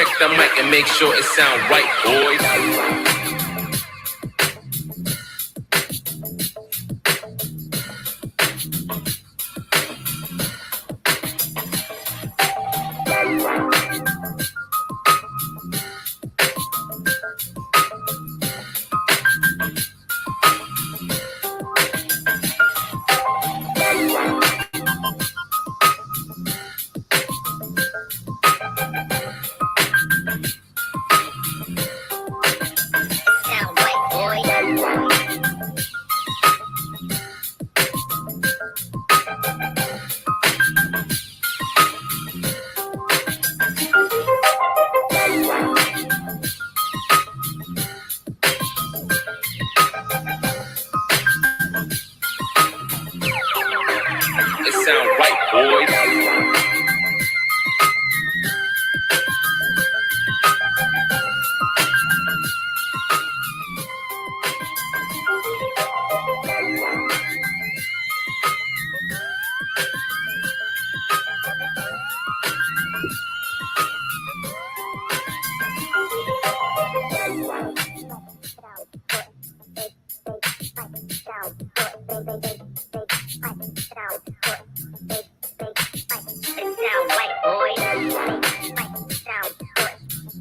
Check the mic and make sure it sound right, boys.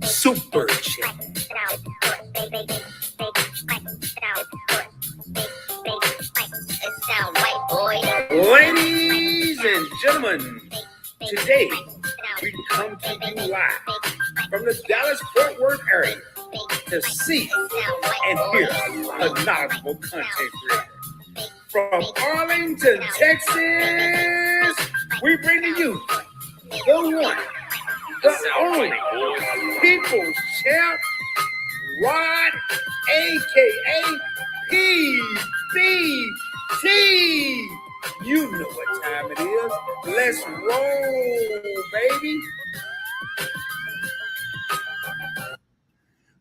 Super chick. Ladies and gentlemen, today we come to you live from the Dallas-Fort Worth area to see and hear a knowledgeable content creator. From Arlington, Texas, we bring to you the one, the only People's Champ, Rod, a.k.a. PBT. You know what time it is. Let's roll, baby.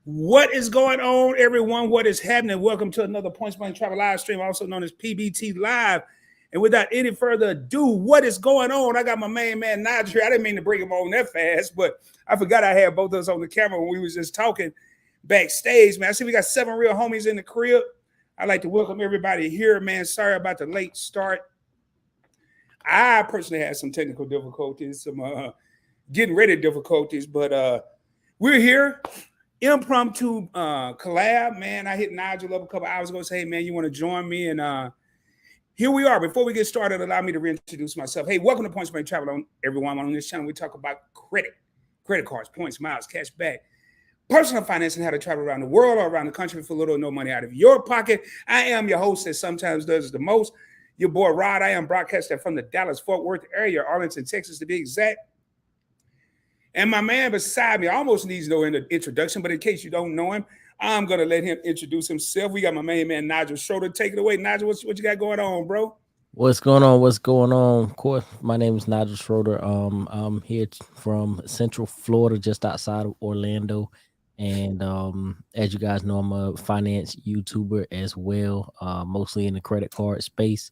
What is going on, everyone? What is happening? Welcome to another Points Blank Travel live stream, also known as PBT Live. And without any further ado, what is going on? I got my main man, Nigel here. I didn't mean to bring him on that fast, but I forgot I had both of us on the camera when we was just talking backstage, man. I see we got 7 real homies in the crib. I'd like to welcome everybody here, man. Sorry about the late start. I personally had some technical difficulties, some getting ready difficulties, but we're here. Impromptu collab, man. I hit Nigel up a couple hours ago, say, hey, man, you want to join me? And here we are. Before we get started, allow me to reintroduce myself. Hey, welcome to Points Blank Travel, everyone. On this channel, we talk about credit cards, points, miles, cash back, personal finance, and how to travel around the world or around the country for little or no money out of your pocket. I am your host that sometimes does the most, your boy Rod. I am broadcasting from the Dallas-Fort Worth area, Arlington, Texas, to be exact. And my man beside me almost needs no introduction, but in case you don't know him, I'm going to let him introduce himself. We got my main man, Nigel Schroeter. Take it away. Nigel, what you got going on, bro? What's going on? What's going on? Of course, my name is Nigel Schroeter. I'm here from Central Florida, just outside of Orlando. And as you guys know, I'm a finance YouTuber as well, mostly in the credit card space.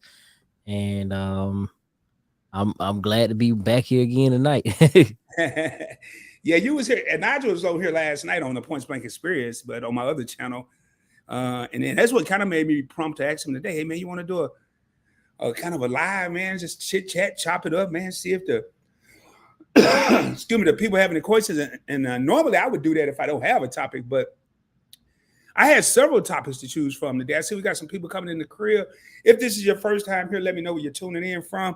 And I'm glad to be back here again tonight. Yeah, you was here, and Nigel was over here last night on the Points Blank Experience, but on my other channel. And then that's what kind of made me prompt to ask him today, hey, man, you want to do a kind of a live, man, just chit chat, chop it up, man, see if the excuse me, the people have any questions. And normally I would do that if I don't have a topic, but I had several topics to choose from today. I see we got some people coming in the crib. If this is your first time here, let me know where you're tuning in from.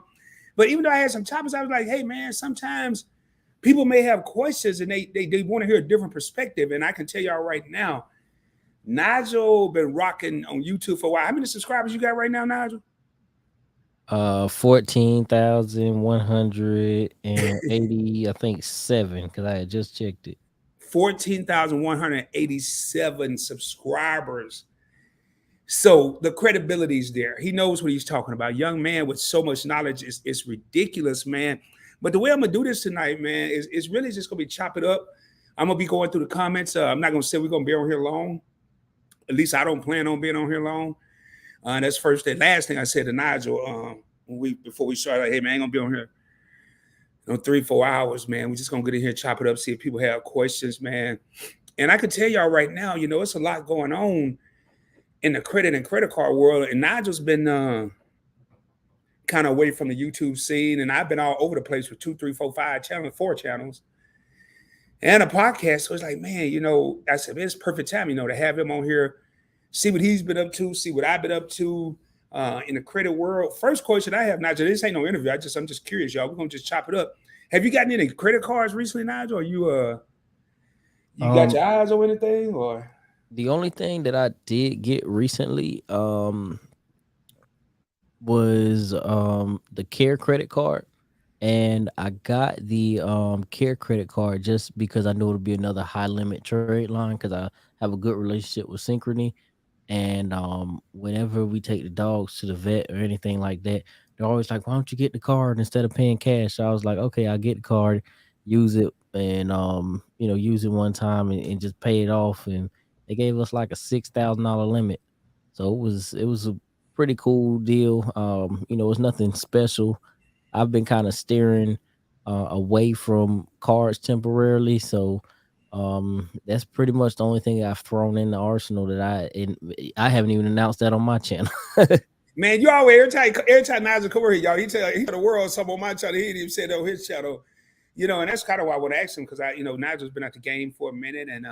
But even though I had some topics, I was like, hey, man, sometimes people may have questions and they want to hear a different perspective. And I can tell y'all right now, Nigel been rocking on YouTube for a while. How many subscribers you got right now, Nigel? 14,180, I think 7, because I had just checked it. 14,187 subscribers. So the credibility is there. He knows what he's talking about. Young man with so much knowledge is ridiculous, man. But the way I'm gonna do this tonight, man, is really just gonna be chop it up. I'm gonna be going through the comments. I'm not gonna say we're gonna be on here long. At least I don't plan on being on here long. That's first and last thing I said to Nigel before we started. Like, hey, man, I ain't gonna be on here 3-4 hours, man. We're just gonna get in here, chop it up, see if people have questions, man. And I can tell y'all right now, it's a lot going on in the credit and credit card world. And Nigel's been kind of away from the YouTube scene, and I've been all over the place with 2, 3, 4, 5 channels, 4 channels, and a podcast. So it's like, man, I said, man, it's perfect time, to have him on here, see what he's been up to, see what I've been up to in the credit world. First question I have, Nigel, this ain't no interview. I'm just curious, y'all. We're gonna just chop it up. Have you gotten any credit cards recently, Nigel? Or you got your eyes on anything? Or the only thing that I did get recently was the Care credit card, and I got the Care credit card just because I knew it'll be another high limit trade line because I have a good relationship with Synchrony. And whenever we take the dogs to the vet or anything like that, they're always like, "Why don't you get the card instead of paying cash?" So I was like, "Okay, I'll get the card, use it, and use it one time and just pay it off." And they gave us like a $6,000 limit, so it was a pretty cool deal. It's nothing special. I've been kind of steering away from cards temporarily, so that's pretty much the only thing I've thrown in the arsenal that I haven't even announced that on my channel. man, you always every time Nigel come over here, y'all, he tell the world something on my channel. He didn't even say that on his channel, and that's kind of why I want to ask him because Nigel's been at the game for a minute, and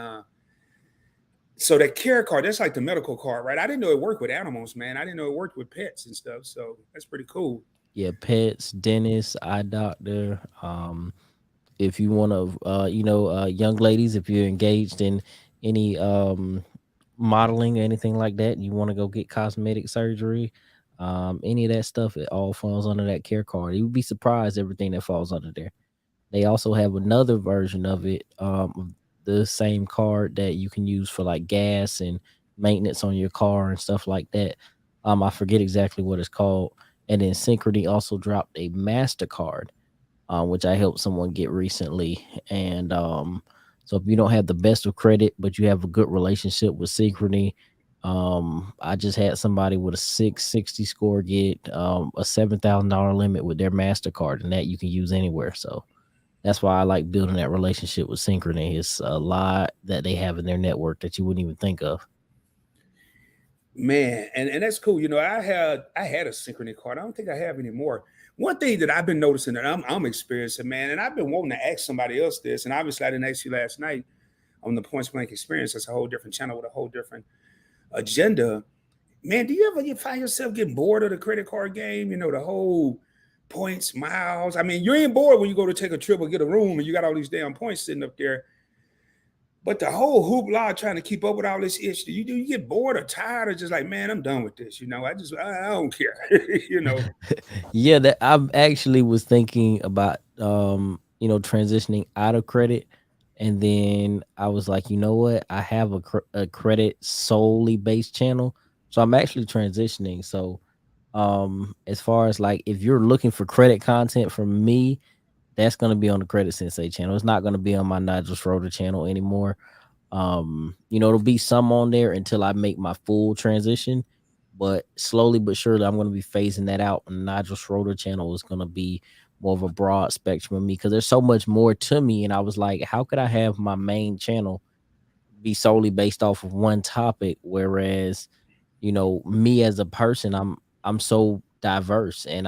so that care card, that's like the medical card, right? I didn't know it worked with animals, man. I didn't know it worked with pets and stuff. So that's pretty cool. Yeah, pets, dentist, eye doctor. If you want to, young ladies, if you're engaged in any modeling or anything like that, you want to go get cosmetic surgery, any of that stuff, it all falls under that care card. You would be surprised everything that falls under there. They also have another version of it, the same card that you can use for like gas and maintenance on your car and stuff like that. I forget exactly what it's called. And then Synchrony also dropped a Mastercard, which I helped someone get recently. And so if you don't have the best of credit, but you have a good relationship with Synchrony, I just had somebody with a 660 score get a $7,000 limit with their Mastercard, and that you can use anywhere. So that's why I like building that relationship with Synchrony. It's a lot that they have in their network that you wouldn't even think of. Man, and that's cool. I had a Synchrony card. I don't think I have anymore. One thing that I've been noticing that I'm experiencing, man, and I've been wanting to ask somebody else this, and obviously I didn't ask you last night on the Points Blank Experience. That's a whole different channel with a whole different agenda. Man, do you find yourself getting bored of the credit card game? The whole points, miles. I mean, you ain't bored when you go to take a trip or get a room and you got all these damn points sitting up there. But the whole hoopla trying to keep up with all this issue, do you get bored or tired or just like, man, I'm done with this? I don't care. Yeah, that I actually was thinking about transitioning out of credit, and then I was like, you know what? I have a credit solely based channel, so I'm actually transitioning. So as far as like if you're looking for credit content from me, that's going to be on the Credit Sensei channel. It's not going to be on my Nigel Schroeter channel anymore. It'll be some on there until I make my full transition, but slowly but surely I'm going to be phasing that out. And Nigel Schroeter channel is going to be more of a broad spectrum of me because there's so much more to me. And I was like, how could I have my main channel be solely based off of one topic, whereas me as a person, I'm so diverse, and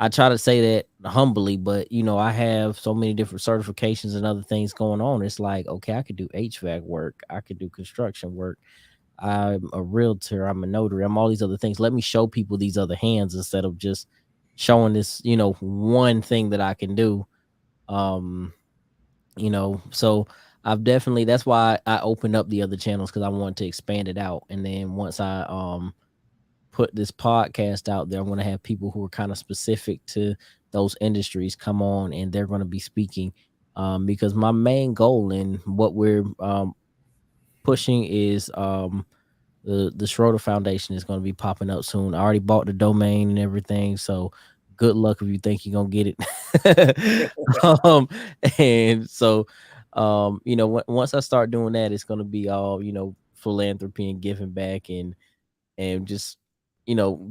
I try to say that humbly, but I have so many different certifications and other things going on. It's like, okay, I could do HVAC work, I could do construction work, I'm a realtor, I'm a notary, I'm all these other things. Let me show people these other hands instead of just showing this, one thing that I can do. Um, so I've definitely, that's why I opened up the other channels, because I want to expand it out. And then once I put this podcast out there, I'm going to have people who are kind of specific to those industries come on, and they're going to be speaking, because my main goal and what we're pushing is the Schroeter Foundation is going to be popping up soon. I already bought the domain and everything, so good luck if you think you're going to get it. And so once I start doing that, it's going to be all philanthropy and giving back, and just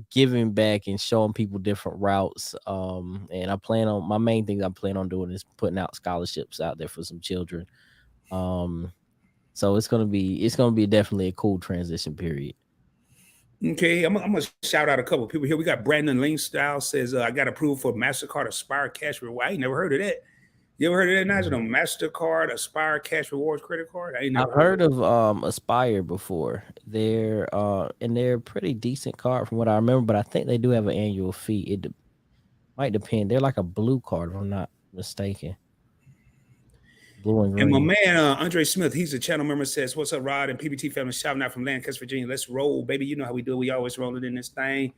giving back and showing people different routes. And my main thing I plan on doing is putting out scholarships out there for some children. So it's gonna be definitely a cool transition period. Okay, I'm gonna shout out a couple of people here. We got Brandon Linkstyle says, I got approved for MasterCard Aspire Cash Reward. I ain't never heard of that. You ever heard of that, Nigel? Mhm. MasterCard Aspire Cash Rewards credit card? I ain't I've never heard of heard it. of Aspire before. They're a pretty decent card from what I remember, but I think they do have an annual fee. Might depend. They're like a blue card, if I'm not mistaken. Blue and And my green. man Andre Smith, he's a channel member, says, "What's up, Rod and PBT family? Shouting out from Lancaster, Virginia. Let's roll, baby. You know how we do. We always rolling in this thing."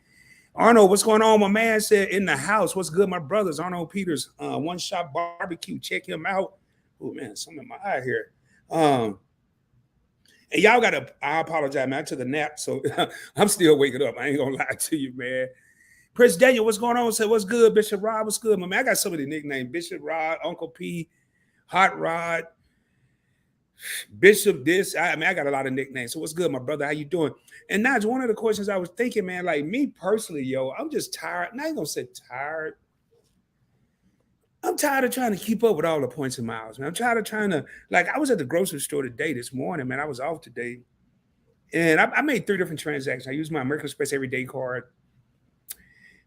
Arnold, what's going on? My man said in the house. What's good, my brothers? Arnold Peters, One Shop Barbecue. Check him out. Oh man, something in my eye here. And y'all gotta. I apologize, man. I took a nap, so I'm still waking up. I ain't gonna lie to you, man. Prince Daniel, what's going on? Say, what's good, Bishop Rod? What's good, my man? I got so many nicknames: Bishop Rod, Uncle P, Hot Rod, Bishop. This. I mean, I got a lot of nicknames. So what's good, my brother? How you doing? And Nigel, one of the questions I was thinking, man, like me personally, yo, I'm just tired. And I ain't gonna say tired. I'm tired of trying to keep up with all the points and miles, man. I'm tired of trying to, like, I was at the grocery store today, this morning, man. I was off today. And I made 3 different transactions. I used my American Express everyday card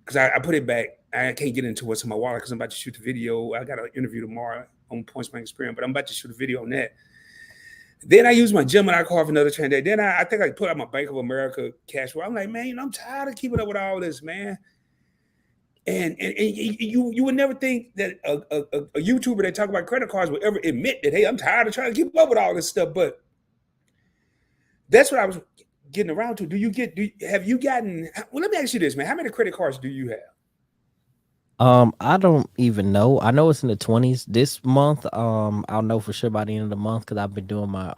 because I put it back. I can't get into what's in my wallet because I'm about to shoot the video. I got an interview tomorrow on Points Bank Experience, but I'm about to shoot a video on that. Then I use my Gemini card for another transaction. Then I think I put out my Bank of America cash. I'm like, man, I'm tired of keeping up with all this, man. And you would never think that a YouTuber that talk about credit cards would ever admit that, hey, I'm tired of trying to keep up with all this stuff. But that's what I was getting around to. Have you gotten? Well, let me ask you this, man. How many credit cards do you have? I don't even know. I know it's in the 20s this month. I'll know for sure by the end of the month because I've been doing my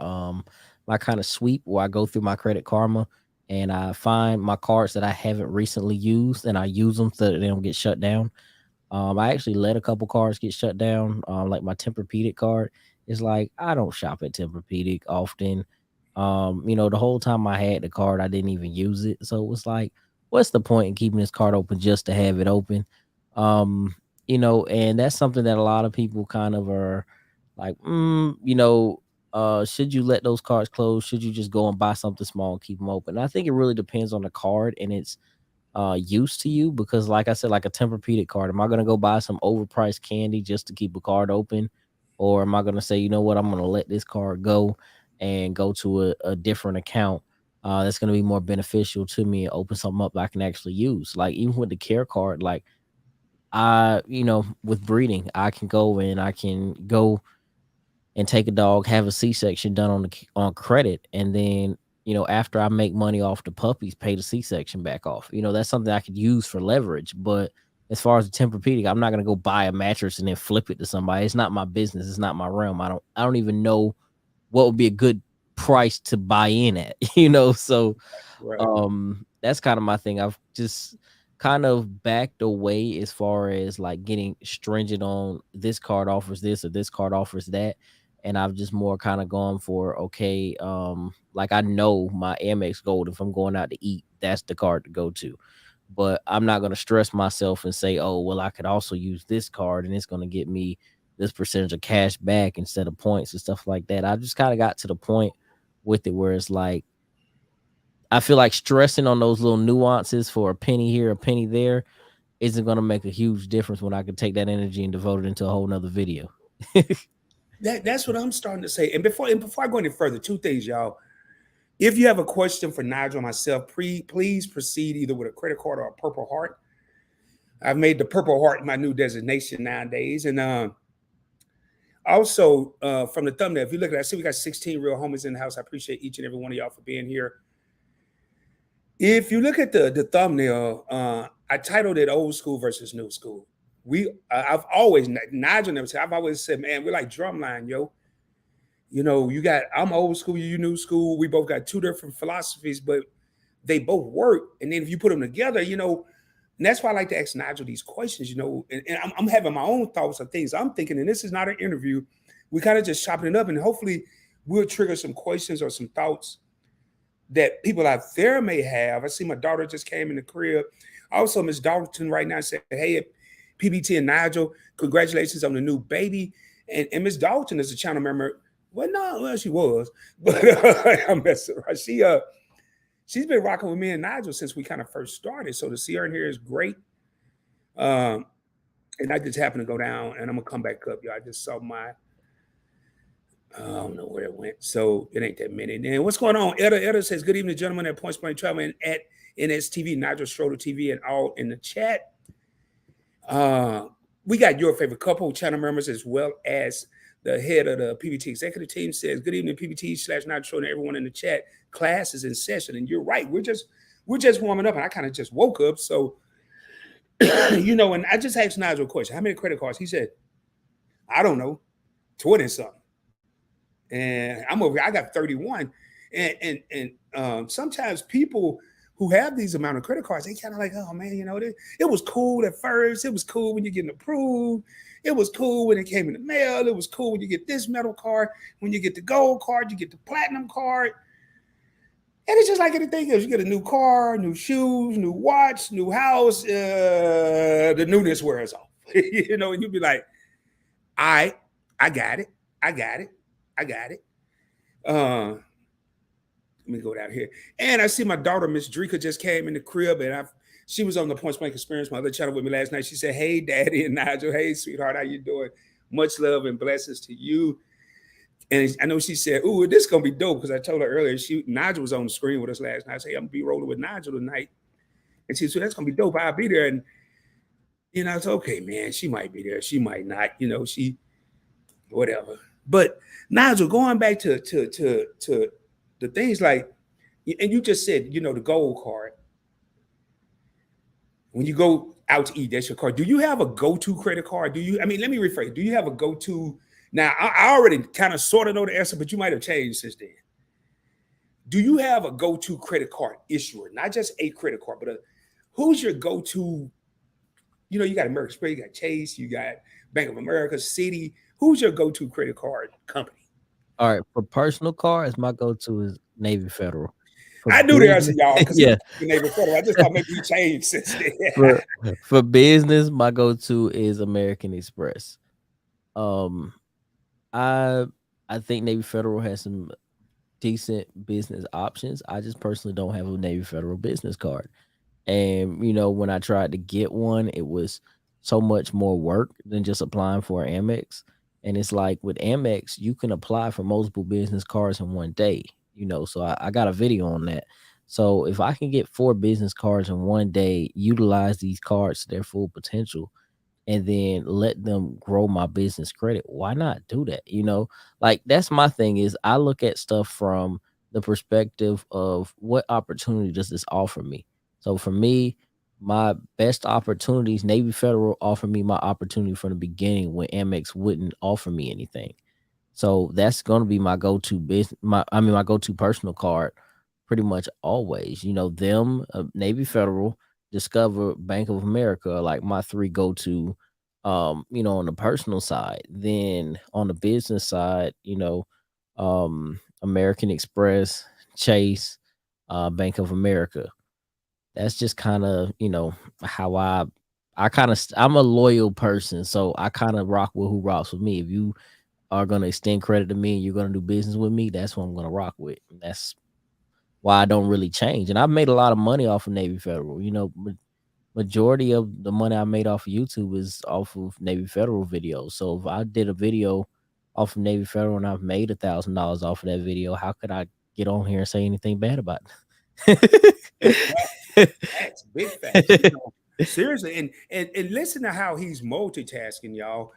kind of sweep where I go through my Credit Karma and I find my cards that I haven't recently used and I use them so that they don't get shut down. I actually let a couple cards get shut down. Like my Tempur-Pedic card. It's like I don't shop at Tempur-Pedic often. The whole time I had the card, I didn't even use it. So it was like, what's the point in keeping this card open just to have it open? And that's something that a lot of people kind of are like, should you let those cards close? Should you just go and buy something small and keep them open? And I think it really depends on the card and its use to you because like I said, like a Tempur-Pedic card, am I gonna go buy some overpriced candy just to keep a card open? Or am I gonna say, you know what, I'm gonna let this card go and go to a different account that's gonna be more beneficial to me and open something up that I can actually use. Like even with the care card, like with breeding, I can go and take a dog, have a C-section done on credit, and then after I make money off the puppies, pay the C-section back off. That's something I could use for leverage. But as far as the Tempur-Pedic, I'm not gonna go buy a mattress and then flip it to somebody. It's not my business. It's not my realm. I don't even know what would be a good price to buy in at. So Right. that's kind of my thing. I've just kind of backed away as far as like getting stringent on this card offers this or this card offers that, and I've just more kind of gone for okay, like I know my Amex Gold, if I'm going out to eat, that's the card to go to. But I'm not going to stress myself and say, oh well, I could also use this card and it's going to get me this percentage of cash back instead of points and stuff like that. I just kind of got to the point with it where it's like I feel like stressing on those little nuances for a penny here, a penny there isn't going to make a huge difference when I can take that energy and devote it into a whole nother video. That's what I'm starting to say. And before I go any further, 2 things, y'all. If you have a question for Nigel or myself, please proceed either with a credit card or a Purple Heart. I've made the Purple Heart my new designation nowadays. And also from the thumbnail, if you look at it, I see we got 16 real homies in the house. I appreciate each and every one of y'all for being here. If you look at the thumbnail, I titled it "Old School versus New School." I've always Nigel never said. I've always said, man, we're like DrumLine, yo. I'm old school, you new school. We both got 2 different philosophies, but they both work. And then if you put them together, and that's why I like to ask Nigel these questions, and I'm having my own thoughts of things I'm thinking. And this is not an interview. We kind of just chopping it up, and hopefully we'll trigger some questions or some thoughts that people out there may have. I see my daughter just came in the crib. Also, Miss Dalton right now said, hey, PBT and Nigel, congratulations on the new baby. And Miss Dalton is a channel member. Well, she was, but I'm messing around. She's been rocking with me and Nigel since we kind of first started. So to see her in here is great. And I just happened to go down, and I'm gonna come back up, y'all. I just saw my, I don't know where it went, so it ain't that many. And what's going on? Etta says, good evening, gentlemen at Points Blank Travel and at NSTV, Nigel Schroeter TV, and all in the chat. We got your favorite couple channel members, as well as the head of the PBT executive team says, good evening, PBT/Nigel Schroeter, and everyone in the chat. Class is in session, and you're right. We're just warming up, and I kind of just woke up. So, you know, and I just asked Nigel a question. How many credit cards? He said, I don't know, 20 something. And I got 31. And sometimes people who have these amount of credit cards, they kind of like, oh man, you know, it was cool at first. It was cool when you're getting approved. It was cool when it came in the mail. It was cool when you get this metal card. When you get the gold card, you get the platinum card. And it's just like anything else. You get a new car, new shoes, new watch, new house. The newness wears off. You know, and you'll be like, I got it. Let me go down here. And I see my daughter, Miss Drika, just came in the crib, and she was on the Points Blank Experience, my other channel, with me last night. She said, hey, Daddy and Nigel. Hey, sweetheart, how you doing? Much love and blessings to you. And I know she said, ooh, this is going to be dope, because I told her earlier, Nigel was on the screen with us last night. I said, hey, I'm going to be rolling with Nigel tonight. And she said, that's going to be dope. I'll be there. And, you know, it's okay, man. She might be there. She might not. You know, whatever. But Nigel, going back to the things like, and you just said, you know, the gold card. When you go out to eat, that's your card. Do you have a go-to credit card? Let me rephrase. Do you have a go-to? Now, I already kind of sort of know the answer, but you might have changed since then. Do you have a go-to credit card issuer? Not just a credit card, but who's your go-to? You know, you got American Express, you got Chase, you got Bank of America, Citi. Who's your go-to credit card company? All right, for personal cards, my go-to is Navy Federal. I knew the answer, y'all, because yeah, Navy Federal. I just thought maybe you changed since then. for business, my go-to is American Express. I think Navy Federal has some decent business options. I just personally don't have a Navy Federal business card. And, you know, when I tried to get one, it was so much more work than just applying for an AMEX. And it's like with AMEX, you can apply for multiple business cards in one day, you know, so I got a video on that. So if I can get 4 business cards in one day, utilize these cards to their full potential, and then let them grow my business credit, why not do that? You know, like that's my thing is I look at stuff from the perspective of what opportunity does this offer me? So for me, my best opportunities, Navy Federal offered me my opportunity from the beginning when Amex wouldn't offer me anything. So that's going to be my go-to business, my go-to personal card pretty much always. You know, them, Navy Federal, Discover, Bank of America are like my 3 go-to, you know, on the personal side. Then on the business side, you know, American Express, Chase, Bank of America. That's just kind of, you know, how I'm a loyal person, so I kind of rock with who rocks with me. If you are going to extend credit to me and you're going to do business with me, that's what I'm going to rock with. And that's why I don't really change. And I've made a lot of money off of Navy Federal. You know, majority of the money I made off of YouTube is off of Navy Federal videos. So if I did a video off of Navy Federal and I've made $1,000 off of that video, how could I get on here and say anything bad about it? Facts, big facts. You know, seriously, and listen to how he's multitasking, y'all.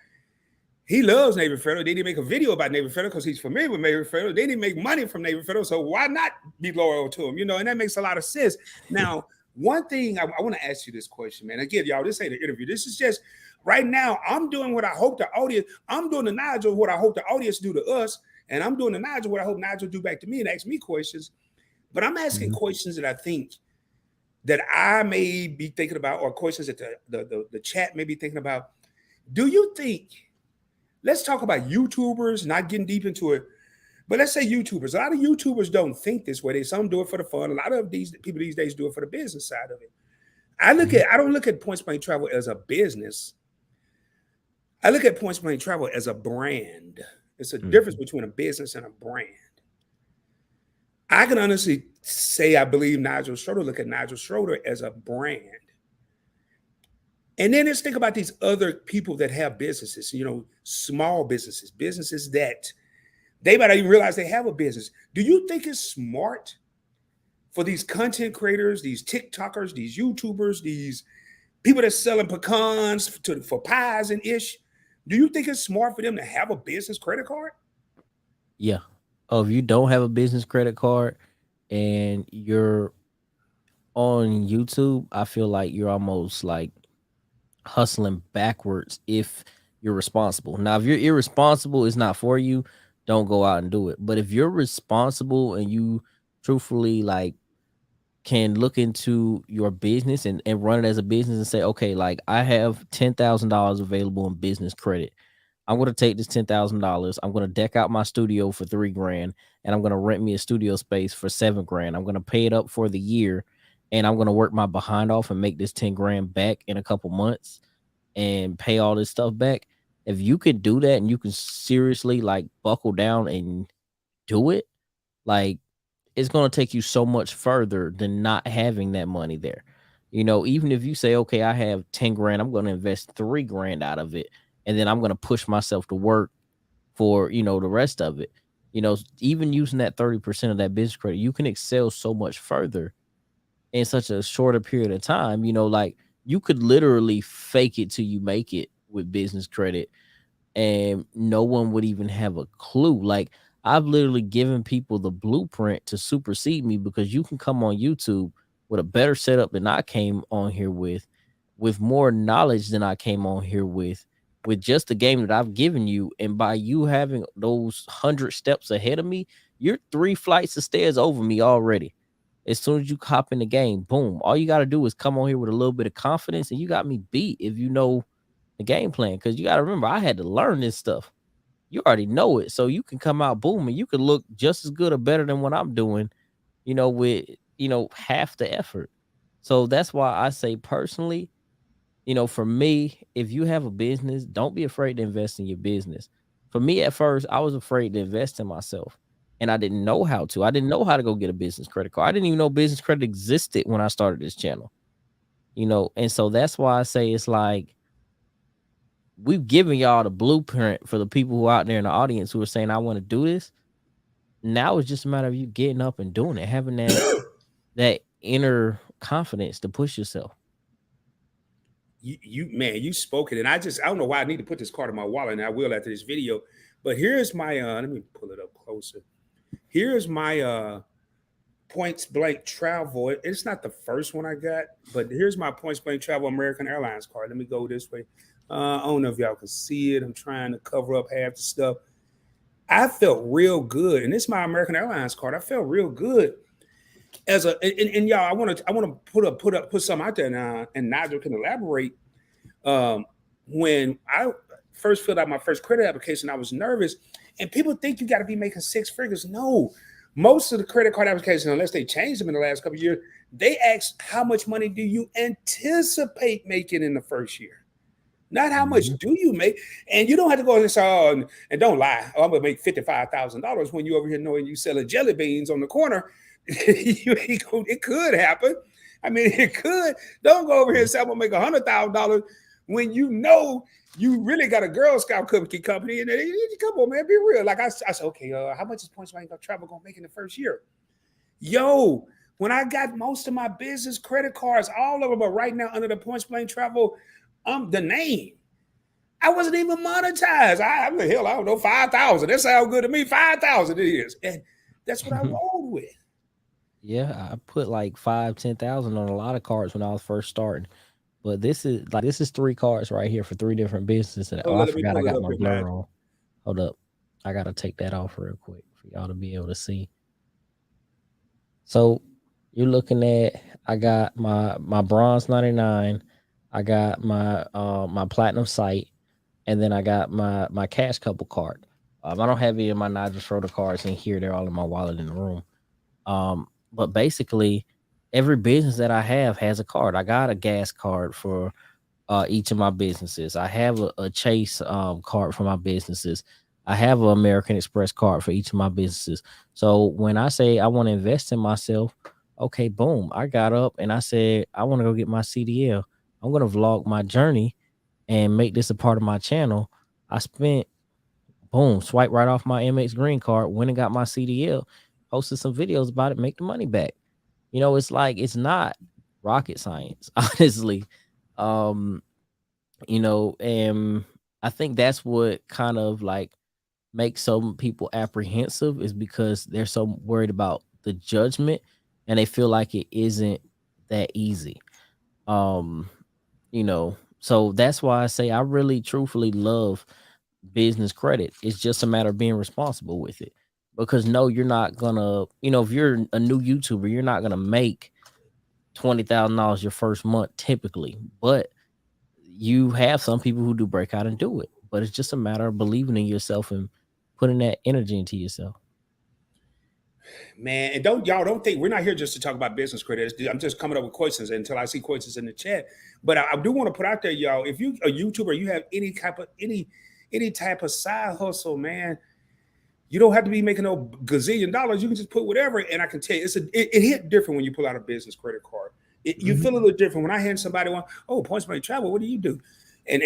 He loves Navy Federal. They didn't make a video about Navy Federal because he's familiar with Navy Federal. They didn't make money from Navy Federal, so why not be loyal to him? You know, and that makes a lot of sense. Now, one thing I want to ask you this question, man. Again, y'all, this ain't an interview. This is just right now. I'm doing what I hope the audience. I'm doing to Nigel what I hope the audience do to us, and I'm doing to Nigel what I hope Nigel do back to me and ask me questions. But I'm asking questions that I think that I may be thinking about, or questions that the chat may be thinking about. Do you think? Let's talk about YouTubers, not getting deep into it. But let's say YouTubers. A lot of YouTubers don't think this way. Some do it for the fun. A lot of these people these days do it for the business side of it. I don't look at Points Blank Travel as a business. I look at Points Blank Travel as a brand. It's a difference between a business and a brand. I can honestly say I believe Nigel Schroeter, look at Nigel Schroeter as a brand. And then let's think about these other people that have businesses, small businesses that they might not even realize they have a business. Do you think it's smart for these content creators, these TikTokers, these YouTubers, these people that's selling pecans for pies and ish? Do you think it's smart for them to have a business credit card? Yeah. Oh, if you don't have a business credit card and you're on YouTube, I feel like you're almost like hustling backwards if you're responsible. Now, if you're irresponsible, it's not for you. Don't go out and do it. But if you're responsible and you truthfully like can look into your business and run it as a business and say, okay, like I have $10,000 available in business credit. I'm going to take this $10,000. I'm going to deck out my studio for $3,000 and I'm going to rent me a studio space for $7,000. I'm going to pay it up for the year and I'm going to work my behind off and make this $10,000 back in a couple months and pay all this stuff back. If you could do that and you can seriously like buckle down and do it, like it's going to take you so much further than not having that money there. Even if you say, okay, I have $10,000, I'm going to invest $3,000 out of it. And then I'm going to push myself to work for, the rest of it. Even using that 30% of that business credit, you can excel so much further in such a shorter period of time. Like you could literally fake it till you make it with business credit and no one would even have a clue. Like I've literally given people the blueprint to supersede me because you can come on YouTube with a better setup than I came on here with more knowledge than I came on here with just the game that I've given you. And by you having those 100 steps ahead of me, you're 3 flights of stairs over me already. As soon as you hop in the game, boom, all you got to do is come on here with a little bit of confidence and you got me beat if you know the game plan. Because you got to remember, I had to learn this stuff. You already know it. So you can come out boom and you can look just as good or better than what I'm doing, with, half the effort. So that's why I say personally, for me, if you have a business, don't be afraid to invest in your business. For me, at first, I was afraid to invest in myself and I didn't know how to. I didn't know how to go get a business credit card. I didn't even know business credit existed when I started this channel, and so that's why I say it's like, we've given y'all the blueprint for the people who are out there in the audience who are saying, I want to do this. Now it's just a matter of you getting up and doing it, having that inner confidence to push yourself. You spoke it. And I don't know why I need to put this card in my wallet, and I will after this video. But here's my, let me pull it up closer. Here's my Points Blank Travel. It's not the first one I got, but here's my Points Blank Travel American Airlines card. Let me go this way. I don't know if y'all can see it. I'm trying to cover up half the stuff. I felt real good, and this is my American Airlines card. I felt real good as a and y'all. I want to put something out there now, and Nigel can elaborate. When I first filled out my first credit application, I was nervous, and people think you got to be making 6 figures. No, most of the credit card applications, unless they changed them in the last couple of years, they ask how much money do you anticipate making in the first year. Not how much do you make, and you don't have to go and say, and don't lie. I'm gonna make $55,000 when you over here knowing you selling jelly beans on the corner. It could happen. I mean, it could. Don't go over here and say I'm gonna make $100,000 when you know you really got a Girl Scout cookie company. And come on, man, be real. Like I said, okay, how much is Points Blank Travel gonna make in the first year? Yo, when I got most of my business credit cards, all of them are right now under the Points Blank Travel. The name. I wasn't even monetized. I'm the hell, I don't know, 5,000. That sounds good to me. 5,000 it is. And that's what I rolled with. Yeah, I put like 5,000-10,000 on a lot of cards when I was first starting. But this is 3 cards right here for 3 different businesses. I forgot I got my blur on. Hold up. I gotta take that off real quick for y'all to be able to see. So you're looking at, I got my bronze 99. I got my my platinum site, and then I got my cash couple card. I don't have any of my Nigel Schroeter cards in here. They're all in my wallet in the room. But basically, every business that I have has a card. I got a gas card for each of my businesses. I have a Chase card for my businesses. I have an American Express card for each of my businesses. So when I say I want to invest in myself, okay, boom, I got up and I said I want to go get my CDL. I'm gonna vlog my journey and make this a part of my channel. I spent boom, swipe right off my MX green card, went and got my CDL, posted some videos about it, make the money back. You know, it's like it's not rocket science, honestly. Um, and I think that's what kind of like makes some people apprehensive is because they're so worried about the judgment and they feel like it isn't that easy. Um, so that's why I say I really truthfully love business credit. It's just a matter of being responsible with it. Because no, you're not gonna, if you're a new YouTuber, you're not gonna make $20,000 your first month typically. But you have some people who do break out and do it. But it's just a matter of believing in yourself and putting that energy into yourself. Man, and don't think we're not here just to talk about business credit. I'm just coming up with questions until I see questions in the chat. But I do want to put out there, y'all, if you a YouTuber, you have any type of side hustle, man. You don't have to be making no gazillion dollars. You can just put whatever. And I can tell you, it hit different when you pull out a business credit card. You feel a little different when I hand somebody one. Oh, Points Blank Travel. What do you do? And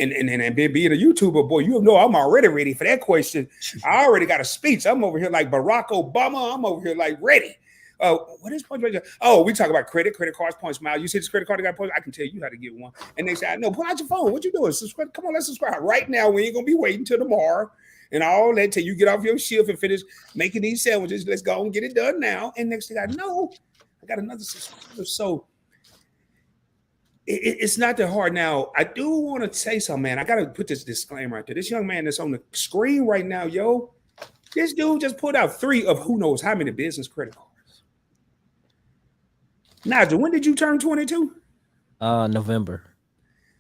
being a YouTuber, boy, you know I'm already ready for that question. I already got a speech. I'm over here like Barack Obama. I'm over here like ready. What is Points Blank? Oh, we talk about credit cards, points, miles. You see this credit card that got points? I can tell you how to get one. And they say, no, pull out your phone. What you doing? Subscribe. Come on, let's subscribe right now. We ain't gonna be waiting till tomorrow. And all that till you get off your shift and finish making these sandwiches. Let's go and get it done now. And next thing I know, I got another subscriber. So it's not that hard. Now, I do want to say something, man. I got to put this disclaimer right there. This young man that's on the screen right now, yo, this dude just put out 3 of who knows how many business credit cards. Nigel, when did you turn 22? November.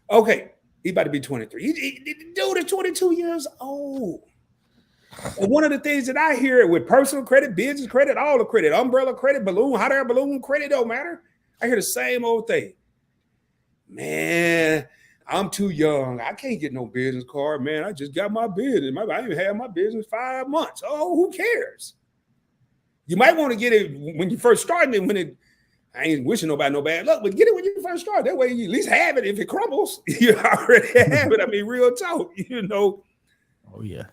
Okay. He about to be 23. The dude is 22 years old. And one of the things that I hear with personal credit, business credit, all the credit, umbrella credit, balloon, hot air balloon credit, don't matter. I hear the same old thing. Man, I'm too young. I can't get no business card, man. I just got my business. I even had my business 5 months. Oh, who cares? You might want to get it when you first started it, I ain't wishing nobody no bad luck, but get it when you first start. That way you at least have it. If it crumbles, you already have it. I mean, real talk, Oh, yeah.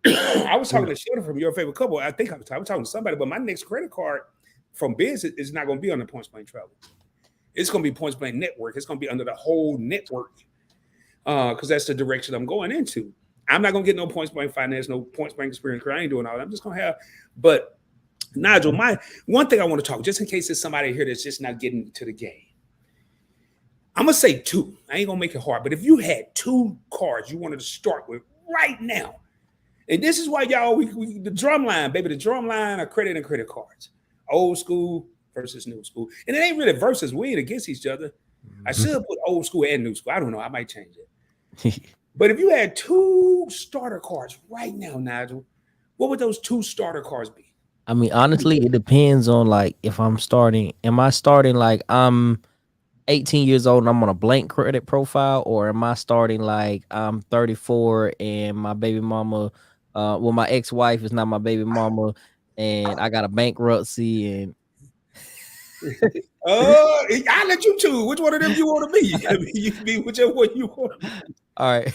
I was talking to Schroeter from Your Favorite Couple. I think I was talking to somebody, but my next credit card from business is not going to be on the Points Blank Travel. It's going to be Points Blank Network. It's going to be under the whole network because that's the direction I'm going into. I'm not going to get no Points Blank Finance, no Points Blank Experience. I ain't doing all that. I'm just going to have, but Nigel, my one thing I want to talk, just in case there's somebody here that's just not getting to the game. I'm going to say 2. I ain't going to make it hard, but if you had 2 cards you wanted to start with right now, and this is why y'all, the DrumLine, baby, the DrumLine are credit and credit cards. Old school versus new school. And it ain't really versus. We ain't against each other. I should put old school and new school. I don't know. I might change it. But if you had 2 starter cards right now, Nigel, what would those 2 starter cards be? I mean, honestly, it depends on like if I'm starting. Am I starting like I'm 18 years old and I'm on a blank credit profile, or am I starting like I'm 34 and my baby mama, my ex-wife is not my baby mama, and I got a bankruptcy and. I let you choose which one of them you want to be. I mean, you can be whichever one you want to be. All right.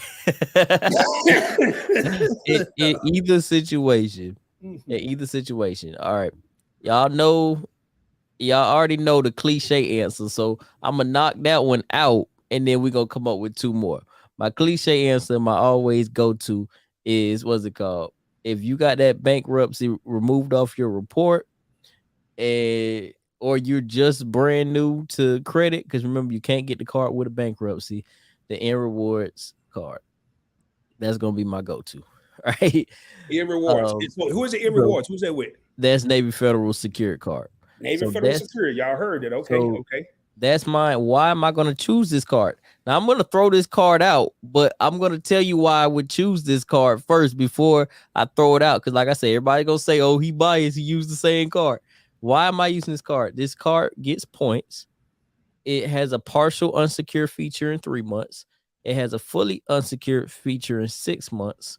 in either situation. In either situation. All right. Y'all already know the cliche answer. So I'm gonna knock that one out and then we're gonna come up with 2 more. My cliche answer, my always go-to is what's it called? If you got that bankruptcy removed off your report, or you're just brand new to credit, because remember you can't get the card with a bankruptcy, the N Rewards card. That's gonna be my go-to. Right? N Rewards. Who is it? N Rewards. Who's that with? That's Navy Federal Secured card. Navy Federal Secured. Y'all heard it. Okay. Okay. That's mine. Why am I going to choose this card? Now I'm going to throw this card out, but I'm going to tell you why I would choose this card first before I throw it out. Because like I said, everybody going to say, oh, he biased. He used the same card. Why am I using this card? This card gets points. It has a partial unsecured feature in 3 months. It has a fully unsecured feature in 6 months.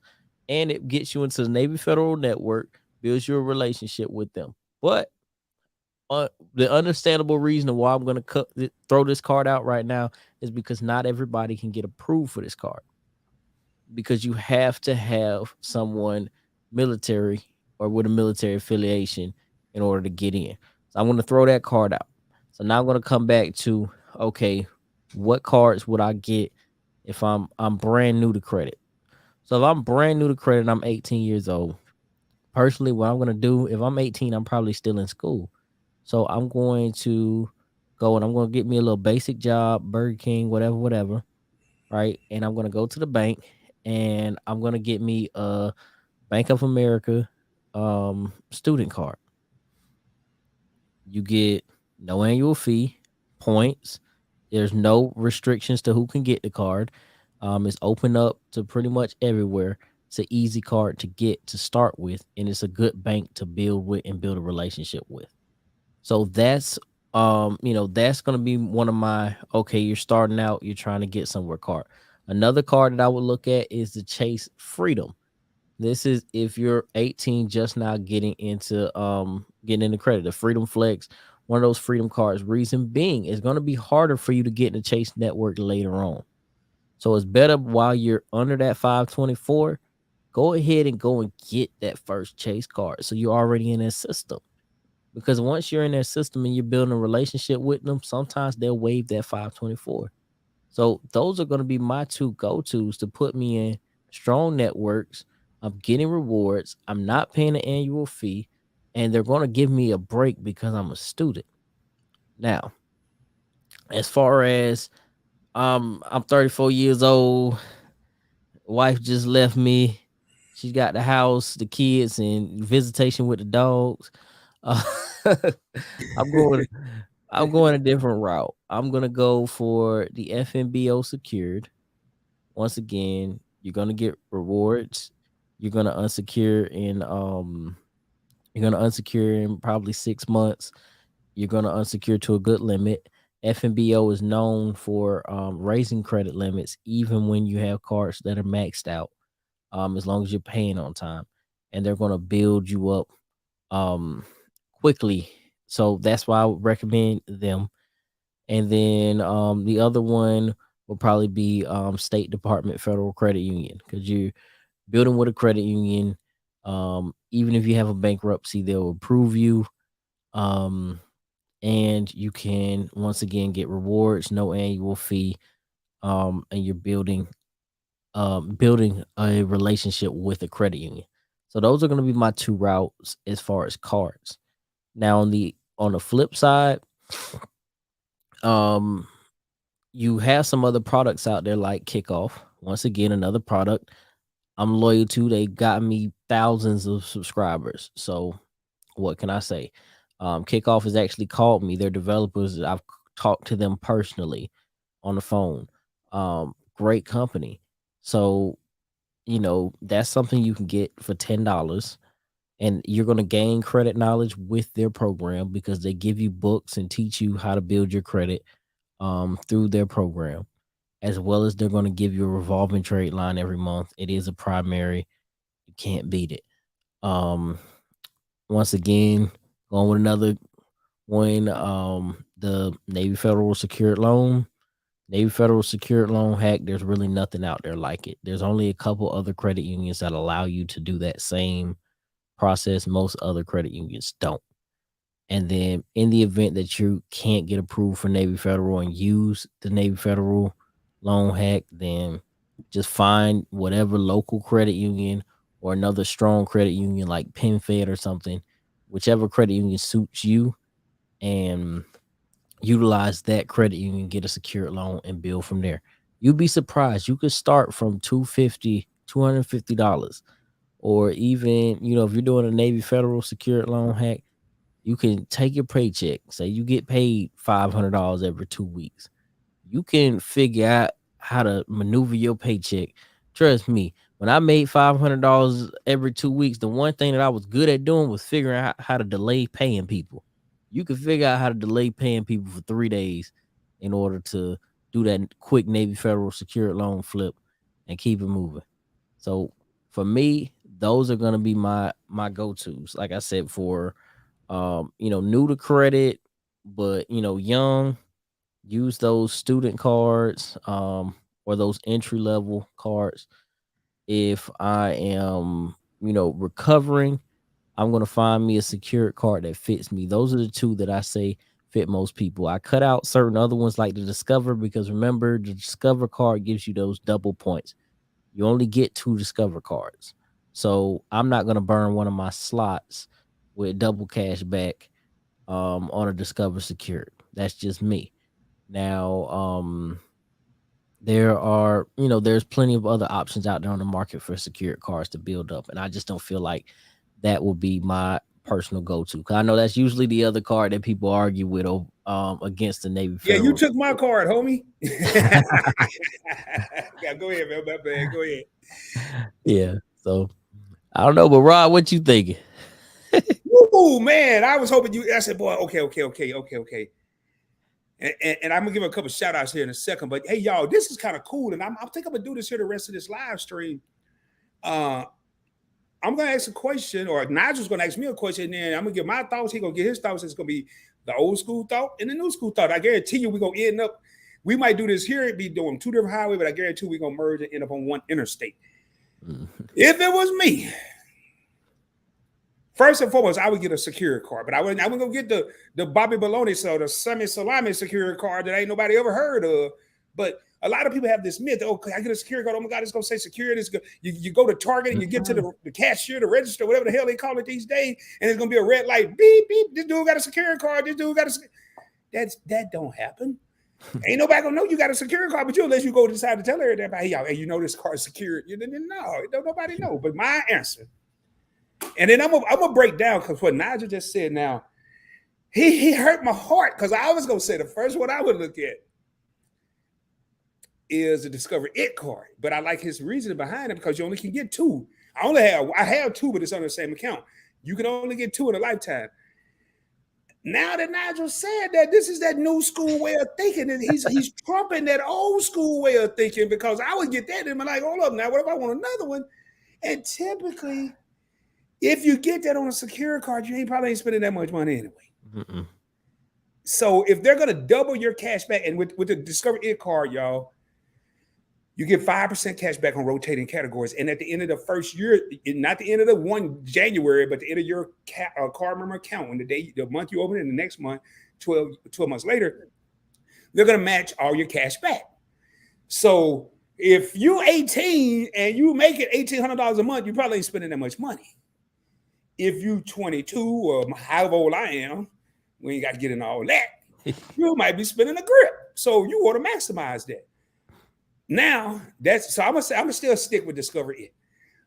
And it gets you into the Navy Federal Network, builds your relationship with them. But the understandable reason why I'm going to throw this card out right now is because not everybody can get approved for this card, because you have to have someone military or with a military affiliation in order to get in. So I'm going to throw that card out. So now I'm going to come back to, okay, what cards would I get if I'm brand new to credit? So if I'm brand new to credit, I'm 18 years old. Personally, what I'm going to do, if I'm 18, I'm probably still in school. So I'm going to go and I'm going to get me a little basic job, Burger King, whatever, right? And I'm going to go to the bank and I'm going to get me a Bank of America student card. You get no annual fee, points. There's no restrictions to who can get the card. It's open up to pretty much everywhere. It's an easy card to get to start with, and it's a good bank to build with and build a relationship with. So that's gonna be one of my, okay, you're starting out, you're trying to get somewhere card. Another card that I would look at is the Chase Freedom. This is if you're 18 just now getting into credit. The Freedom Flex, one of those freedom cards. Reason being, it's gonna be harder for you to get in the Chase network later on. So it's better while you're under that 524, go ahead and go and get that first Chase card. So you're already in that system. Because once you're in their system and you're building a relationship with them, sometimes they'll waive that 524. So those are going to be my two go-tos to put me in strong networks. I'm getting rewards. I'm not paying an annual fee, and they're going to give me a break because I'm a student. Now, as far as I'm 34 years old, wife just left me. She's got the house, the kids, and visitation with the dogs. Uh, I'm going I'm going a different route. I'm gonna go for the FNBO secured. Once again, you're gonna get rewards. You're gonna unsecure in probably 6 months. You're gonna unsecure to a good limit. FNBO is known for raising credit limits even when you have cards that are maxed out. As long as you're paying on time, and they're gonna build you up um quickly. So that's why I would recommend them. And then the other one will probably be State Department Federal Credit Union, because you're building with a credit union. Even if you have a bankruptcy, they'll approve you. Um, and you can once again get rewards, no annual fee. And you're building a relationship with a credit union. So those are going to be my two routes as far as cards. Now on the flip side, um, you have some other products out there like Kickoff. Once again, another product I'm loyal to. They got me thousands of subscribers. So what can I say? Kickoff has actually called me. They're developers. I've talked to them personally on the phone. Great company. So that's something you can get for $10, and you're going to gain credit knowledge with their program because they give you books and teach you how to build your credit through their program, as well as they're going to give you a revolving trade line every month. It is a primary. You can't beat it. Um, Once again, going with another one, the Navy Federal Secured Loan. Navy Federal Secured Loan Hack, there's really nothing out there like it. There's only a couple other credit unions that allow you to do that same process. Most other credit unions don't. And then in the event that you can't get approved for Navy Federal and use the Navy Federal loan hack, then just find whatever local credit union or another strong credit union like PenFed or something, whichever credit union suits you, and utilize that credit union, get a secured loan, and build from there. You'd be surprised. You could start from $250, or even, if you're doing a Navy Federal secured loan hack, you can take your paycheck. Say you get paid $500 every 2 weeks. You can figure out how to maneuver your paycheck. Trust me, when I made $500 every 2 weeks, the one thing that I was good at doing was figuring out how to delay paying people. You can figure out how to delay paying people for 3 days in order to do that quick Navy Federal secured loan flip and keep it moving. So for me, those are gonna be my go-tos. Like I said, for new to credit, but young, use those student cards, or those entry level cards. If I am, recovering, I'm gonna find me a secured card that fits me. Those are the two that I say fit most people. I cut out certain other ones like the Discover, because remember, the Discover card gives you those double points. You only get 2 Discover cards. So I'm not gonna burn one of my slots with double cash back on a Discover secured. That's just me. Now, there's plenty of other options out there on the market for secured cards to build up, and I just don't feel like that will be my personal go-to, because I know that's usually the other card that people argue with against the Navy Yeah, Federal. you took my card, homie. Yeah, go ahead, man. My bad. Go ahead. Yeah, so I don't know, but Rod, what you thinking? Ooh, man, I was hoping I said, boy, okay. And I'm gonna give a couple shout outs here in a second. But hey, y'all, this is kind of cool. And I think I'm gonna do this here the rest of this live stream. I'm gonna ask a question, or Nigel's gonna ask me a question, and then I'm gonna give my thoughts. He's gonna get his thoughts. It's gonna be the old school thought and the new school thought. I guarantee you we're gonna end up, we might do this here, it'd be doing 2 different highways, but I guarantee we're gonna merge and end up on one interstate. If it was me, first and foremost, I would get a security card, but I wouldn't go get the Bobby Baloney, so the Sammy Salami security card that ain't nobody ever heard of. But a lot of people have this myth, okay, I get a security card, oh my God, it's gonna say security. You go to Target and you get to the cashier, the register, whatever the hell they call it these days, and it's gonna be a red light, beep, beep, this dude got a security card, this dude got that don't happen. Ain't nobody gonna know you got a security card, but you, unless you go decide to tell everybody, hey, y'all, hey, you know this card's secured. No, don't nobody know. But my answer, and then I'm gonna break down, because what Nigel just said now, he hurt my heart, because I was gonna say the first one I would look at is the Discover It card, but I like his reasoning behind it, because you only can get 2. I have 2, but it's on the same account. You can only get 2 in a lifetime. Now that Nigel said that, this is that new school way of thinking, and he's trumping that old school way of thinking, because I would get that and I'm like, hold up now, what if I want another one? And typically, if you get that on a secure card, you probably ain't spending that much money anyway. Mm-mm. So if they're gonna double your cash back, and with the Discover It card, y'all, you get 5% cash back on rotating categories. And at the end of the first year, not the end of the 1 January, but the end of your card member account, when the month you open it, and the next month, 12 months later, they're going to match all your cash back. So if you 18 and you make it $1,800 a month, you probably ain't spending that much money. If you 22 or however old I am, we ain't got to get in all that, you might be spending a grip. So you want to maximize that. Now, so I'm gonna still stick with Discover It.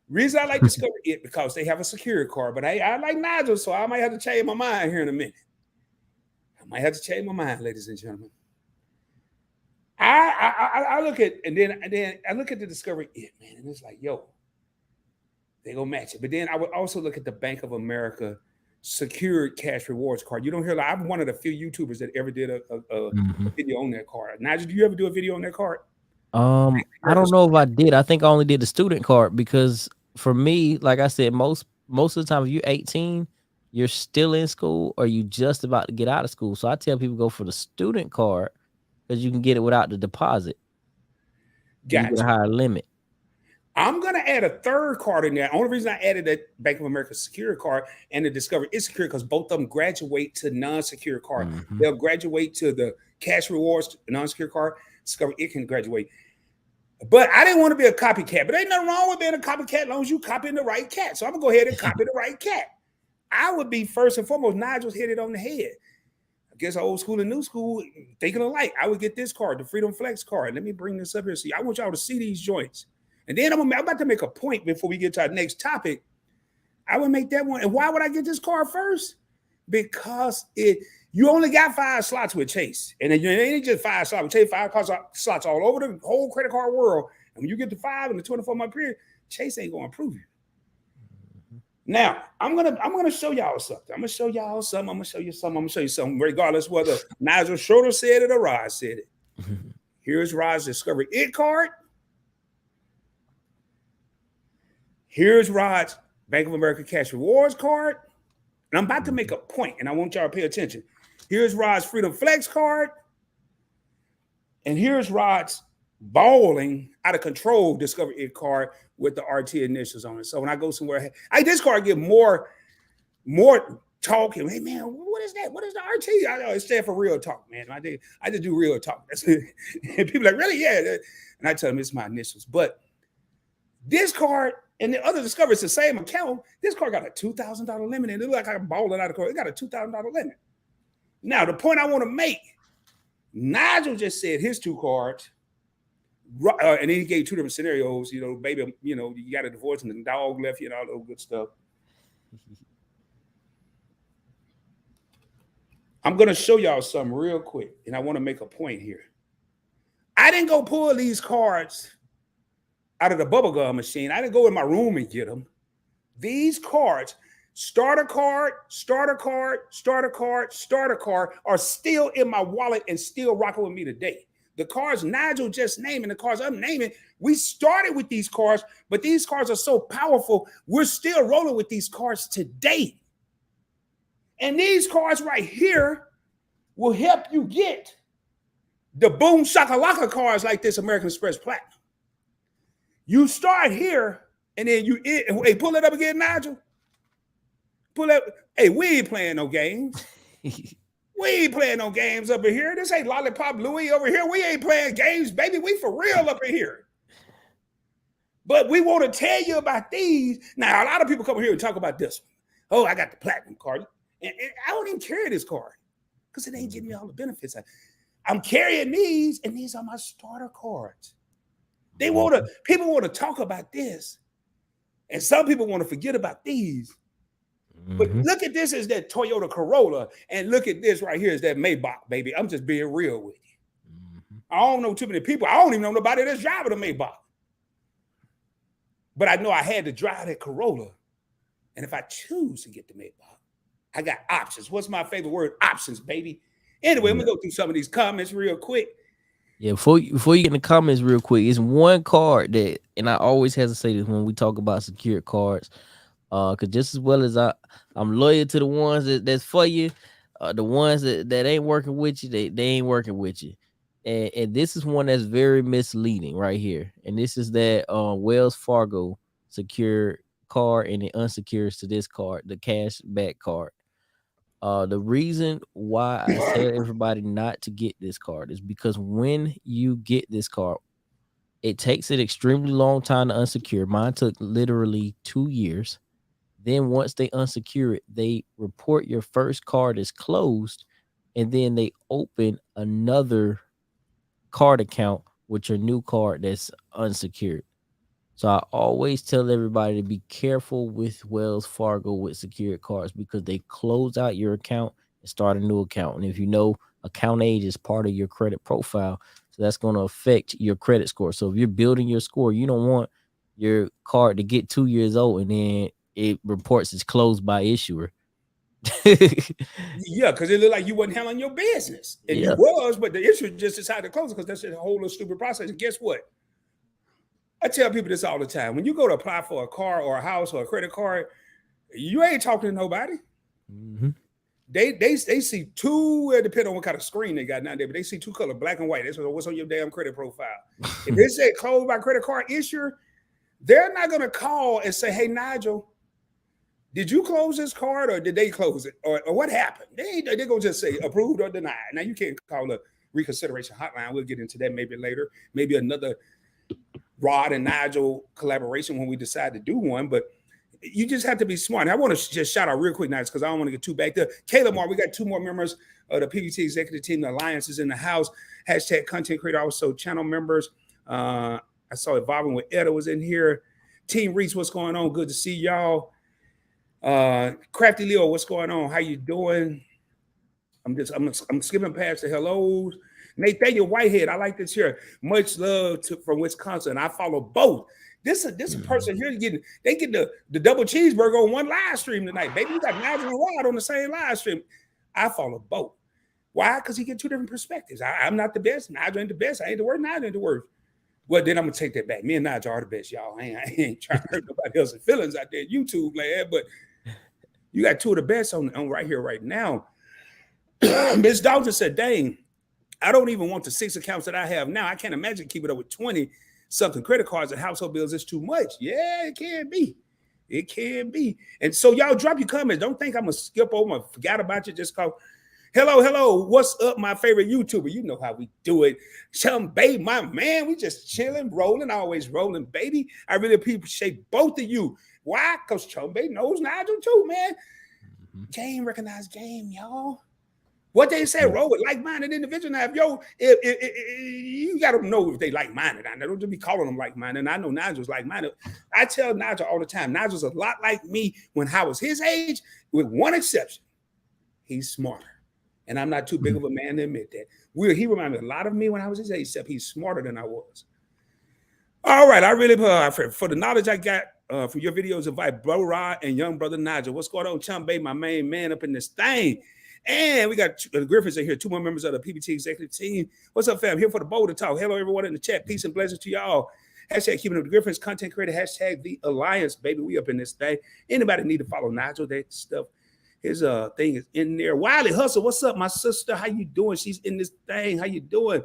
Reason I like Discover It, because they have a security card, but I like Nigel, so I might have to change my mind here in a minute. I might have to change my mind, ladies and gentlemen. I look at, and then I look at the Discover It, man, and it's like, yo, they gonna match it. But then I would also look at the Bank of America secured cash rewards card. You don't hear, I'm one of the few YouTubers that ever did a video on that card. Nigel, do you ever do a video on that card? I don't know if I did. I think I only did the student card, because for me, like I said, most of the time, if you're 18, you're still in school or you just about to get out of school. So I tell people go for the student card, because you can get it without the deposit. Gotcha. You get a higher limit. I'm gonna add a third card in there. The only reason I added that Bank of America secure card and the Discover It secure, because both of them graduate to non-secure card. They'll graduate to the cash rewards non-secure card. Discover It can graduate. But I didn't want to be a copycat. But ain't nothing wrong with being a copycat as long as you copying the right cat. So I'm gonna go ahead and copy the right cat. I would be first and foremost. Nigel's hit it on the head. I guess old school and new school thinking alike. I would get this card, the Freedom Flex card. Let me bring this up here. See, I want y'all to see these joints. And then I'm about to make a point before we get to our next topic. I would make that one. And why would I get this card first? because you only got 5 slots with Chase. And then you ain't just 5 slots with Chase, 5 slots all over the whole credit card world. And when you get to 5 in the 24-month period, Chase ain't gonna approve you. Now, I'm gonna show y'all something. I'm gonna show you something, regardless whether Nigel Schroeter said it or Rod said it. Here's Rod's Discovery It card. Here's Rod's Bank of America Cash Rewards card. And I'm about to make a point, and I want y'all to pay attention. Here's Rod's Freedom Flex card. And here's Rod's balling out of control Discover It card with the RT initials on it. So when I go somewhere, this card get more talking. Hey man, what is that? What is the RT? I know it stands for real talk, man. I just do real talk. That's it. And people are like, really? Yeah. And I tell them it's my initials. But this card and the other Discover, it's the same account. This card got a $2,000 limit, and it look like I'm balling out of card. It got a $2,000 limit. Now the point I want to make, Nigel just said his 2 cards. And then he gave 2 different scenarios, baby, you got a divorce and the dog left you and all that good stuff. I'm going to show y'all something real quick, and I want to make a point here. I didn't go pull these cards out of the bubblegum machine. I didn't go in my room and get them. These cards, starter card, starter card, starter card, starter card, are still in my wallet and still rocking with me today. The cards Nigel just named and the cards I'm naming, we started with these cards, but these cards are so powerful, we're still rolling with these cards today. And these cards right here will help you get the boom shakalaka cards like this American Express Platinum. You start here, and then hey, pull it up again, Nigel. Pull up. Hey, we ain't playing no games. We ain't playing no games up in here. This ain't Lollipop Louie over here. We ain't playing games, baby. We for real up in here. But we want to tell you about these. Now, a lot of people come here and talk about this one. Oh, I got the platinum card. And I don't even carry this card because it ain't getting me all the benefits. I'm carrying these, and these are my starter cards. People want to talk about this. And some people want to forget about these. But look at this as that Toyota Corolla, and look at this right here is that Maybach, baby. I'm just being real with you. I don't know too many people. I don't even know nobody that's driving a Maybach. But I know I had to drive that Corolla. And if I choose to get the Maybach, I got options. What's my favorite word? Options, baby. Anyway, I'm going to go through some of these comments real quick. Yeah, before you get in the comments real quick, it's one card that, and I always hesitate this when we talk about secured cards, because just as well as I'm loyal to the ones that's for you, the ones that ain't working with you, they ain't working with you. And this is one that's very misleading right here. And this is that Wells Fargo secure card, and it unsecures to this card, the cash back card. The reason why I tell everybody not to get this card is because when you get this card, it takes an extremely long time to unsecure. Mine took literally 2 years. Then once they unsecure it, they report your first card is closed, and then they open another card account with your new card that's unsecured. So I always tell everybody to be careful with Wells Fargo with secured cards because they close out your account and start a new account. And if you know, account age is part of your credit profile, so that's going to affect your credit score. So if you're building your score, you don't want your card to get 2 years old and then it reports it's closed by issuer. Yeah, because it looked like you wasn't handling your business. And you was, but the issuer just decided to close it because that's a whole little stupid process. And guess what? I tell people this all the time. When you go to apply for a car or a house or a credit card, you ain't talking to nobody. They see two, depending on what kind of screen they got nowadays, but they see 2 colors, black and white. That's what's on your damn credit profile. If they say closed by credit card issuer, they're not going to call and say, hey, Nigel, did you close this card or did they close it? Or what happened? They're going to just say approved or denied. Now, you can't call a reconsideration hotline. We'll get into that maybe later. Maybe another Rod and Nigel collaboration when we decide to do one. But you just have to be smart. And I want to just shout out real quick, Nigel, because I don't want to get too back there. Caleb Moore, we got 2 more members of the PBT executive team. The Alliance is in the house. Hashtag content creator, also channel members. I saw Evolving with Etta was in here. Team Reese, what's going on? Good to see y'all. Crafty Leo, what's going on? How you doing? I'm skipping past the hellos. Nathaniel Whitehead, I like this here. Much love from Wisconsin. I follow both. This a person here getting the double cheeseburger on one live stream tonight, baby. You got Nigel and Rod on the same live stream. I follow both. Why? Because he get two different perspectives. I'm not the best. Nigel ain't the best. I ain't the worst. Nigel ain't the worst. Well, then I'm gonna take that back. Me and Nigel are the best, y'all. I ain't trying to hurt nobody else's feelings out there, YouTube land. But you got two of the best on right here, right now. Miss Dalton said, "Dang, I don't even want the 6 accounts that I have now. I can't imagine keeping up with 20 something credit cards and household bills. It's too much." Yeah, it can be. It can be. And so y'all drop your comments. Don't think I'm gonna skip over and forget about you. Just call. Hello. What's up, my favorite YouTuber? You know how we do it. 𝗖𝗢𝗡𝗘𝗖𝗧, my man. We just chilling, rolling, always rolling, baby. I really appreciate both of you. Why? Because 𝗖𝗢𝗡𝗘𝗖𝗧 knows Nigel too, man. Game, recognized game, y'all. What they say, roll with like-minded individuals. Now, you got to know if they like-minded. I don't just be calling them like-minded. And I know Nigel's like-minded. I tell Nigel all the time, Nigel's a lot like me when I was his age, with one exception. He's smarter. And I'm not too big of a man to admit that. He reminded me a lot of me when I was his age, except he's smarter than I was. All right, I really, for the knowledge I got from your videos, invite Bro Rod and young brother Nigel. What's going on, 𝗖𝗢𝗡𝗘𝗖𝗧, my main man up in this thing? And we got the Griffins are here, 2 more members of the PBT executive team. What's up, fam? Here for the Boulder Talk. Hello, everyone in the chat. Peace and blessings to y'all. Hashtag keeping up the Griffins, content creator, hashtag the Alliance, baby. We up in this thing. Anybody need to follow Nigel? That stuff. His thing is in there. Wiley Hustle, what's up, my sister? How you doing? She's in this thing. How you doing?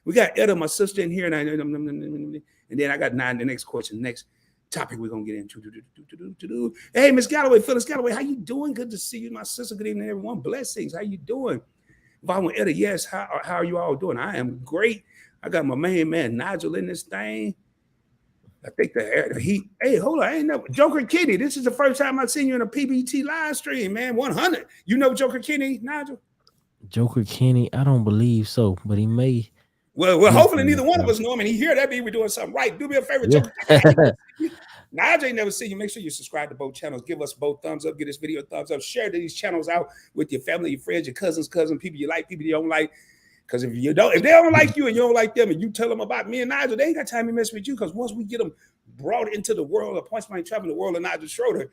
We got Etta, my sister, in here. And then I got the next question, next topic we're going to get into. Hey, Miss Galloway, Phyllis Galloway, how you doing? Good to see you, my sister. Good evening, everyone. Blessings. How you doing? Vaughn Etta, yes. How are you all doing? I am great. I got my main man, Nigel, in this thing. I think hey, hold on. I ain't know. Joker Kenny, this is the first time I've seen you in a PBT live stream, man. 100. You know Joker Kenny, Nigel? Joker Kenny, I don't believe so, but he may. Well, hopefully neither one of us know him, and he hear that means we're doing something right. Do me a favor, Joker Kenny. Nigel ain't never seen you. Make sure you subscribe to both channels. Give us both thumbs up. Give this video a thumbs up. Share these channels out with your family, your friends, your cousins, people you like, people you don't like. Because if they don't like you and you don't like them, and you tell them about me and Nigel, they ain't got time to mess with you. Because once we get them brought into the world of Points Blank Traveling, the world of Nigel Schroeter,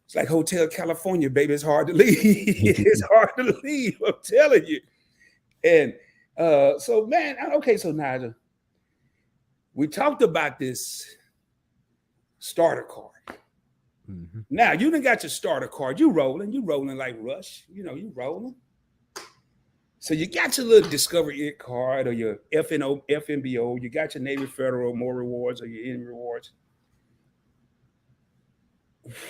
it's like Hotel California, baby. It's hard to leave. It's hard to leave. I'm telling you. And so, man, okay. So Nigel, we talked about this starter card. Now you done got your starter card. You rolling like Rush. You know, you rolling. So you got your little Discover It card or your FNBO. You got your Navy Federal, more rewards, or your N rewards.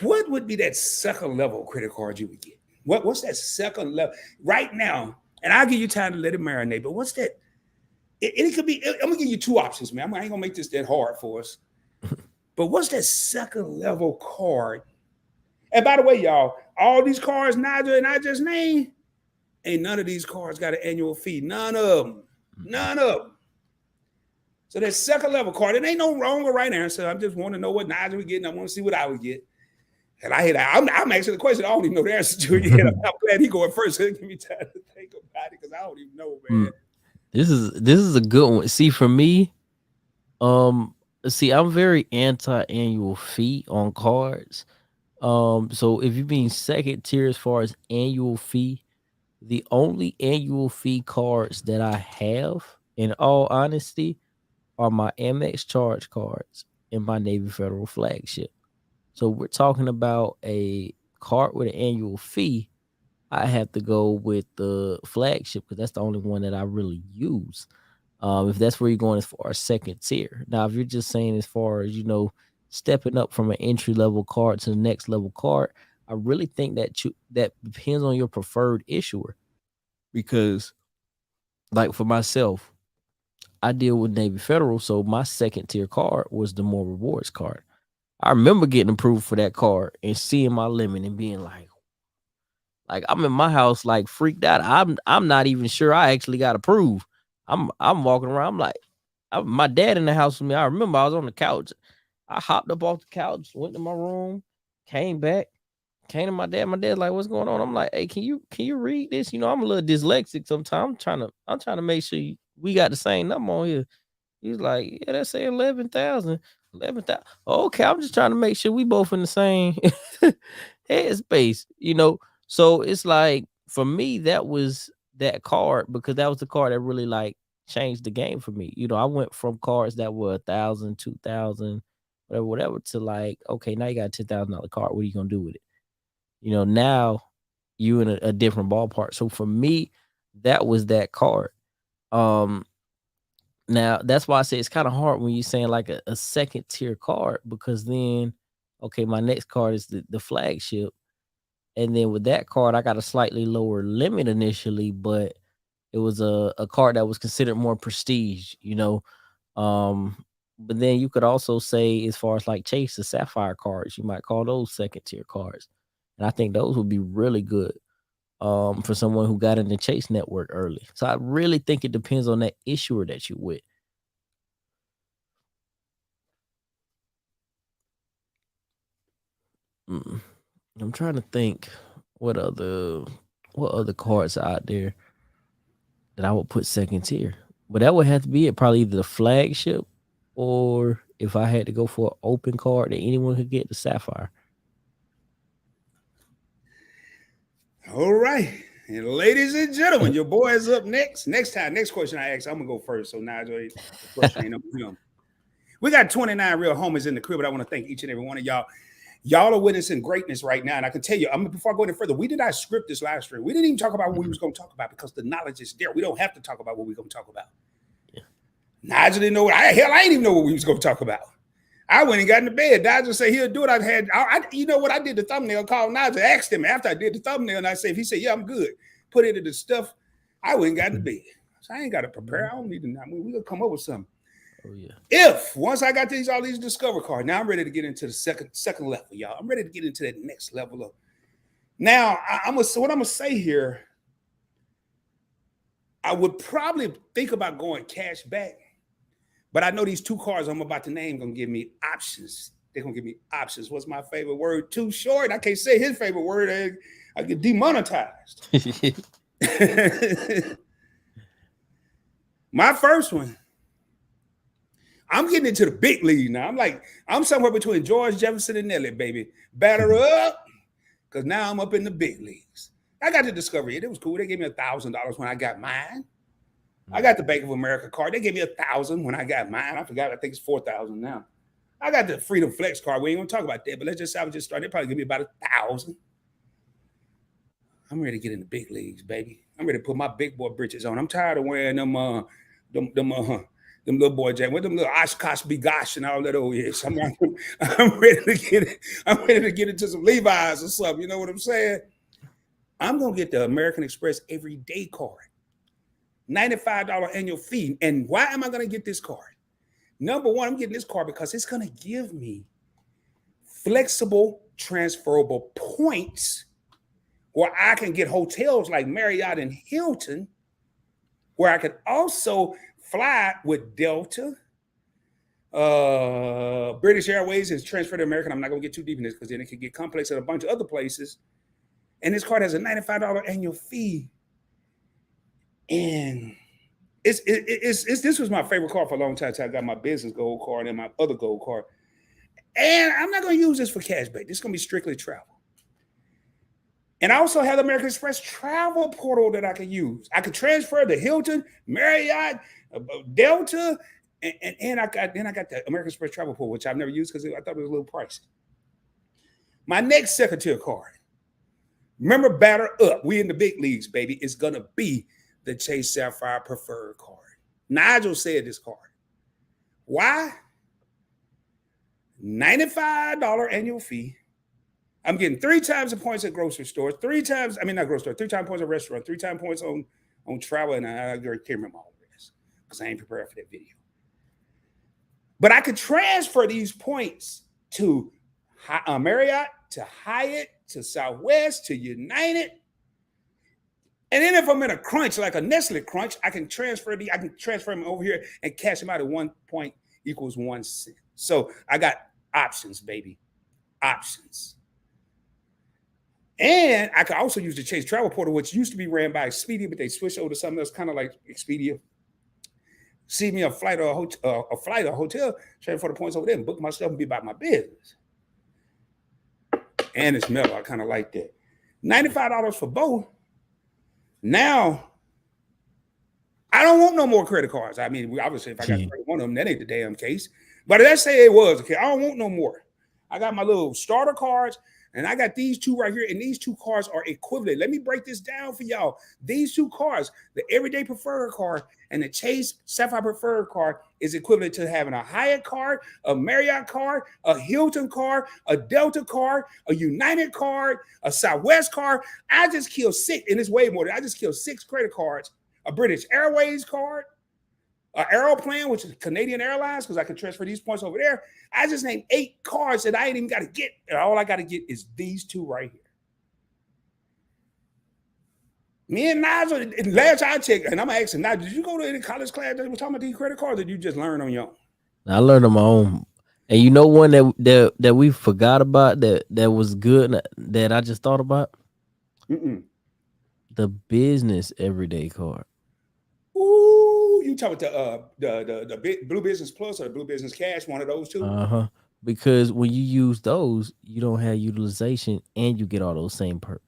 What would be that second level credit card you would get? What's that second level right now? And I'll give you time to let it marinate. But what's that? It could be. I'm gonna give you 2 options, man. I ain't gonna make this that hard for us. But what's that second level card? And by the way, y'all, all these cards Nigel and I just named. Ain't none of these cards got an annual fee. None of them. So that second level card, it ain't no wrong or right answer. I just want to know what Nigel would get, and I want to see what I would get. And I'm asking the question. I don't even know the answer to it yet. I'm glad he going first. Give me time to think about it because I don't even know, man. This is a good one. See, for me, I'm very anti-annual fee on cards. So if you mean second tier as far as annual fee, the only annual fee cards that I have, in all honesty, are my AMEX charge cards and my Navy Federal flagship. So we're talking about a card with an annual fee. I have to go with the flagship because that's the only one that I really use. If that's where you're going as far as second tier. Now, if you're just saying as far as, stepping up from an entry level card to the next level card, I really think that depends on your preferred issuer, because like for myself, I deal with Navy Federal, so my second tier card was the more rewards card. I remember getting approved for that card and seeing my limit and being like I'm in my house like freaked out. I'm not even sure I actually got approved. I'm walking around. I'm like, my dad in the house with me. I remember I was on the couch. I hopped up off the couch, went to my room, came back. Came to my dad. My dad's like, "What's going on?" I'm like, "Hey, can you read this? You know, I'm a little dyslexic sometimes. I'm trying to make sure we got the same number on here." He's like, "Yeah, that's saying 11,000. 11,000. Okay, I'm just trying to make sure we both in the same headspace, you know." So it's like for me, that was that card because that was the card that really like changed the game for me. You know, I went from cards that were 1,000, 2,000, whatever, to like, okay, now you got a $10,000 card. What are you gonna do with it? You know, now you in a different ballpark. So for me, that was that card. Um, Now that's why I say it's kind of hard when you're saying like a second tier card because then, okay, my next card is the flagship, and then with that card, I got a slightly lower limit initially, but it was a card that was considered more prestige, you know. Um, but then you could also say as far as like Chase the Sapphire cards, you might call those second tier cards, and I think those would be really good for someone who got in the Chase network early. So I really think it depends on that issuer that you with. Mm. I'm trying to think what other what other cards are out there that I would put second tier. But that would have to be it, probably either the flagship or if I had to go for an open card that anyone could get, the Sapphire. All right. And ladies and gentlemen, your boy is up next. Next question I ask, I'm gonna go first. So Nigel, the pressure ain't on him. We got 29 real homies in the crib, but I want to thank each and every one of y'all. Y'all are witnessing greatness right now. And I can tell you, before I go any further, we did not script this live stream. We didn't even talk about what we was going to talk about because the knowledge is there. We don't have to talk about what we're going to talk about. Yeah. Nigel didn't know what I didn't even know what we was going to talk about. I went and got into bed. Nigel said he'll do it. You know what? I did the thumbnail, called Nigel, asked him after I did the thumbnail, and I said, if he said, yeah, I'm good, put it in the stuff. I went and got into bed. So I ain't got to prepare. I don't need to. We're going to come up with something. Oh yeah. If once I got all these discover cards, now I'm ready to get into the second level, y'all. I'm ready to get into that next level of. Now what I'm gonna say here. I would probably think about going cash back, but I know these two cards I'm about to name gonna give me options. They're gonna give me options. What's my favorite word? Too short. I can't say his favorite word. I get demonetized. My first one. I'm getting into the big league now. I'm somewhere between George Jefferson and Nelly, baby. Batter up, because now I'm up in the big leagues. I got the Discovery. It was cool. They gave me $1,000 when I got mine. I got the Bank of America card. They gave me $1,000 when I got mine. I forgot. I think it's $4,000 now. I got the Freedom Flex card. We ain't gonna talk about that, but let's just say I was just starting. They probably give me about $1,000. I'm ready to get in the big leagues, baby. I'm ready to put my big boy britches on. I'm tired of wearing them little boy jack with them little Oshkosh Bigosh and all that old yes. I'm ready to get it. I'm ready to get into some Levi's or something. You know what I'm saying? I'm gonna get the American Express everyday card. $95 annual fee. And why am I gonna get this card? Number one, I'm getting this card because it's gonna give me flexible transferable points where I can get hotels like Marriott and Hilton, where I could also fly with Delta. British Airways is transferred to American. I'm not going to get too deep in this because then it could get complex at a bunch of other places. And this card has a $95 annual fee. And this was my favorite card for a long time. So I got my business gold card and my other gold card. And I'm not going to use this for cashback. This is going to be strictly travel. And I also have the American Express travel portal that I can use. I could transfer to Hilton, Marriott, Delta, and I got the American Express travel portal, which I've never used because I thought it was a little pricey. My next second tier card, remember batter up. We in the big leagues, baby. It's gonna be the Chase Sapphire Preferred card. Nigel said this card. Why? $95 annual fee. I'm getting 3 times the points at grocery stores, 3 times points at restaurant, 3 times points on travel, and I can't remember all the rest because I ain't prepared for that video. But I could transfer these points to Marriott, to Hyatt, to Southwest, to United. And then if I'm in a crunch, like a Nestle crunch, I can transfer them over here and cash them out at 1 point equals 1 cent. So I got options, baby. Options. And I could also use the Chase Travel Portal, which used to be ran by Expedia, but they switched over to something else, kind of like Expedia. See me a flight or a hotel, trade for the points over there and book myself and be about my business. And it's mellow. I kind of like that. $95 for both. Now, I don't want no more credit cards. I mean, obviously, if I got one of them, that ain't the damn case. But let's say it was okay. I don't want no more. I got my little starter cards, and I got these two right here, and these two cards are equivalent. Let me break this down for y'all. These two cards, the Everyday Preferred card and the Chase Sapphire Preferred card, is equivalent to having a Hyatt card, a Marriott card, a Hilton card, a Delta card, a United card, a Southwest card. I just killed 6, and it's way more than I just killed 6 credit cards, a British Airways card, an Aeroplan, which is Canadian Airlines, because I can transfer these points over there. I just named 8 cards that I ain't even got to get. And all I got to get is these 2 right here. Me and Nigel, and last I checked, and I'm asking Nigel, did you go to any college class that was talking about these credit cards, or did you just learn on your own? I learned on my own. And you know one that we forgot about that was good that I just thought about? The business everyday card. Ooh, you talking about the Blue Business Plus or the Blue Business Cash, one of those two? Because when you use those, you don't have utilization and you get all those same perks.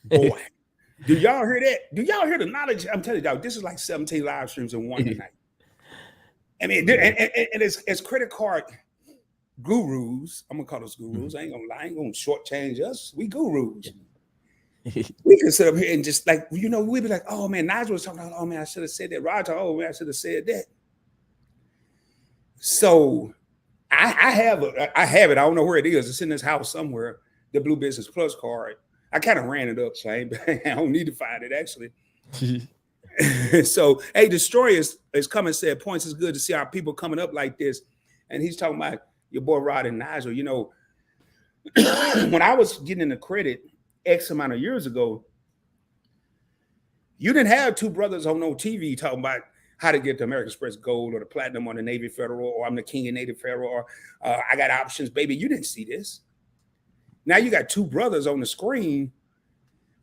Boy, do y'all hear that? Do y'all hear the knowledge? I'm telling y'all, this is like 17 live streams in one tonight. I mean, and it's credit card gurus. I'm gonna call us gurus. I ain't gonna lie. I ain't gonna shortchange us. We gurus. We can sit up here and just like, you know, we'd be like, oh man, Nigel was talking about, oh man, I should have said that. Roger, oh man, I should have said that. So I have it. I don't know where it is. It's in this house somewhere. The Blue Business Plus card. I kind of ran it up, so I don't need to find it actually. So, hey, Destroyer is coming. Said points is good to see our people coming up like this, and he's talking about your boy Rod and Nigel. You know, when I was getting into credit X amount of years ago, you didn't have 2 brothers on no TV talking about how to get the American Express Gold or the Platinum on the Navy Federal, or I'm the king of Navy Federal, or I got options, baby. You didn't see this. Now you got 2 brothers on the screen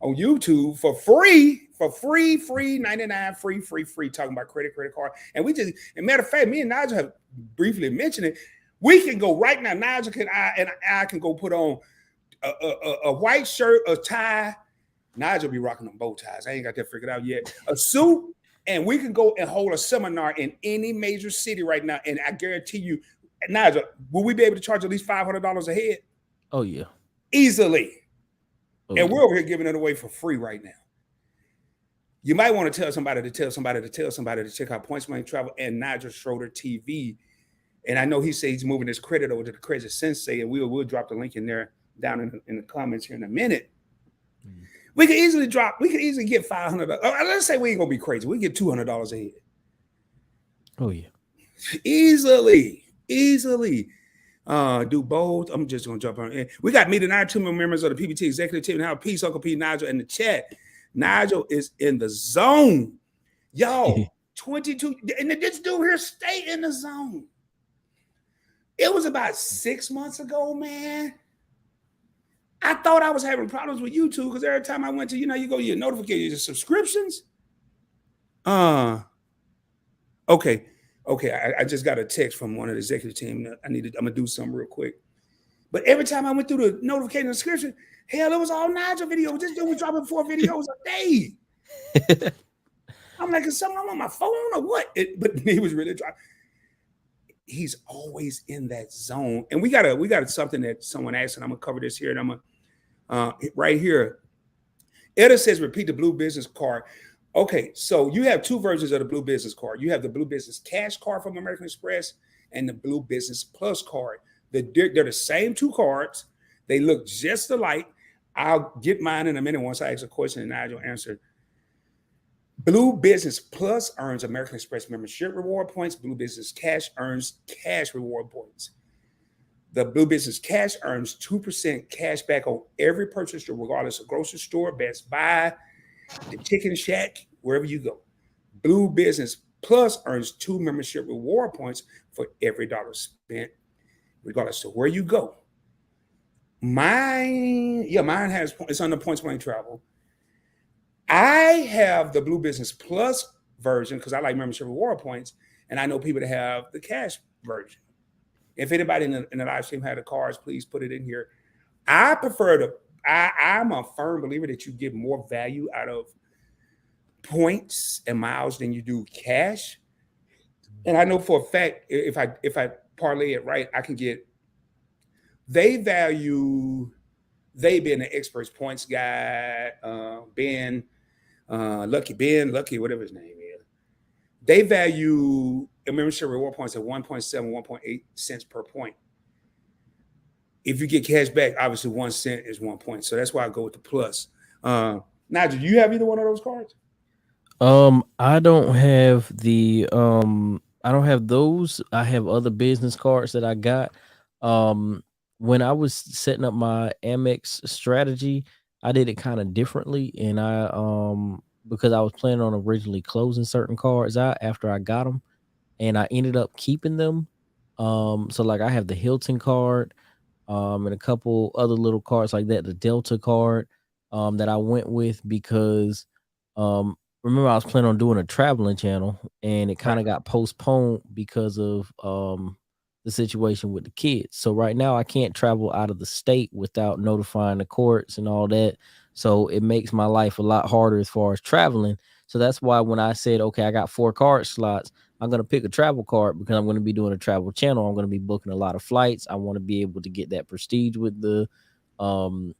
on YouTube for free 99, free, talking about credit card. And we just, and matter of fact, me and Nigel have briefly mentioned it. We can go right now. Nigel can, I can go put on a white shirt, a tie. Nigel be rocking them bow ties. I ain't got that figured out yet. A suit, and we can go and hold a seminar in any major city right now. And I guarantee you, Nigel, will we be able to charge at least $500 a head? Oh yeah, easily. Oh, and we're over here giving it away for free right now. You might want to tell somebody to check out Points Money Travel and Nigel Schroeter TV. And I know he says he's moving his credit over to the Credit Sensei, and we'll drop the link in there down in the comments here in a minute. We could easily get $500. Let's say we ain't gonna be crazy. We get $200 a head. Oh yeah, easily. Do both. I'm just gonna jump on in. We got me tonight, 2 members of the PBT executive team. Now, peace, Uncle P, Nigel in the chat. Nigel is in the zone, y'all. 22, and this dude here stay in the zone. It was about 6 months ago, man. I thought I was having problems with YouTube because every time I went to, you know, you go to your notifications, your subscriptions. Okay. I just got a text from one of the executive team. I'm gonna do something real quick. But every time I went through the notification description, hell, it was all Nigel videos. This dude was dropping 4 videos a day. I'm like, is something on my phone or what? But he was really dropping. He's always in that zone. And we got something that someone asked, and I'm gonna cover this here, and I'm gonna right here. Etta says, repeat the Blue Business card. Okay, so you have 2 versions of the Blue Business card. You have the Blue Business Cash card from American Express and the Blue Business Plus card. They're the same 2 cards. They look just alike. I'll get mine in a minute once I ask a question and Nigel answer. Blue Business Plus earns American Express membership reward points. Blue Business Cash earns cash reward points. The Blue Business Cash earns 2% cash back on every purchase, regardless of grocery store, Best Buy, the Chicken Shack, wherever you go. Blue Business Plus earns 2 membership reward points for every $1 spent, regardless of where you go. Mine has it's under Points Blank Travel. I have the Blue Business Plus version because I like membership reward points, and I know people that have the cash version. If anybody in the live stream had the cards, please put it in here. I prefer to. I'm a firm believer that you get more value out of points and miles than you do cash. And I know for a fact, if I parlay it right, I can get. They value they being the experts points guy, Ben, Lucky, whatever his name is. They value a membership reward points at 1.7, 1.8 cents per point. If you get cash back, obviously 1 cent is 1 point. So that's why I go with the plus. Nigel, do you have either one of those cards? I don't have I don't have those. I have other business cards that I got. Um when I was setting up my AMEX strategy, I did it kind of differently, and I because I was planning on originally closing certain cards out after I got them, and I ended up keeping them. So like I have the Hilton card, and a couple other little cards like that, the Delta card, that I went with because, um, remember I was planning on doing a traveling channel, and it kind Right. of got postponed because of the situation with the kids. So right now I can't travel out of the state without notifying the courts and all that. So it makes my life a lot harder as far as traveling. So that's why when I said, okay, I got 4 card slots, I'm gonna pick a travel card because I'm gonna be doing a travel channel. I'm gonna be booking a lot of flights. I want to be able to get that prestige um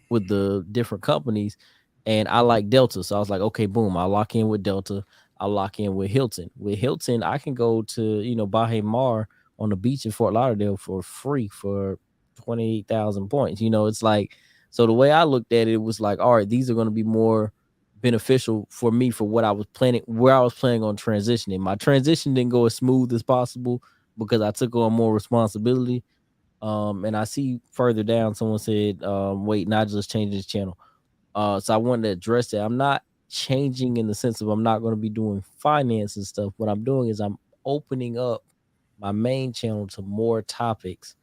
with the different companies. And I like Delta. So I was like, okay, boom, I'll lock in with Delta. I'll lock in with Hilton. With Hilton, I can go to, Bahe Mar on the beach in Fort Lauderdale for free for 28,000 points. It's like, so the way I looked at it was like, all right, these are going to be more beneficial for me for what I was planning, where I was planning on transitioning. My transition didn't go as smooth as possible because I took on more responsibility. And I see further down, someone said, wait, Nigel is changing his channel. So I wanted to address that. I'm not changing in the sense of I'm not going to be doing finance and stuff. What I'm doing is I'm opening up my main channel to more topics,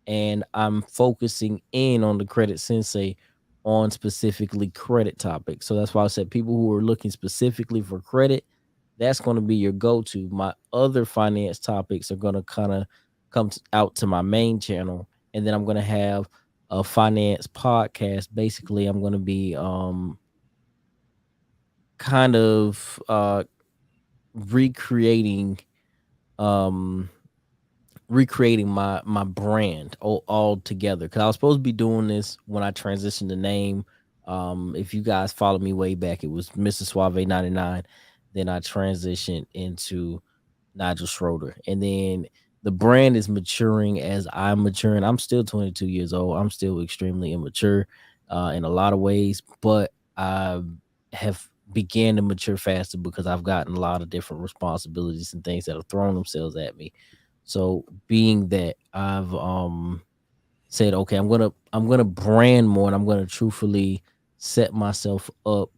and I'm focusing in on the credit sensei on specifically credit topics. So that's why I said people who are looking specifically for credit, that's going to be your go-to. My other finance topics are going to kind of out to my main channel, and then I'm going to have a finance podcast. Basically, I'm going to be kind of recreating um recreating my brand all together, because I was supposed to be doing this when I transitioned the name. If you guys follow me way back, it was Mr. Suave 99. Then I transitioned into Nigel Schroeter, and then the brand is maturing as I'm maturing. I'm still 22 years old. I'm still extremely immature in a lot of ways, but I have began to mature faster because I've gotten a lot of different responsibilities and things that have thrown themselves at me. So being that I've said, okay, I'm gonna brand more, and I'm gonna truthfully set myself up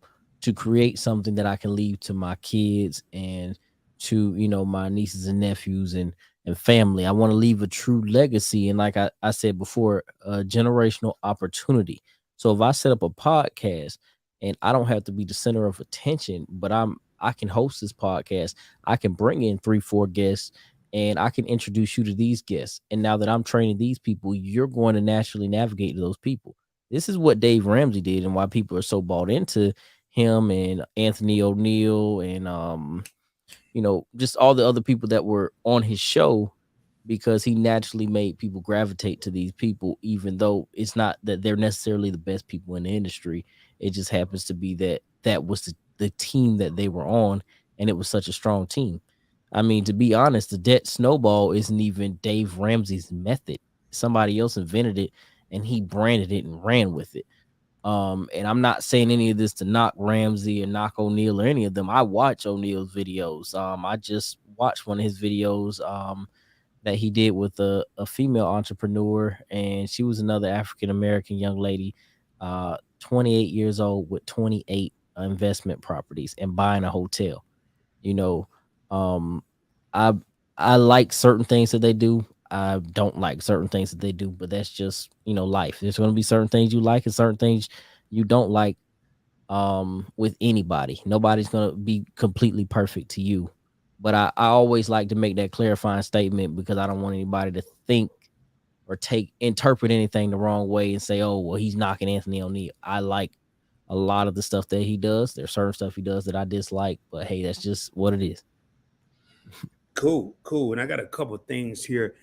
to create something that I can leave to my kids and to, my nieces and nephews and family. I want to leave a true legacy, and like I said before, a generational opportunity. So if I set up a podcast and I don't have to be the center of attention, but I can host this podcast, I can bring in 3 4 guests, and I can introduce you to these guests. And now that I'm training these people, you're going to naturally navigate to those people. This is what Dave Ramsey did, and why people are so bought into him and Anthony O'Neill and just all the other people that were on his show, because he naturally made people gravitate to these people, even though it's not that they're necessarily the best people in the industry. It just happens to be that that was the team that they were on, and it was such a strong team. I mean, to be honest, the debt snowball isn't even Dave Ramsey's method. Somebody else invented it, and he branded it and ran with it. And I'm not saying any of this to knock Ramsey or knock O'Neill or any of them. I watch O'Neill's videos. I just watched one of his videos that he did with a female entrepreneur, and she was another African American young lady, 28 years old with 28 investment properties and buying a hotel. You know, um, I I like certain things that they do. I don't like certain things that they do, but that's just, life. There's going to be certain things you like and certain things you don't like, with anybody. Nobody's going to be completely perfect to you. But I always like to make that clarifying statement because I don't want anybody to think or interpret anything the wrong way and say, oh, well, he's knocking Anthony O'Neal. I like a lot of the stuff that he does. There's certain stuff he does that I dislike, but hey, that's just what it is. Cool, cool. And I got a couple of things here.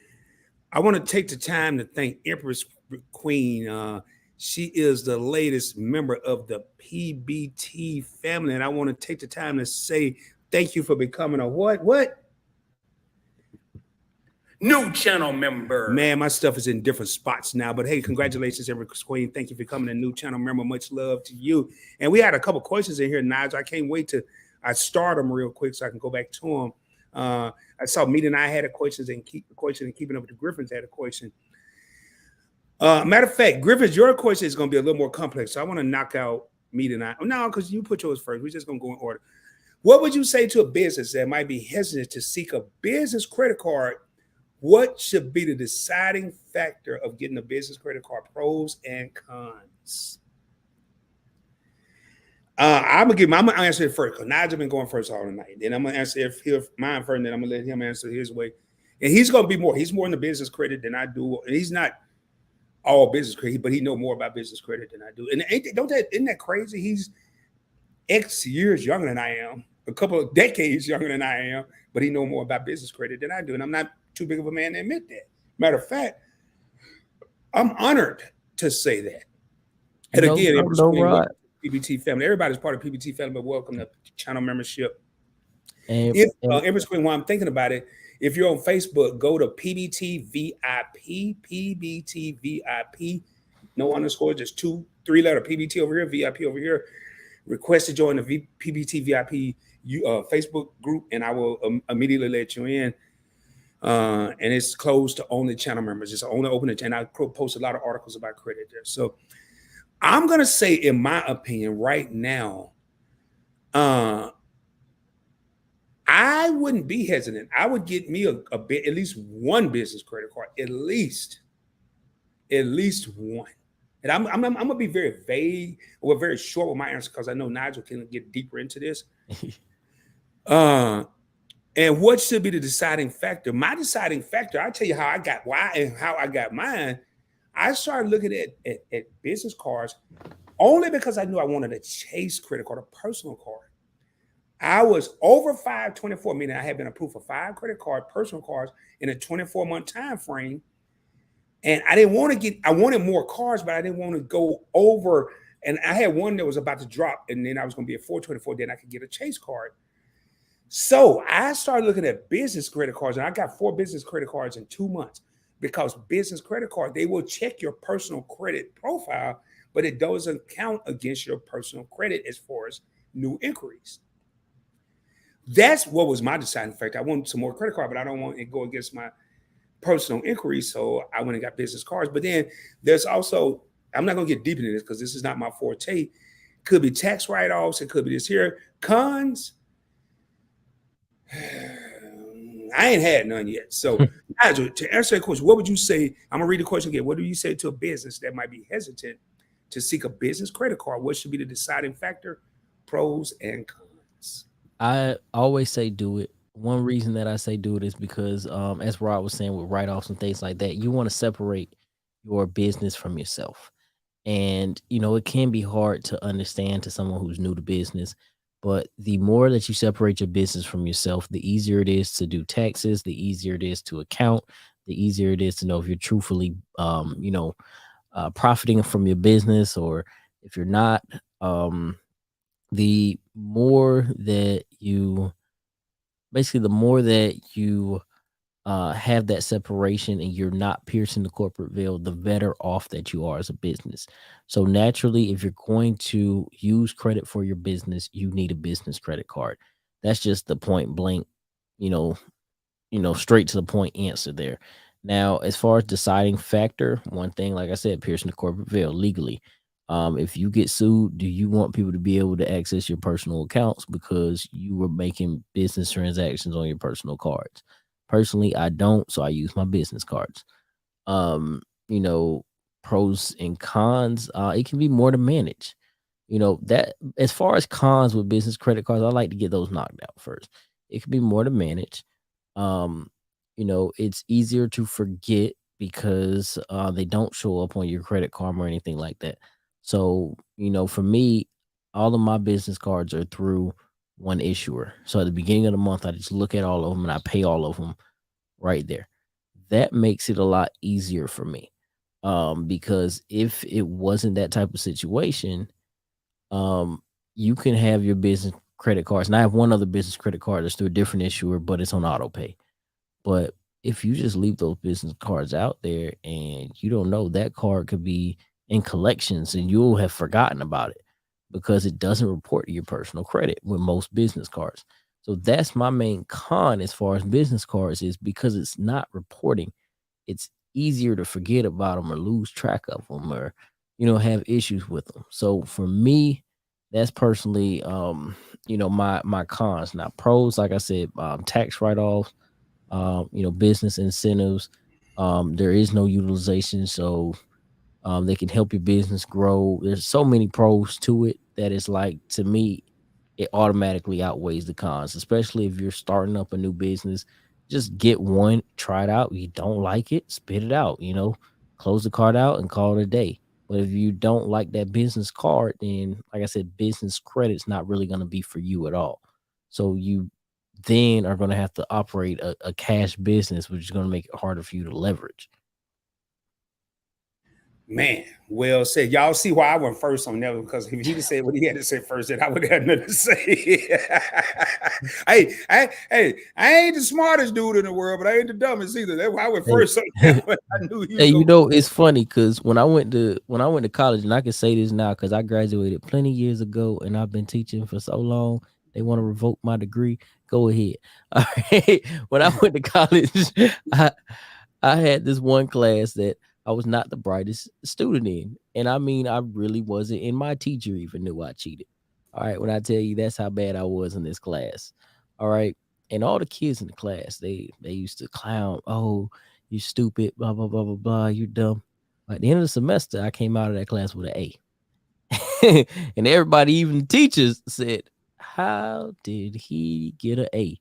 I want to take the time to thank Empress Queen. She is the latest member of the PBT family. And I want to take the time to say thank you for becoming a what? New channel member. Man, my stuff is in different spots now. But hey, congratulations, Empress Queen. Thank you for becoming a new channel member. Much love to you. And we had a couple questions in here, Nigel. I can't wait to start them real quick so I can go back to them. I saw Meet and I had a question, and Keeping Up with the Griffins had a question. Matter of fact, Griffins, your question is going to be a little more complex. So I want to knock out Meet and I. No, because you put yours first. We're just going to go in order. What would you say to a business that might be hesitant to seek a business credit card? What should be the deciding factor of getting a business credit card? Pros and cons. I'm gonna answer it first because Nigel been going first all night. Then I'm gonna answer mine first, and then I'm gonna let him answer his way. And he's gonna be more. He's more in the business credit than I do. And he's not all business credit, but he know more about business credit than I do. And isn't that crazy? He's X years younger than I am, a couple of decades younger than I am, but he know more about business credit than I do. And I'm not too big of a man to admit that. Matter of fact, I'm honored to say that. And again, PBT family. Everybody's part of PBT family, but welcome to channel membership. Empress Queen, while I'm thinking about it, if you're on Facebook, go to PBT VIP, PBT VIP, no underscore, just 2-3-letter PBT over here, VIP over here. Request to join the PBT VIP Facebook group, and I will immediately let you in. And it's closed to only channel members. It's only open to channel. I post a lot of articles about credit there. So I'm going to say, in my opinion, right now, I wouldn't be hesitant. I would get me a bit, at least one business credit card, at least one. And I'm going to be very vague or very short with my answer because I know Nigel can get deeper into this. And what should be the deciding factor? My deciding factor, I'll tell you how I got mine. I started looking at business cards only because I knew I wanted a Chase credit card, a personal card. I was over 524, meaning I had been approved for 5 credit card, personal cards in a 24-month time frame. And I didn't want to I wanted more cards, but I didn't want to go over. And I had one that was about to drop, and then I was going to be at 424, then I could get a Chase card. So I started looking at business credit cards, and I got 4 business credit cards in 2 months. Because business credit card, they will check your personal credit profile, but it doesn't count against your personal credit as far as new inquiries. That's what was my deciding factor. I want some more credit card, but I don't want it to go against my personal inquiries. So I went and got business cards. But then there's also, I'm not going to get deep into this because this is not my forte. Could be tax write-offs. It could be this here. Cons, I ain't had none yet. So to answer that question, what would you say? I'm going to read the question again. What do you say to a business that might be hesitant to seek a business credit card? What should be the deciding factor? Pros and cons. I always say do it. One reason that I say do it is because, as Rod was saying, with write-offs and things like that, you want to separate your business from yourself. And, it can be hard to understand to someone who's new to business. But the more that you separate your business from yourself, the easier it is to do taxes, the easier it is to account, the easier it is to know if you're truthfully, profiting from your business or if you're not. The more that you have that separation and you're not piercing the corporate veil, the better off that you are as a business. So naturally, if you're going to use credit for your business, you need a business credit card. That's just the point blank, straight to the point answer there. Now, as far as deciding factor, one thing, like I said, piercing the corporate veil legally. If you get sued, do you want people to be able to access your personal accounts because you were making business transactions on your personal cards? Personally, I don't, so I use my business cards. You know, pros and cons, it can be more to manage. That as far as cons with business credit cards, I like to get those knocked out first. It can be more to manage. Um, it's easier to forget because they don't show up on your credit card or anything like that. So, for me, all of my business cards are through one issuer. So at the beginning of the month, I just look at all of them and I pay all of them right there. That makes it a lot easier for me. Because if it wasn't that type of situation, um, you can have your business credit cards. And I have one other business credit card that's through a different issuer, but it's on auto pay. But if you just leave those business cards out there and you don't know, that card could be in collections and you'll have forgotten about it because it doesn't report to your personal credit with most business cards. So that's my main con as far as business cards is because it's not reporting. It's easier to forget about them or lose track of them or have issues with them. So for me, that's personally my cons. Now pros, like I said, tax write-offs, business incentives. There is no utilization, so they can help your business grow. There's so many pros to it that it's like, to me, it automatically outweighs the cons, especially if you're starting up a new business. Just get one, try it out. You don't like it, spit it out, close the card out and call it a day. But if you don't like that business card, then like I said, business credit's not really going to be for you at all. So you then are going to have to operate a cash business, which is going to make it harder for you to leverage. Man, well said. Y'all see why I went first on that one, because if he'd have said what he had to say first, then I would have nothing to say. I ain't the smartest dude in the world, but I ain't the dumbest either. That's why I went first on that one. I knew he was it's funny because when I went to college, and I can say this now because I graduated plenty years ago, and I've been teaching for so long. They want to revoke my degree. Go ahead. All right. When I went to college, I had this one class that I was not the brightest student in. And I mean, I really wasn't. And my teacher even knew I cheated. All right. When I tell you that's how bad I was in this class. All right. And all the kids in the class, they used to clown, oh, you stupid, blah, blah, blah, blah, blah, you dumb. At the end of the semester, I came out of that class with an A. And everybody, even the teachers, said, how did he get an A?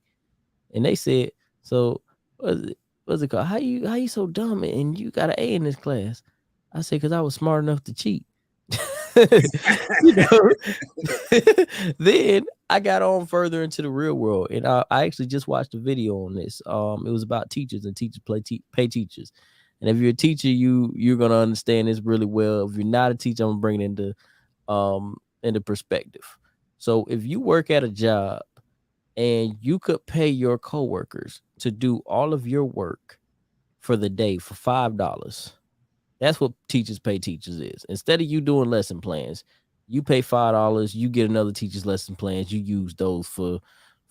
And they said, so what's it called? How you so dumb and you got an A in this class? I said, because I was smart enough to cheat. you know. Then I got on further into the real world, and I actually just watched a video on this. It was about teachers and teachers pay teachers. And if you're a teacher, you're gonna understand this really well. If you're not a teacher, I'm gonna bring it into perspective. So if you work at a job and you could pay your coworkers to do all of your work for the day for $5. That's what teachers pay teachers is. Instead of you doing lesson plans, you pay $5, you get another teacher's lesson plans, you use those for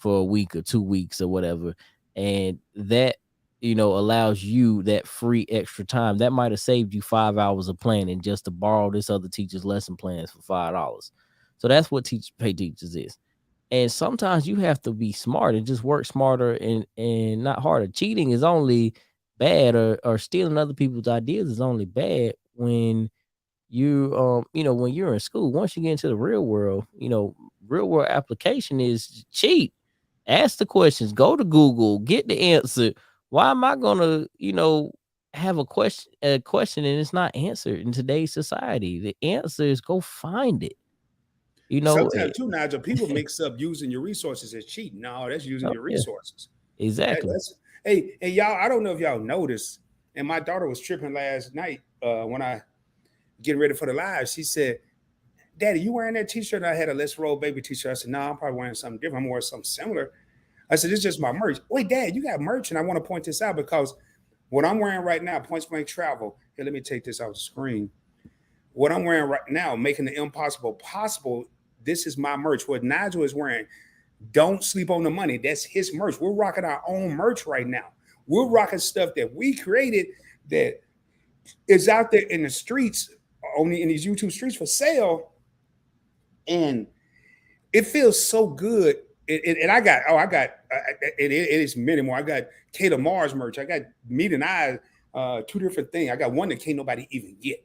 a week or 2 weeks or whatever. And that allows you that free extra time. That might have saved you 5 hours of planning just to borrow this other teacher's lesson plans for $5. So that's what pay teachers is. And sometimes you have to be smart and just work smarter and not harder. Cheating is only bad, or stealing other people's ideas is only bad when when you're in school. Once you get into the real world, real world application is cheat. Ask the questions, go to Google, get the answer. Why am I gonna, have a question and it's not answered in today's society? The answer is go find it. Sometimes too, Nigel, people mix up using your resources as cheating. No, that's using Oh, your yeah, resources. exactly. Hey, y'all, I don't know if y'all noticed, and my daughter was tripping last night when I getting ready for the live. She said, Daddy, you wearing that t-shirt? And I had a Let's Roll Baby t-shirt. I said, no, I'm probably wearing something different. I'm wearing something similar. I said, it's just my merch. Wait, Dad, you got merch? And I want to point this out because what I'm wearing right now, Points Blank Travel. Here, let me take this off the screen. What I'm wearing right now, making the impossible possible. This is my merch. What Nigel is wearing, don't sleep on the money. That's his merch. We're rocking our own merch right now. We're rocking stuff that we created that is out there in the streets, only in these YouTube streets for sale. And it feels so good and I got it is many more. I got 𝗖𝗓𝗧𝗛 merch. I got Meat and I, two different things. I got one that can't nobody even get.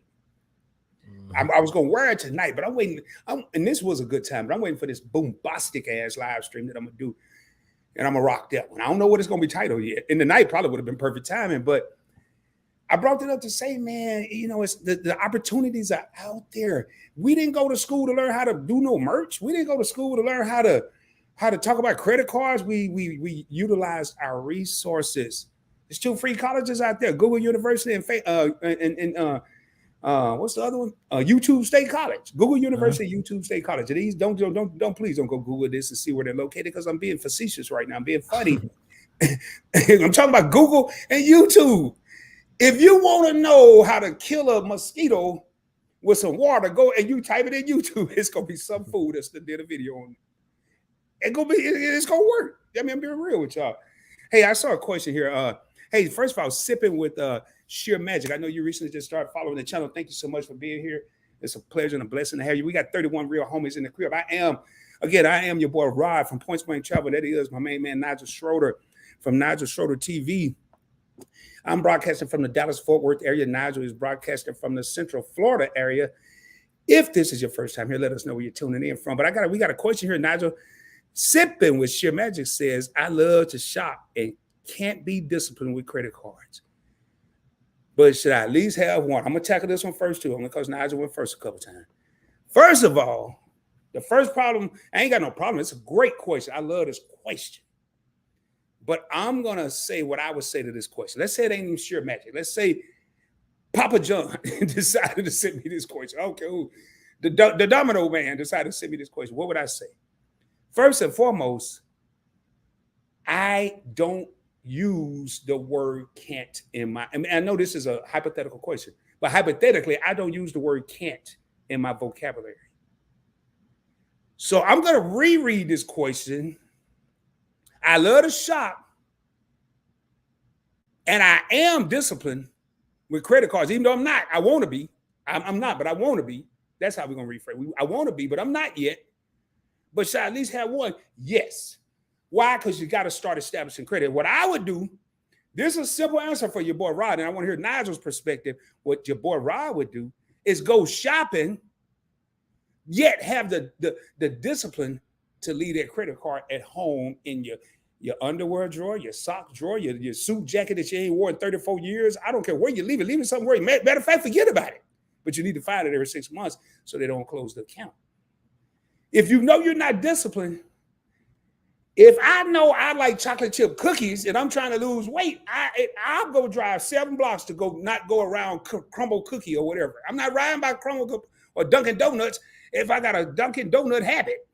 I was gonna wear it tonight, but I'm waiting. And this was a good time, but I'm waiting for this bombastic ass live stream that I'm gonna do, and I'm gonna rock that one. I don't know what it's gonna be titled yet. And the night probably would have been perfect timing, but I brought it up to say, man, you know, it's the opportunities are out there. We didn't go to school to learn how to do no merch. We didn't go to school to learn how to talk about credit cards. We utilized our resources. There's 2 free colleges out there: Google University and what's the other one? YouTube State College. Google University, YouTube State College. And these please don't go Google this and see where they're located, because I'm being facetious right now. I'm being funny. I'm talking about Google and YouTube. If you want to know how to kill a mosquito with some water, go and you type it in YouTube. It's gonna be some fool that's did a video on it. It's gonna work. I mean, I'm being real with y'all. Hey, I saw a question here. Hey, first of all, sipping with Sheer Magic. I know you recently just started following the channel. Thank you so much for being here. It's a pleasure and a blessing to have you. We got 31 real homies in the crib. I am your boy Rod from Points Blank Travel. That is my main man Nigel Schroeter from Nigel Schroeter TV. I'm broadcasting from the Dallas-Fort Worth area. Nigel is broadcasting from the Central Florida area. If this is your first time here, let us know where you're tuning in from. But we got a question here, Nigel. Sipping with Sheer Magic says, I love to shop and can't be disciplined with credit cards. But should I at least have one? I'm going to tackle this one first, too, only because Nigel went first a couple times. First of all, the first problem, I ain't got no problem. It's a great question. I love this question. But I'm going to say what I would say to this question. Let's say it ain't even Sheer Magic. Let's say Papa John decided to send me this question. Okay, the Domino Man decided to send me this question. What would I say? First and foremost, I don't use the word can't in my, I mean, I know this is a hypothetical question, but hypothetically, I don't use the word can't in my vocabulary. So I'm going to reread this question. I love to shop, and I am disciplined with credit cards, even though I'm not. I want to be. I'm not, but I want to be. That's how we're going to rephrase. I want to be, but I'm not yet. But should I at least have one? Yes. Why? Because you got to start establishing credit. What I would do, this is a simple answer for your boy Rod, and I want to hear Nigel's perspective. What your boy Rod would do is go shopping, yet have the discipline to leave that credit card at home in your underwear drawer, your sock drawer, your suit jacket that you ain't worn in 34 years. I don't care where you leave it. Leave it somewhere. Matter of fact, forget about it. But you need to find it every 6 months so they don't close the account. If you know you're not disciplined, if I know I like chocolate chip cookies and I'm trying to lose weight, I'll go drive 7 blocks to not go around Crumble Cookie or whatever. I'm not riding by Crumble or Dunkin' Donuts if I got a Dunkin' Donut habit.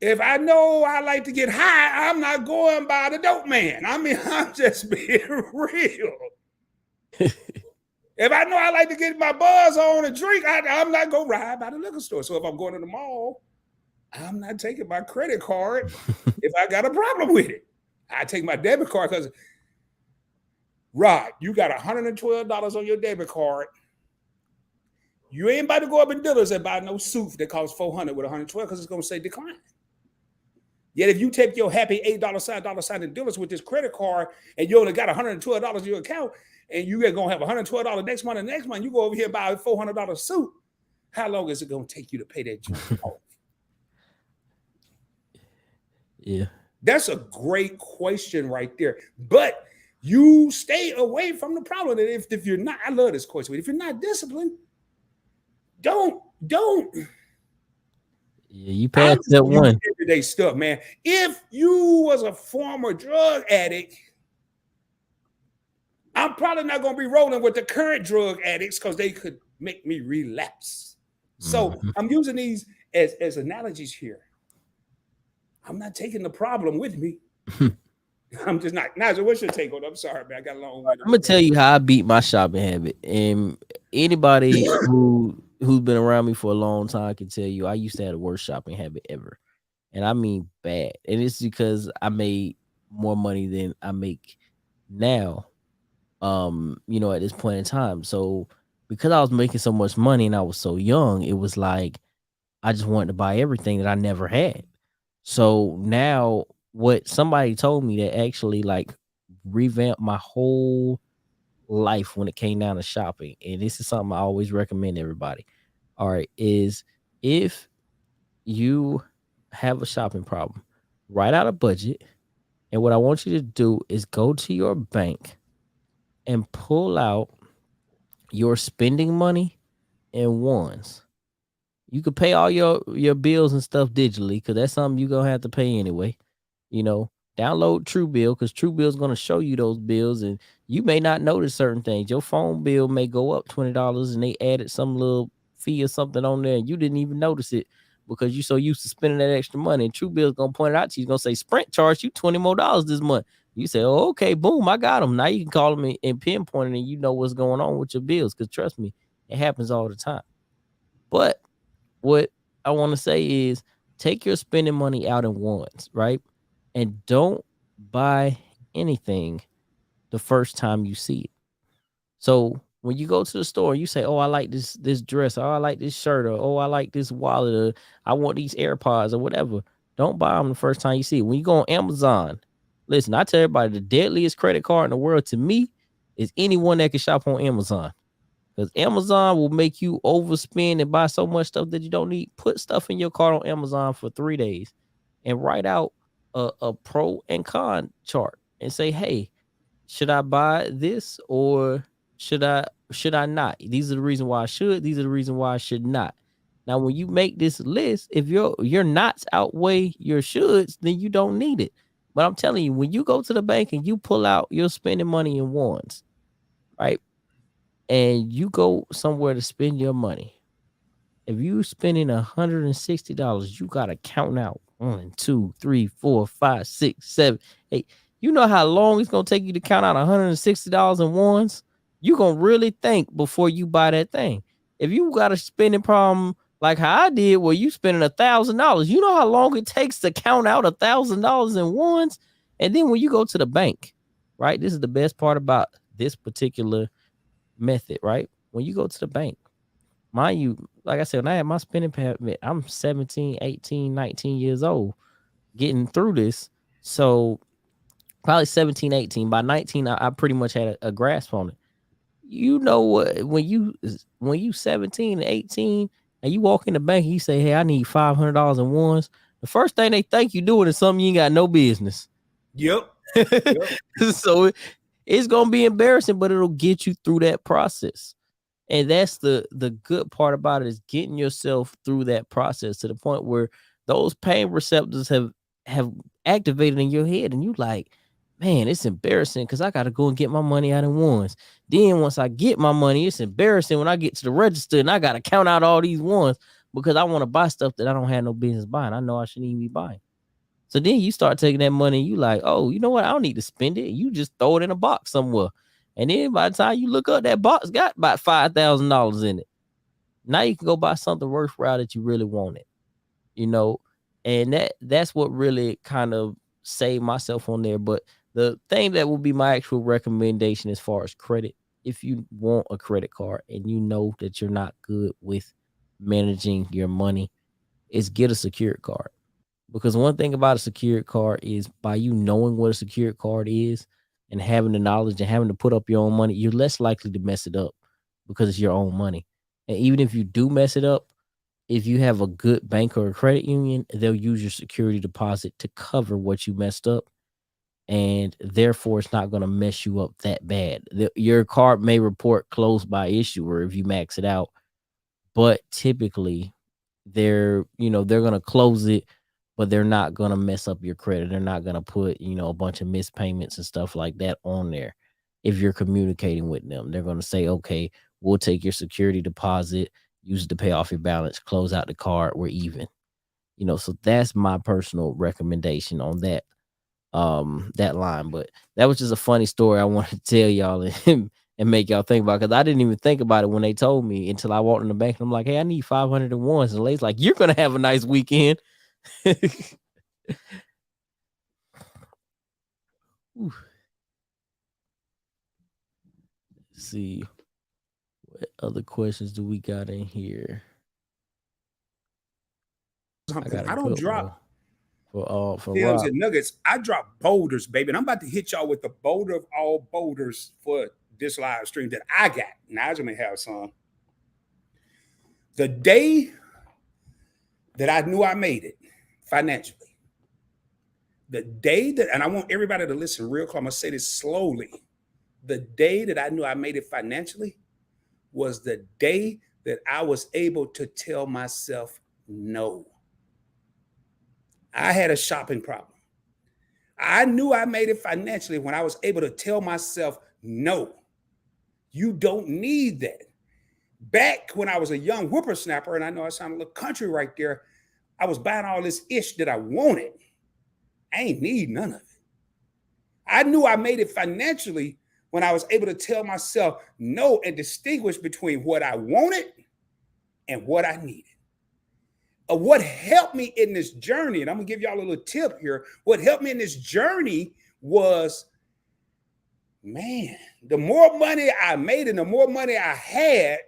If I know I like to get high, I'm not going by the dope man. I mean, I'm just being real. If I know I like to get my buzz on and drink, I'm not going to ride by the liquor store. So if I'm going to the mall, I'm not taking my credit card if I got a problem with it. I take my debit card because, Rod, you got $112 on your debit card. You ain't about to go up in dealers and buy no suit that costs $400 with $112 because it's going to say decline. Yet if you take your happy $8 in dealers with this credit card and you only got $112 in your account and you're going to have $112 next month and next month, you go over here and buy a $400 suit, how long is it going to take you to pay that junk off? Yeah. That's a great question right there. But you stay away from the problem. And if you're not, I love this question. If you're not disciplined, don't. Yeah, you passed that one. Everyday stuff, man. If you was a former drug addict, I'm probably not going to be rolling with the current drug addicts because they could make me relapse. So I'm using these as analogies here. I'm not taking the problem with me. I'm just not. Nigel, what's your take on it? I'm sorry, man. I got a long way. I'm gonna tell you how I beat my shopping habit. And anybody who's been around me for a long time can tell you I used to have the worst shopping habit ever. And I mean bad. And it's because I made more money than I make now. At this point in time. So because I was making so much money and I was so young, it was like I just wanted to buy everything that I never had. So now what somebody told me that actually like revamped my whole life when it came down to shopping, and this is something I always recommend everybody. All right, is if you have a shopping problem, write out a budget. And what I want you to do is go to your bank and pull out your spending money in ones. You could pay all your bills and stuff digitally because that's something you're gonna have to pay anyway. You know, download Truebill because Truebill is gonna show you those bills, and you may not notice certain things. Your phone bill may go up $20, and they added some little fee or something on there, and you didn't even notice it because you're so used to spending that extra money. And Truebill is gonna point it out to you. He's gonna say Sprint charged you $20 more this month. You say, oh, okay, boom, I got them. Now you can call them and pinpoint it, and you know what's going on with your bills. Because trust me, it happens all the time. But what I want to say is take your spending money out in ones, right? And don't buy anything the first time you see it. So when you go to the store, you say, "Oh, I like this dress. Oh, I like this shirt. Or oh, I like this wallet. Or I want these AirPods or whatever." Don't buy them the first time you see it. When you go on Amazon, listen, I tell everybody the deadliest credit card in the world to me is anyone that can shop on Amazon. Because Amazon will make you overspend and buy so much stuff that you don't need. Put stuff in your cart on Amazon for 3 days and write out a pro and con chart and say, hey, should I buy this or should I not? These are the reasons why I should. These are the reasons why I should not. Now, when you make this list, if your nots outweigh your shoulds, then you don't need it. But I'm telling you, when you go to the bank and you pull out your spending money in ones, right? And you go somewhere to spend your money. If you spending $160, you gotta count out 1, 2, 3, 4, 5, 6, 7, 8. You know how long it's gonna take you to count out $160 in ones? You gonna really think before you buy that thing. If you got a spending problem like how I did, where you spending $1,000, you know how long it takes to count out $1,000 in ones. And then when you go to the bank, right? This is the best part about this particular method, right? When you go to the bank, mind you, like I said, when I had my spending permit, I'm 17, 18, 19 years old getting through this. So probably 17, 18. By 19, I pretty much had a grasp on it. You know what? When you 17 and 18 and you walk in the bank and you say, hey, I need $500 in ones, the first thing they think you doing is something you ain't got no business. Yep. Yep. So it's gonna be embarrassing, but it'll get you through that process. And that's the good part about it, is getting yourself through that process to the point where those pain receptors have activated in your head, and you like, man, it's embarrassing because I got to go and get my money out in ones. Then once I get my money, it's embarrassing when I get to the register and I got to count out all these ones because I want to buy stuff that I don't have no business buying. I know I shouldn't even be buying. So then you start taking that money and you like, oh, you know what? I don't need to spend it. You just throw it in a box somewhere. And then by the time you look up, that box got about $5,000 in it. Now you can go buy something worthwhile that you really wanted, you know, and that's what really kind of saved myself on there. But the thing that will be my actual recommendation as far as credit, if you want a credit card and you know that you're not good with managing your money, is get a secured card. Because one thing about a secured card is by you knowing what a secured card is and having the knowledge and having to put up your own money, you're less likely to mess it up because it's your own money. And even if you do mess it up, if you have a good bank or a credit union, they'll use your security deposit to cover what you messed up. And therefore, it's not going to mess you up that bad. Your card may report closed by issuer if you max it out, but typically they're going to close it, but they're not going to mess up your credit. They're not going to put, a bunch of missed payments and stuff like that on there. If you're communicating with them, they're going to say, okay, we'll take your security deposit, use it to pay off your balance, close out the card, we're even. So that's my personal recommendation on that line. But that was just a funny story I wanted to tell y'all and make y'all think about, because I didn't even think about it when they told me until I walked in the bank and I'm like, hey, I need 500 and ones. And Lay's like, you're gonna have a nice weekend. See, what other questions do we got in here? I got a I don't good one. drop. for Gems Rob. and nuggets. I drop boulders, baby, and I'm about to hit y'all with the boulder of all boulders for this live stream that I got. Nigel may have some. The day that I knew I made it financially, the day that, and I want everybody to listen real close, I'm gonna say this slowly. The day that I knew I made it financially was the day that I was able to tell myself no. I had a shopping problem. I knew I made it financially when I was able to tell myself no. You don't need that. Back when I was a young whippersnapper, and I know I sound a little country right there, I was buying all this ish that I wanted. I ain't need none of it. I knew I made it financially when I was able to tell myself no and distinguish between what I wanted and what I needed. What helped me in this journey, and I'm gonna give y'all a little tip here. What helped me in this journey was, man, the more money I made and the more money I had,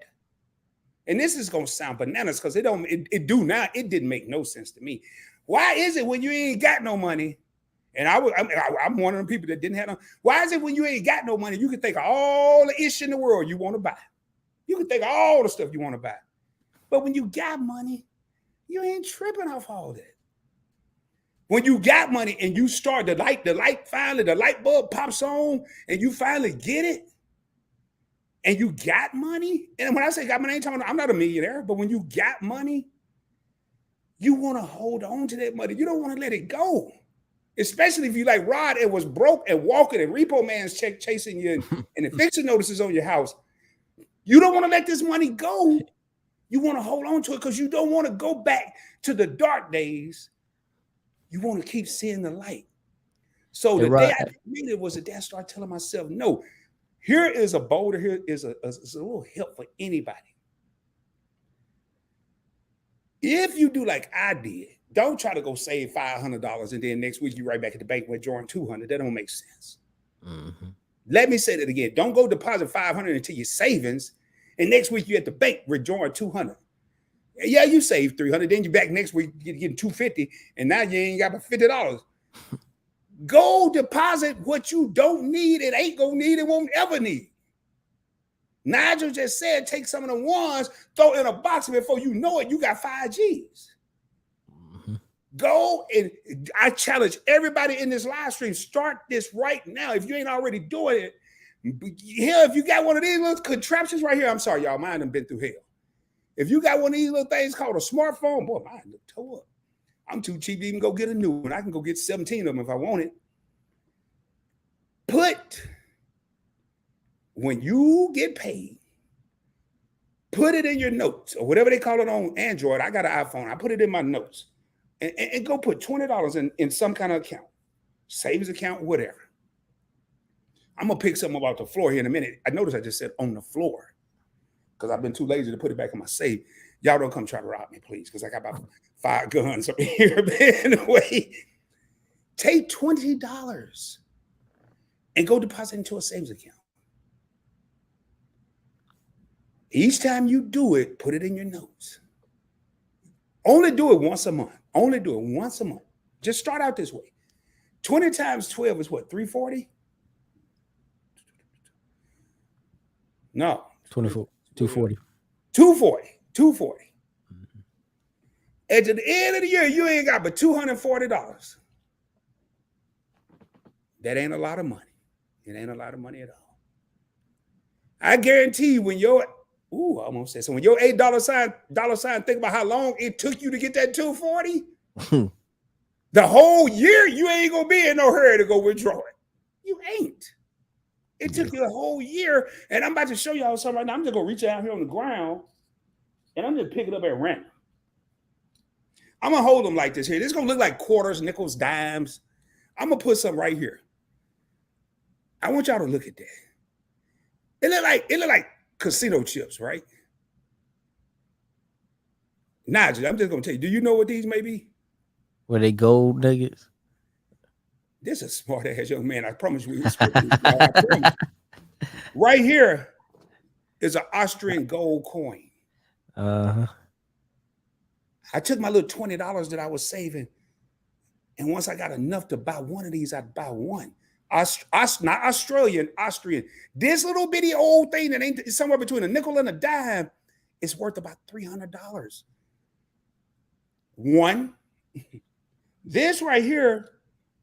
and this is gonna sound bananas because it didn't make no sense to me. Why is it when you ain't got no money? And I'm one of them people that didn't have no. Why is it when you ain't got no money, you can think of all the ish in the world you want to buy? You can think of all the stuff you want to buy. But when you got money, you ain't tripping off all that. When you got money and you start the light bulb pops on and you finally get it, and you got money. And when I say got money, I ain't talking about, I'm not a millionaire, but when you got money, you want to hold on to that money. You don't want to let it go. Especially if you like Rod and was broke and walking and repo man's chasing you and eviction notices on your house. You don't want to let this money go. You want to hold on to it because you don't want to go back to the dark days. You want to keep seeing the light. So the day I made it was the day I started telling myself, no, here is a boulder, here is a little help for anybody. If you do like I did, don't try to go save $500 and then next week you right back at the bank withdrawing $200. That don't make sense. Mm-hmm. Let me say that again. Don't go deposit $500 into your savings and next week you at the bank withdrawing $200. Yeah, you save $300. Then you back next week getting $250, and now you ain't got but $50. Go deposit what you don't need and ain't gonna need and won't ever need. Nigel just said, take some of the ones, throw in a box, and before you know it, you got 5 G's. Mm-hmm. Go and I challenge everybody in this live stream, start this right now. If you ain't already doing it, here, if you got one of these little contraptions right here, I'm sorry, y'all, mine done been through hell. If you got one of these little things called a smartphone, boy, mine look toe up. I'm too cheap to even go get a new one. I can go get 17 of them if I want it. When you get paid, put it in your notes or whatever they call it on Android. I got an iPhone. I put it in my notes and go put $20 in some kind of account, savings account, whatever. I'm going to pick something about the floor here in a minute. I noticed I just said on the floor because I've been too lazy to put it back in my safe. Y'all don't come try to rob me, please, because I got about 5 guns up here. But anyway, take $20 and go deposit into a savings account. Each time you do it, put it in your notes. Only do it once a month. Only do it once a month. Just start out this way. 20 times 12 is what, 340? No. 24, 240. 240. Mm-hmm. At the end of the year, you ain't got but $240. That ain't a lot of money. It ain't a lot of money at all. I guarantee you when your I almost said so. When your $8 think about how long it took you to get that 240, the whole year you ain't gonna be in no hurry to go withdraw it. You ain't. It took you a whole year, and I'm about to show y'all something right now. I'm just gonna reach out here on the ground, and I'm just pick it up at random. I'm gonna hold them like this here. This is gonna look like quarters, nickels, dimes. I'm gonna put some right here. I want y'all to look at that. It look like casino chips, right? Nigel, I'm just gonna tell you. Do you know what these may be? Were they gold nuggets? This is a smart ass young man. I promise you. Right here is an Austrian gold coin. I took my little $20 that I was saving, And once I got enough to buy one of these, I'd buy one. Not Australian, Austrian. This little bitty old thing that ain't somewhere between a nickel and a dime is worth about $300. One. This right here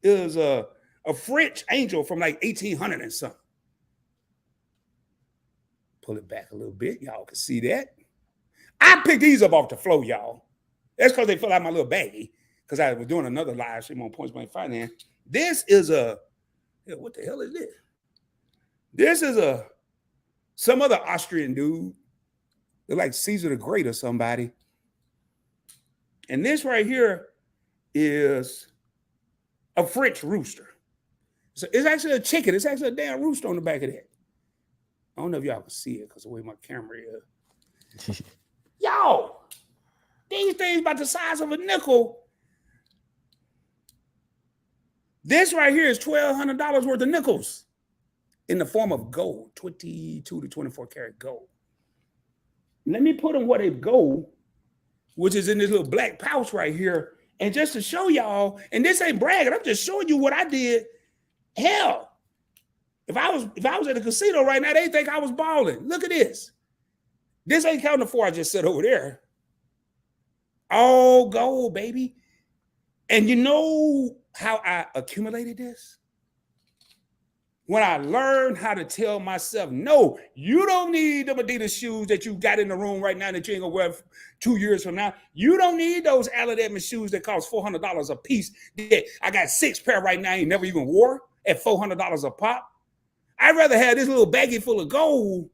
is a French angel from like 1800 and something. Pull it back a little bit. Y'all can see that. I picked these up off the floor, y'all. That's because they fell out my little baggie. Because I was doing another live stream on Points Blank Finance. This is what the hell is this? This is some other Austrian dude. They're like Caesar the Great or somebody. And this right here is a French rooster. So it's actually a chicken. It's actually a damn rooster on the back of that. I don't know if y'all can see it because the way my camera is. Y'all, these things about the size of a nickel. This right here is $1,200 worth of nickels in the form of gold, 22 to 24 karat gold. Let me put them where they go, which is in this little black pouch right here. And just to show y'all, and this ain't bragging, I'm just showing you what I did. Hell, if I was at a casino right now, they think I was balling. Look at this. This ain't counting the 4 I just said over there. All gold, baby. And you know how I accumulated this? When I learned how to tell myself, no, you don't need the Adidas shoes that you got in the room right now that you ain't gonna wear 2 years from now. You don't need those Alabama shoes that cost $400 a piece. That I got 6 pair right now, I ain't never even wore at $400 a pop. I'd rather have this little baggie full of gold.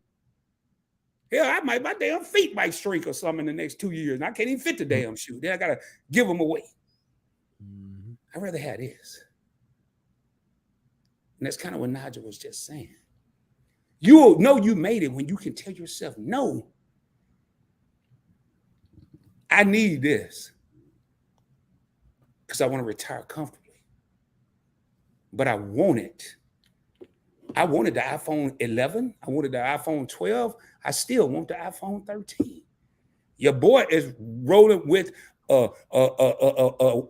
Hell, my damn feet might shrink or something in the next 2 years. And I can't even fit the damn shoe. Then I gotta give them away. I'd rather have this. And that's kind of what Nigel was just saying. You'll know you made it when you can tell yourself, no, I need this because I want to retire comfortably. But I want it. I wanted the iPhone 11. I wanted the iPhone 12. I still want the iPhone 13. Your boy is rolling with a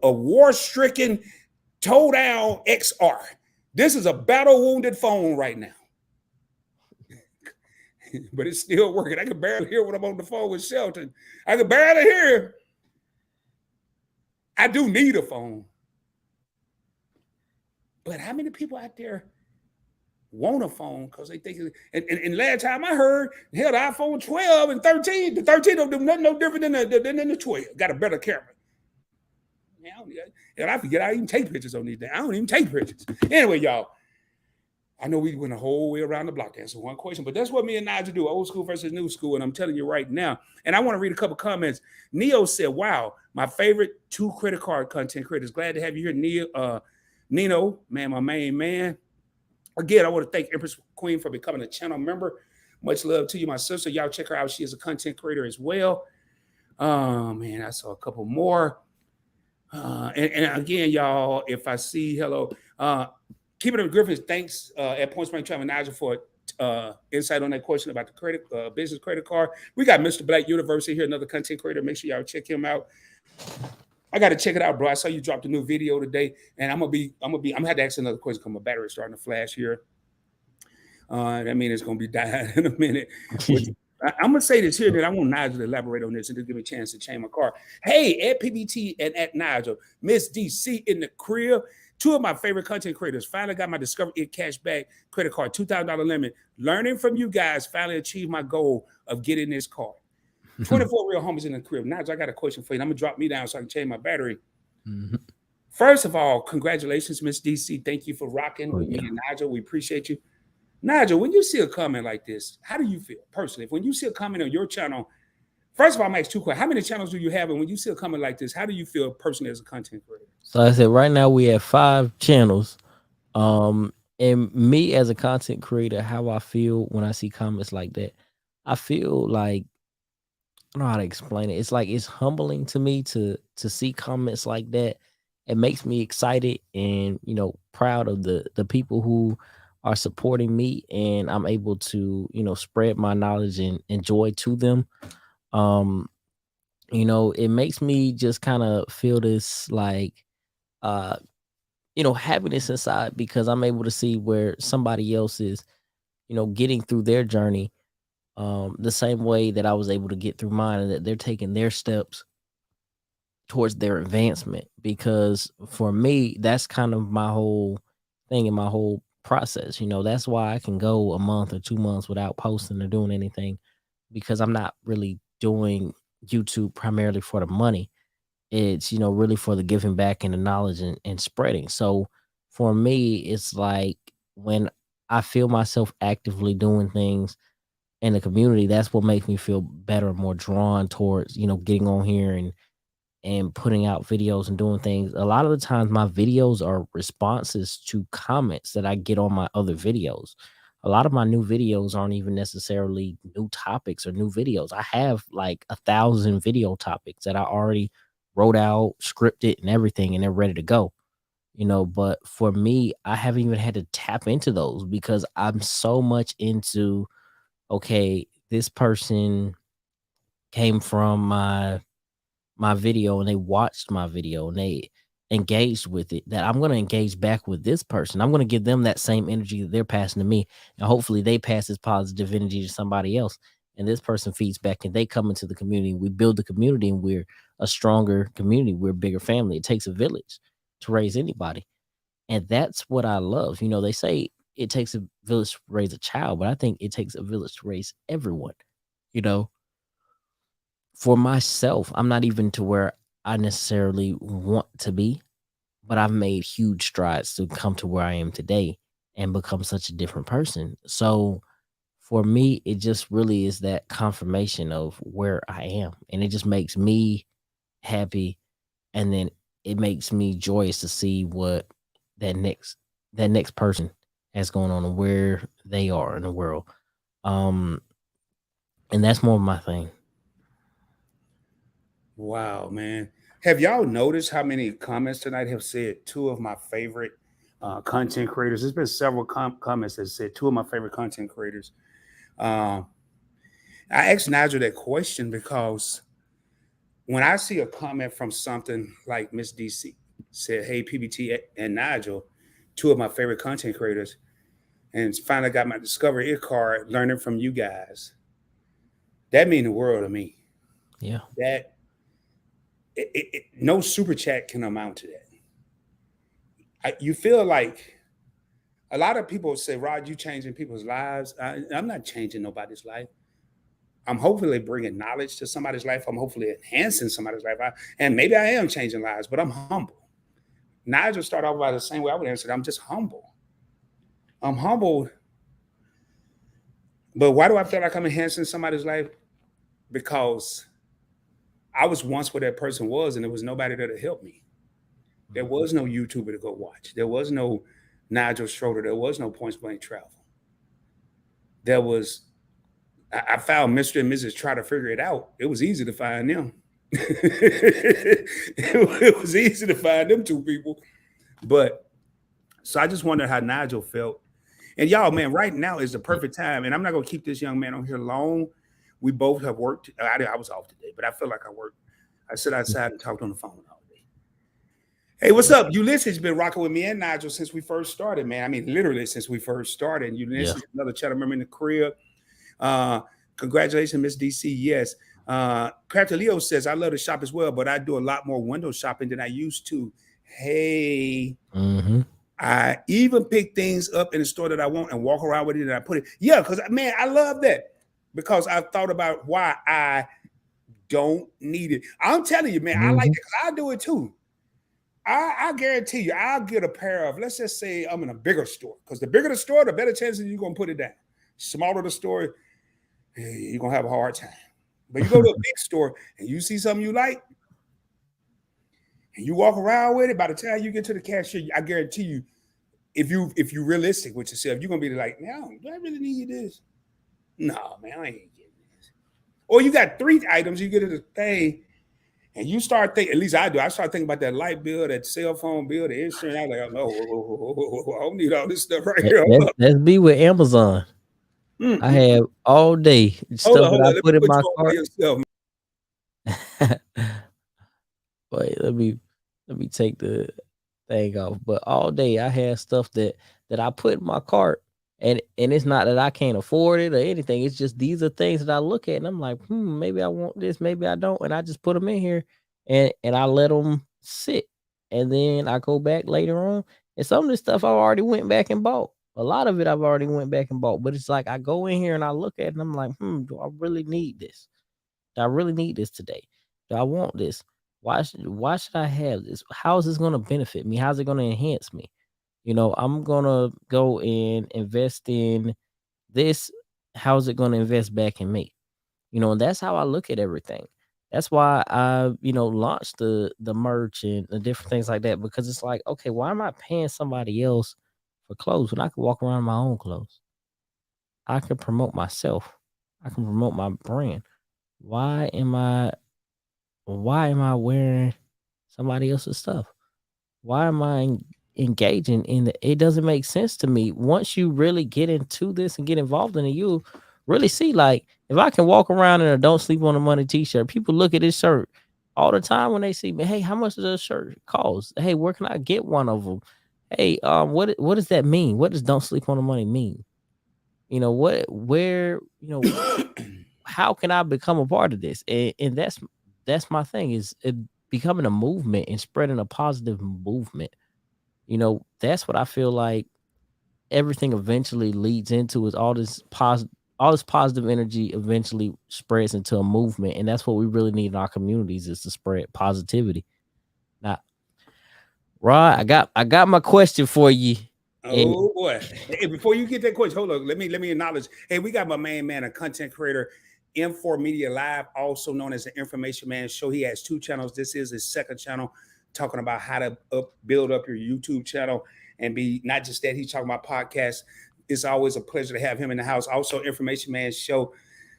war-stricken toe-down XR. This is a battle-wounded phone right now. But it's still working. I can barely hear when I'm on the phone with Shelton. I can barely hear. I do need a phone. But how many people out there want a phone because they think, and last time I heard, hell, the iPhone 12 and 13, the 13 don't do nothing no different than the 12. Got a better camera. And I forget I even take pictures on these things. I don't even take pictures. Anyway, y'all, I know we went a whole way around the block to answer one question, but that's what me and Nigel do, old school versus new school. And I'm telling you right now, and I want to read a couple comments. Neo said, wow, my favorite 2 credit card content creators. Glad to have you here, Nino, man, my main man. Again, I want to thank Empress Queen for becoming a channel member. Much love to you, my sister. Y'all check her out. She is a content creator as well. Man, I saw a couple more. And again, y'all, if I see, hello, Keep It in Griffins, thanks at Points Blank Travel Nigel for insight on that question about the credit business credit card. We got Mr. Black University here, another content creator. Make sure y'all check him out. I got to check it out, bro. I saw you dropped a new video today, and I'm gonna have to ask another question because my battery's starting to flash here. That means it's gonna be dying in a minute. I'm gonna say this here, then I want Nigel to elaborate on this and just give me a chance to change my car. Hey, at PBT and at Nigel, Miss DC in the crib. 2 of my favorite content creators finally got my Discover It cashback credit card, $2,000 limit. Learning from you guys, finally achieved my goal of getting this card. 24 real homies in the crib. Nigel, I got a question for you. I'm gonna drop me down so I can change my battery. First of all, congratulations, Miss DC. Thank you for rocking with me and Nigel. We appreciate you. Nigel, when you see a comment like this, how do you feel personally? When you see a comment on your channel, first of all, I'm ask 2 questions. How many channels do you have? And when you see a comment like this, how do you feel personally as a content creator? So I said, right now we have 5 channels. And me as a content creator, how I feel when I see comments like that, I feel like, I don't know how to explain it. It's like, it's humbling to me to see comments like that. It makes me excited and, you know, proud of the people who are supporting me, and I'm able to, you know, spread my knowledge and joy to them. You know, it makes me just kind of feel this like uh, happiness inside because I'm able to see where somebody else is, getting through their journey the same way that I was able to get through mine, and that they're taking their steps towards their advancement. Because for me, that's kind of my whole thing and my whole process. That's why I can go a month or 2 months without posting or doing anything, because I'm not really doing YouTube primarily for the money. It's, really for the giving back and the knowledge and spreading. So for me, it's like when I feel myself actively doing things in the community, that's what makes me feel better, more drawn towards, getting on here and putting out videos and doing things. A lot of the times my videos are responses to comments that I get on my other videos. A lot of my new videos aren't even necessarily new topics or new videos. I have like 1,000 video topics that I already wrote out, scripted, and everything, and they're ready to go. But for me, I haven't even had to tap into those because I'm so much into, okay, this person came from my video and they watched my video and they engaged with it, that I'm going to engage back with this person. I'm going to give them that same energy that they're passing to me. And hopefully they pass this positive energy to somebody else. And this person feeds back and they come into the community. We build the community and we're a stronger community. We're a bigger family. It takes a village to raise anybody. And that's what I love. They say it takes a village to raise a child, but I think it takes a village to raise everyone. You know, for myself, I'm not even to where I necessarily want to be, but I've made huge strides to come to where I am today and become such a different person. So for me, it just really is that confirmation of where I am. And it just makes me happy. And then it makes me joyous to see what that next that next person has going on and where they are in the world. Um, and that's more of my thing. Wow, man. Have y'all noticed how many comments tonight have said two of my favorite content creators? There's been several comments that said two of my favorite content creators. Um, I asked Nigel that question because when I see a comment from something like Miss DC said, "Hey, PBT and Nigel, two of my favorite content creators," and finally got my Discover It card, learning from you guys. That means the world to me. Yeah. That no super chat can amount to that. You feel like a lot of people say, "Rod, you changing people's lives." I'm not changing nobody's life. I'm hopefully bringing knowledge to somebody's life. I'm hopefully enhancing somebody's life. And maybe I am changing lives, but I'm humble. Nigel started off by the same way I would answer. I'm just humble. I'm humbled. But why do I feel like I'm enhancing somebody's life? Because I was once where that person was, and there was nobody there to help me. There was no YouTuber to go watch. There was no Nigel Schroeter. There was no Points Blank Travel. There was, I found Mr. and Mrs. Try to figure it out. It was easy to find them. It was easy to find them two people. But so I just wonder how Nigel felt. And y'all, man, right now is the perfect time. And I'm not going to keep this young man on here long. We both have worked. I was off today, but I feel like I worked. I sit outside and talked on the phone all day. Hey, what's up? Ulysses been rocking with me and Nigel since we first started, man. I mean, literally since we first started. And Ulysses, another channel member in the crib. Congratulations, Miss DC. Yes. Crafty Leo says, I love to shop as well, but I do a lot more window shopping than I used to. Hey, I even pick things up in the store that I want and walk around with it and I put it. Yeah, because, man, I love that because I've thought about why I don't need it. I'm telling you, man, I like it because I do it too. I guarantee you, I'll get a pair of, let's just say I'm in a bigger store, because the bigger the store, the better chances you're going to put it down. Smaller the store, you're going to have a hard time. But you go to a big store and you see something you like, and you walk around with it, by the time you get to the cashier, I guarantee you, if you're realistic with yourself, you're going to be like, man, do I really need this? No, man, I ain't getting this. Or you got 3 items, you get it a thing, and you start thinking, at least I do, I start thinking about that light bill, that cell phone bill, the insurance. I'm like, oh, I don't need all this stuff right here. Let's be with Amazon. I have all day stuff that I put in my cart. Wait, let me take the thing off. But all day I had stuff that I put in my cart, and it's not that I can't afford it or anything. It's just these are things that I look at and I'm like, maybe I want this, maybe I don't, and I just put them in here and I let them sit, and then I go back later on. And some of this stuff I already went back and bought. A lot of it I've already went back and bought, but it's like I go in here and I look at it and I'm like, do I really need this? Do I really need this today? Do I want this? Why should I have this? How is this going to benefit me? How's it going to enhance me? I'm going to go and invest in this. How's it going to invest back in me? And that's how I look at everything. That's why I, launched the merch and the different things like that, because it's like, okay, why am I paying somebody else for clothes when I can walk around in my own clothes? I can promote myself. I can promote my brand. Why am I wearing somebody else's stuff? Why am I engaging in it? It doesn't make sense to me. Once you really get into this and get involved in it, you really see, like, if I can walk around in a "Don't Sleep on the Money" t-shirt, people look at this shirt all the time when they see me. Hey, how much does this shirt cost? Hey, where can I get one of them? Hey, what does that mean? What does "Don't Sleep on the Money" mean? How can I become a part of this? And that's my thing, is it becoming a movement and spreading a positive movement. That's what I feel like everything eventually leads into, is all this positive energy eventually spreads into a movement. And that's what we really need in our communities, is to spread positivity. Now, Rod, I got my question for you. And Oh boy! Hey, before you get that question, hold on. Let me acknowledge. Hey, we got my main man, a content creator, M4 Media Live, also known as the Information Man Show. He has two channels. This is his second channel, talking about how to build up your YouTube channel and be not just that. He's talking about podcasts. It's always a pleasure to have him in the house. Also, Information Man Show.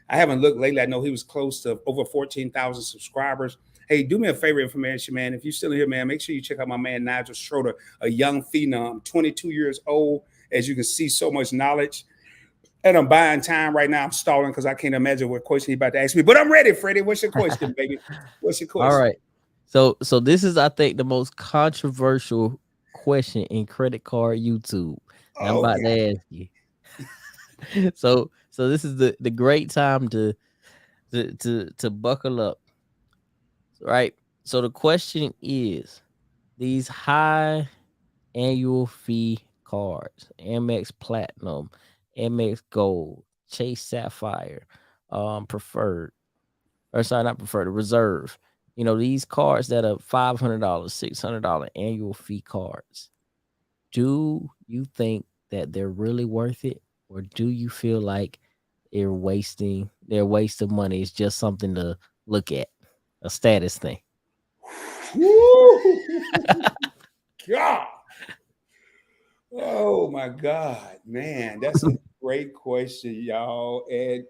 I haven't looked lately. I know he was close to over 14,000 subscribers. Hey, do me a favor, Information Man. If you're still here, man, make sure you check out my man, Nigel Schroeter, a young phenom, 22 years old. As you can see, so much knowledge. And I'm buying time right now. I'm stalling because I can't imagine what question he's about to ask me. But I'm ready, Freddie. What's your question, baby? What's your question? all right. So this is, I think, the most controversial question in credit card YouTube. And I'm Oh, about okay. to ask you. So this is the great time to buckle up. Right. So the question is, these high annual fee cards, AMEX Platinum, AMEX Gold, Chase Sapphire, Preferred, or sorry, not Preferred, Reserve. These cards that are $500, $600 annual fee cards. Do you think that they're really worth it, or do you feel like they're wasting their waste of money? It's just something to look at, a status thing. Woo! God. Oh my God, man, that's a great question, y'all. And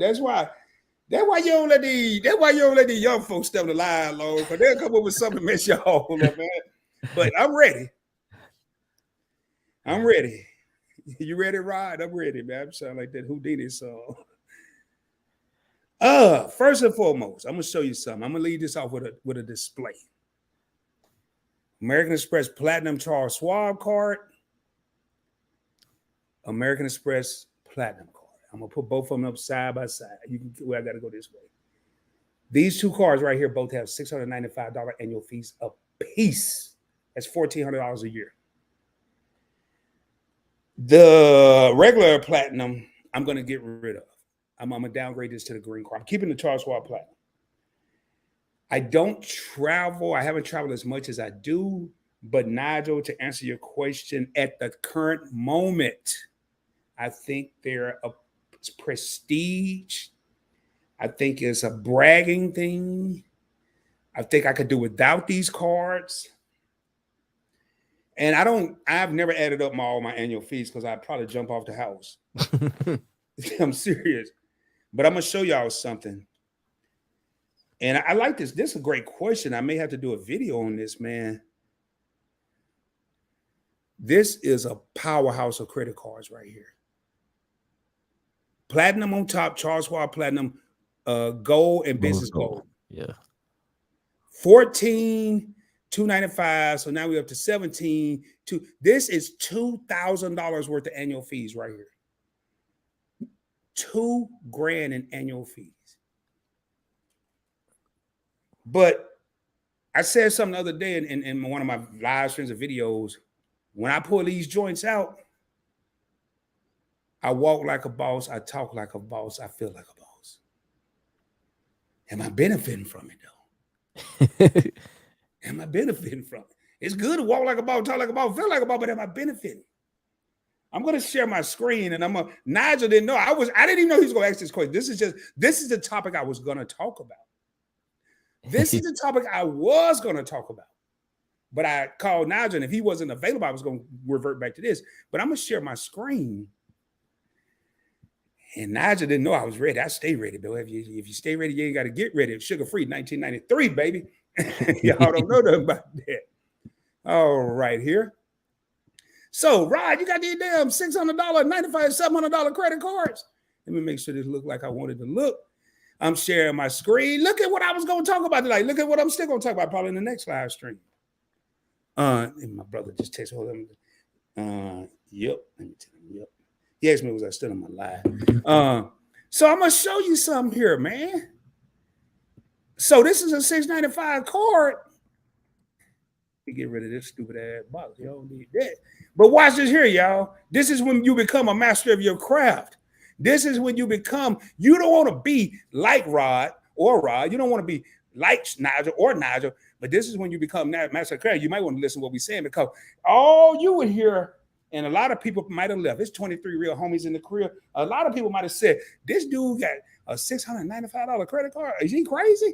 that's why you don't let these young folks step the line long, because they'll come up with something to mess y'all up, man. But I'm ready. I'm ready. You ready, Rod? I'm ready, man. I'm sounding like that Houdini song. First and foremost, I'm gonna show you something. I'm gonna lead this off with a display. American Express Platinum Charles Schwab card, American Express Platinum card. I'm gonna put both of them up side by side. I gotta go this way. These two cards right here both have $695 annual fees a piece. That's $1,400 a year. The regular Platinum, I'm gonna get rid of. I'm gonna downgrade this to the green card. I'm keeping the Charles Schwab Platinum. I don't travel. I haven't traveled as much as I do. But Nigel, to answer your question, at the current moment, I think they're a prestige. I think it's a bragging thing. I think I could do without these cards. And I've never added up all my annual fees because I'd probably jump off the house. I'm serious. But I'm going to show y'all something. And I like this. This is a great question. I may have to do a video on this, man. This is a powerhouse of credit cards right here. Platinum on top, Charles Schwab Platinum, gold and business gold. Yeah. 14 $295. So now we're up to 17. This is $2,000 worth of annual fees right here. $2,000 in annual fees. But I said something the other day in one of my live streams or videos. When I pull these joints out, I walk like a boss. I talk like a boss. I feel like a boss. Am I benefiting from it, though? Am I benefiting from it? It's good to walk like a boss, talk like a boss, feel like a boss, but am I benefiting? I'm going to share my screen, and Nigel didn't know. I didn't even know he was going to ask this question. This is the topic I was going to talk about. This is the topic I was going to talk about. But I called Nigel, and if he wasn't available, I was going to revert back to this. But I'm going to share my screen. And Nigel didn't know I was ready. I stay ready, though. If you stay ready, you ain't got to get ready. It's sugar-free, 1993, baby. Y'all don't know nothing about that. All right, here. So, Rod, you got these damn $600, $95, $700 credit cards. Let me make sure this look like I wanted to look. I'm sharing my screen. Look at what I was going to talk about tonight. Look at what I'm still going to talk about probably in the next live stream. And my brother just texted, hold on. Yep. Let me tell him, yep. He asked me, was I still on my live? So I'm going to show you something here, man. So this is a $695 card. Get rid of this stupid ass box. You don't need that. But watch this here, y'all. This is when you become a master of your craft. This is when you don't want to be like Rod. You don't want to be like Nigel, but this is when you become master of craft. You might want to listen to what we're saying, because all you would hear, and a lot of people might have left. It's 23 real homies in the crib. A lot of people might have said, this dude got a $695 credit card. Is he crazy?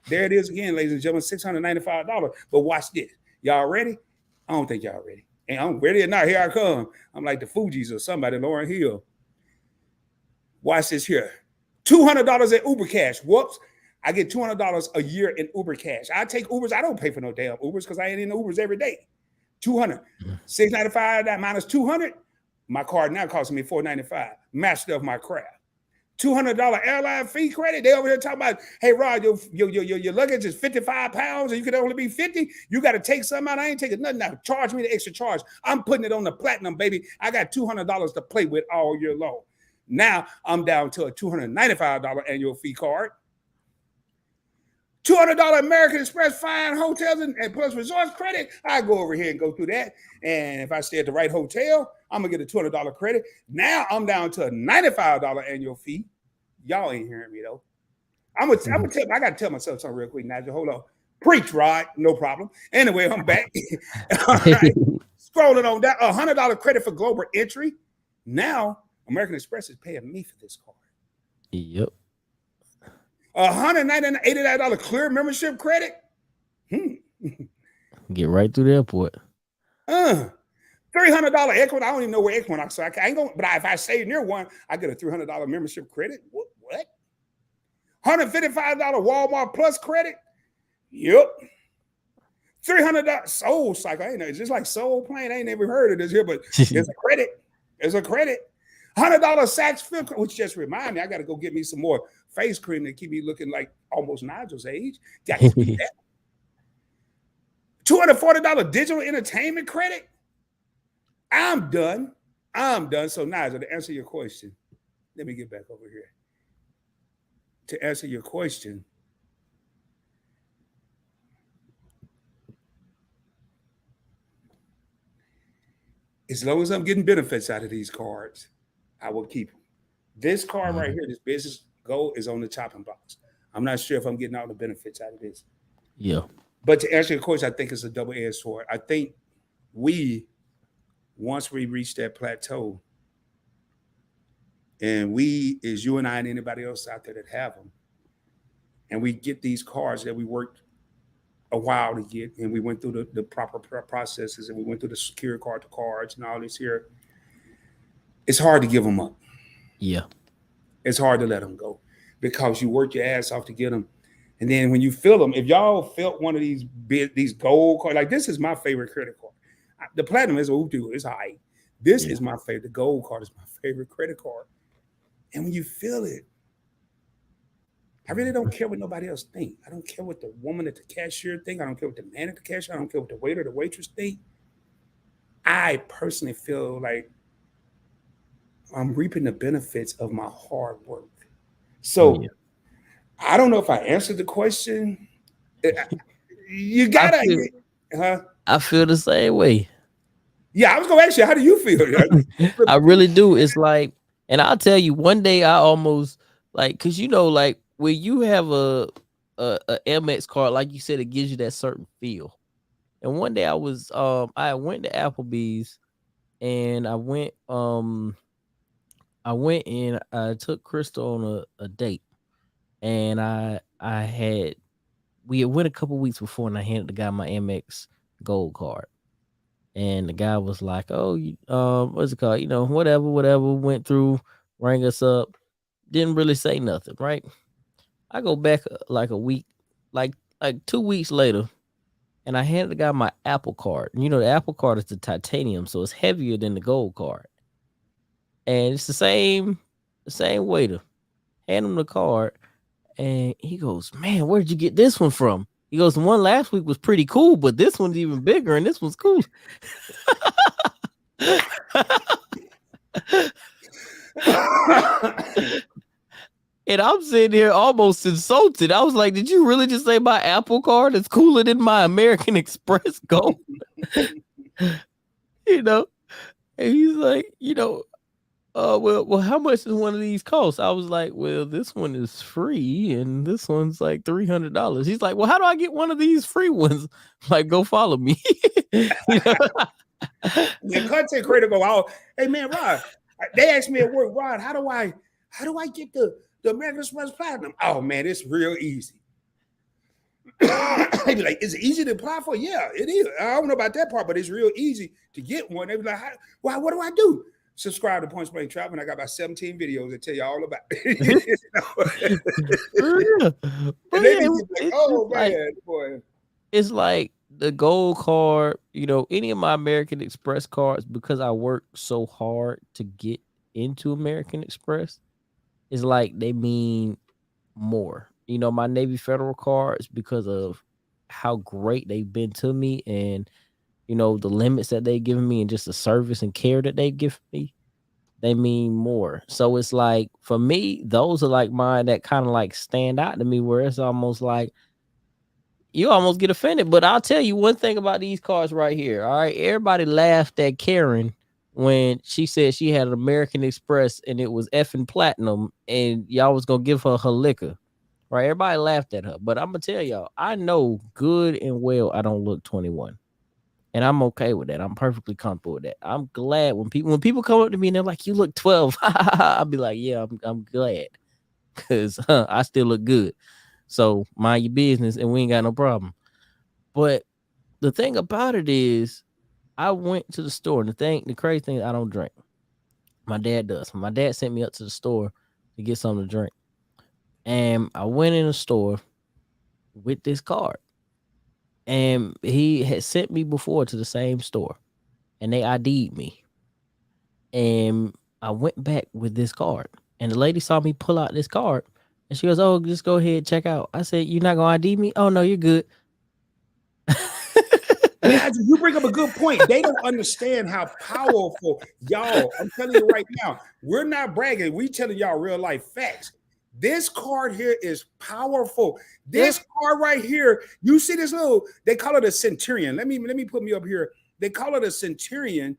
There it is again, ladies and gentlemen, $695. But watch this. Y'all ready? I don't think y'all ready. And I'm ready or not, here I come. I'm like the Fugees or somebody, Lauryn Hill. Watch this here. $200 in Uber Cash. Whoops. I get $200 a year in Uber Cash. I take Ubers. I don't pay for no damn Ubers because I ain't in the Ubers every day. $200. $695, that minus $200. My card now costs me $495. Master of my craft. $200 airline fee credit. They over here talking about, hey, Rod, your luggage is 55 pounds and you could only be 50. You got to take something out. I ain't taking nothing out. Charge me the extra charge. I'm putting it on the platinum, baby. I got $200 to play with all year long. Now I'm down to a $295 annual fee card. $200 American Express fine hotels and plus resorts credit. I go over here and go through that. And if I stay at the right hotel, I'm going to get a $200 credit. Now I'm down to a $95 annual fee. Y'all ain't hearing me, though. I got to tell myself something real quick, Nigel. Hold on. Preach, Rod. No problem. Anyway, I'm back. All right. Scrolling on that, $100 credit for global entry. Now, American Express is paying me for this card. Yep. $189 clear membership credit. Get right through the airport. $300 Equinox. I don't even know where Equinox. So I ain't going. But if I stay near one, I get a $300 membership credit. What? $155 Walmart Plus credit. Yep. $300 Soul Cycle. I ain't know. It's just like Soul Plane. I ain't never heard of this here, but there's a credit. There's a credit. $100 Saks Fifth, which just remind me, I got to go get me some more face cream to keep me looking like almost Nigel's age. Got to do that. $240 digital entertainment credit. I'm done. So Nigel, to answer your question, let me get back over here. To answer your question, as long as I'm getting benefits out of these cards, I will keep them. This card right here, this business goal, is on the chopping box. I'm not sure if I'm getting all the benefits out of this. Yeah. But to answer your question, I think it's a double-edged sword. I think once we reach that plateau, and we, is you and I and anybody else out there that have them, and we get these cards that we worked a while to get, and we went through the proper processes, and we went through the secure card to cards and all this here, it's hard to give them up. Yeah. It's hard to let them go because you work your ass off to get them. And then when you feel them, if y'all felt one of these gold cards, like this is my favorite credit card. The platinum is what we do. It's all right. This is my favorite. The gold card is my favorite credit card. And when you feel it, I really don't care what nobody else think. I don't care what the woman at the cashier think. I don't care what the man at the cashier. I don't care what the waiter or the waitress think. I personally feel like I'm reaping the benefits of my hard work. So I don't know if I answered the question. You gotta, I feel the same way. Yeah, I was gonna ask you, how do you feel? I really do. It's like, and I'll tell you, one day I almost like, cause like when you have a AMEX card, like you said, it gives you that certain feel. And one day I went to Applebee's, and I went and I took Crystal on a date, and we had went a couple weeks before, and I handed the guy my AMEX gold card. And the guy was like, "Oh, what's it called? Whatever." Went through, rang us up, didn't really say nothing, right? I go back like a week, like 2 weeks later, and I handed the guy my Apple card. And the Apple card is the titanium, so it's heavier than the gold card. And it's the same waiter. Hand him the card, and he goes, "Man, where did you get this one from?" He goes, "The one last week was pretty cool, but this one's even bigger, and this one's cool." And I'm sitting here almost insulted. I was like, "Did you really just say my Apple card is cooler than my American Express Gold?" And he's like, well, how much does one of these cost? I was like, "Well, this one is free, and this one's like $300. He's like, "Well, how do I get one of these free ones?" Like, go follow me. The content creator go out, "Hey man, Rod," they asked me at work, "Rod, how do I get the American Express Platinum?" "Oh man, it's real easy." They be like, "Is it easy to apply for?" "Yeah, it is. I don't know about that part, but it's real easy to get one." They be like, what do I do?" "Subscribe to Point Blank Travel, and I got about 17 videos that tell you all about it." And they be like, "Oh man, boy." It's like the gold card, any of my American Express cards, because I work so hard to get into American Express, is like they mean more. My Navy Federal cards, because of how great they've been to me, and the limits that they've given me, and just the service and care that they've given me, they mean more. So it's like, for me, those are like mine that kind of like stand out to me, where it's almost like you almost get offended. But I'll tell you one thing about these cards right here. All right. Everybody laughed at Karen when she said she had an American Express and it was effing platinum, and y'all was going to give her liquor. Right. Everybody laughed at her. But I'm going to tell y'all, I know good and well I don't look 21. And I'm okay with that. I'm perfectly comfortable with that. I'm glad when people come up to me and they're like, "You look 12." I'll be like, "Yeah, I'm glad, because I still look good. So mind your business, and we ain't got no problem." But the thing about it is, I went to the store, and the crazy thing, I don't drink. My dad does. My dad sent me up to the store to get something to drink, and I went in the store with this card, and he had sent me before to the same store, and they ID'd me, and I went back with this card, and the lady saw me pull out this card, and she goes, "Oh, just go ahead, check out." I said, "You're not gonna ID me?" "Oh no, you're good." Nigel, you bring up a good point. They don't understand how powerful, y'all. I'm telling you right now, we're not bragging. We telling y'all real life facts. This card here is powerful. This card right here, you see this little, they call it a centurion. Let me put me up here. They call it a centurion.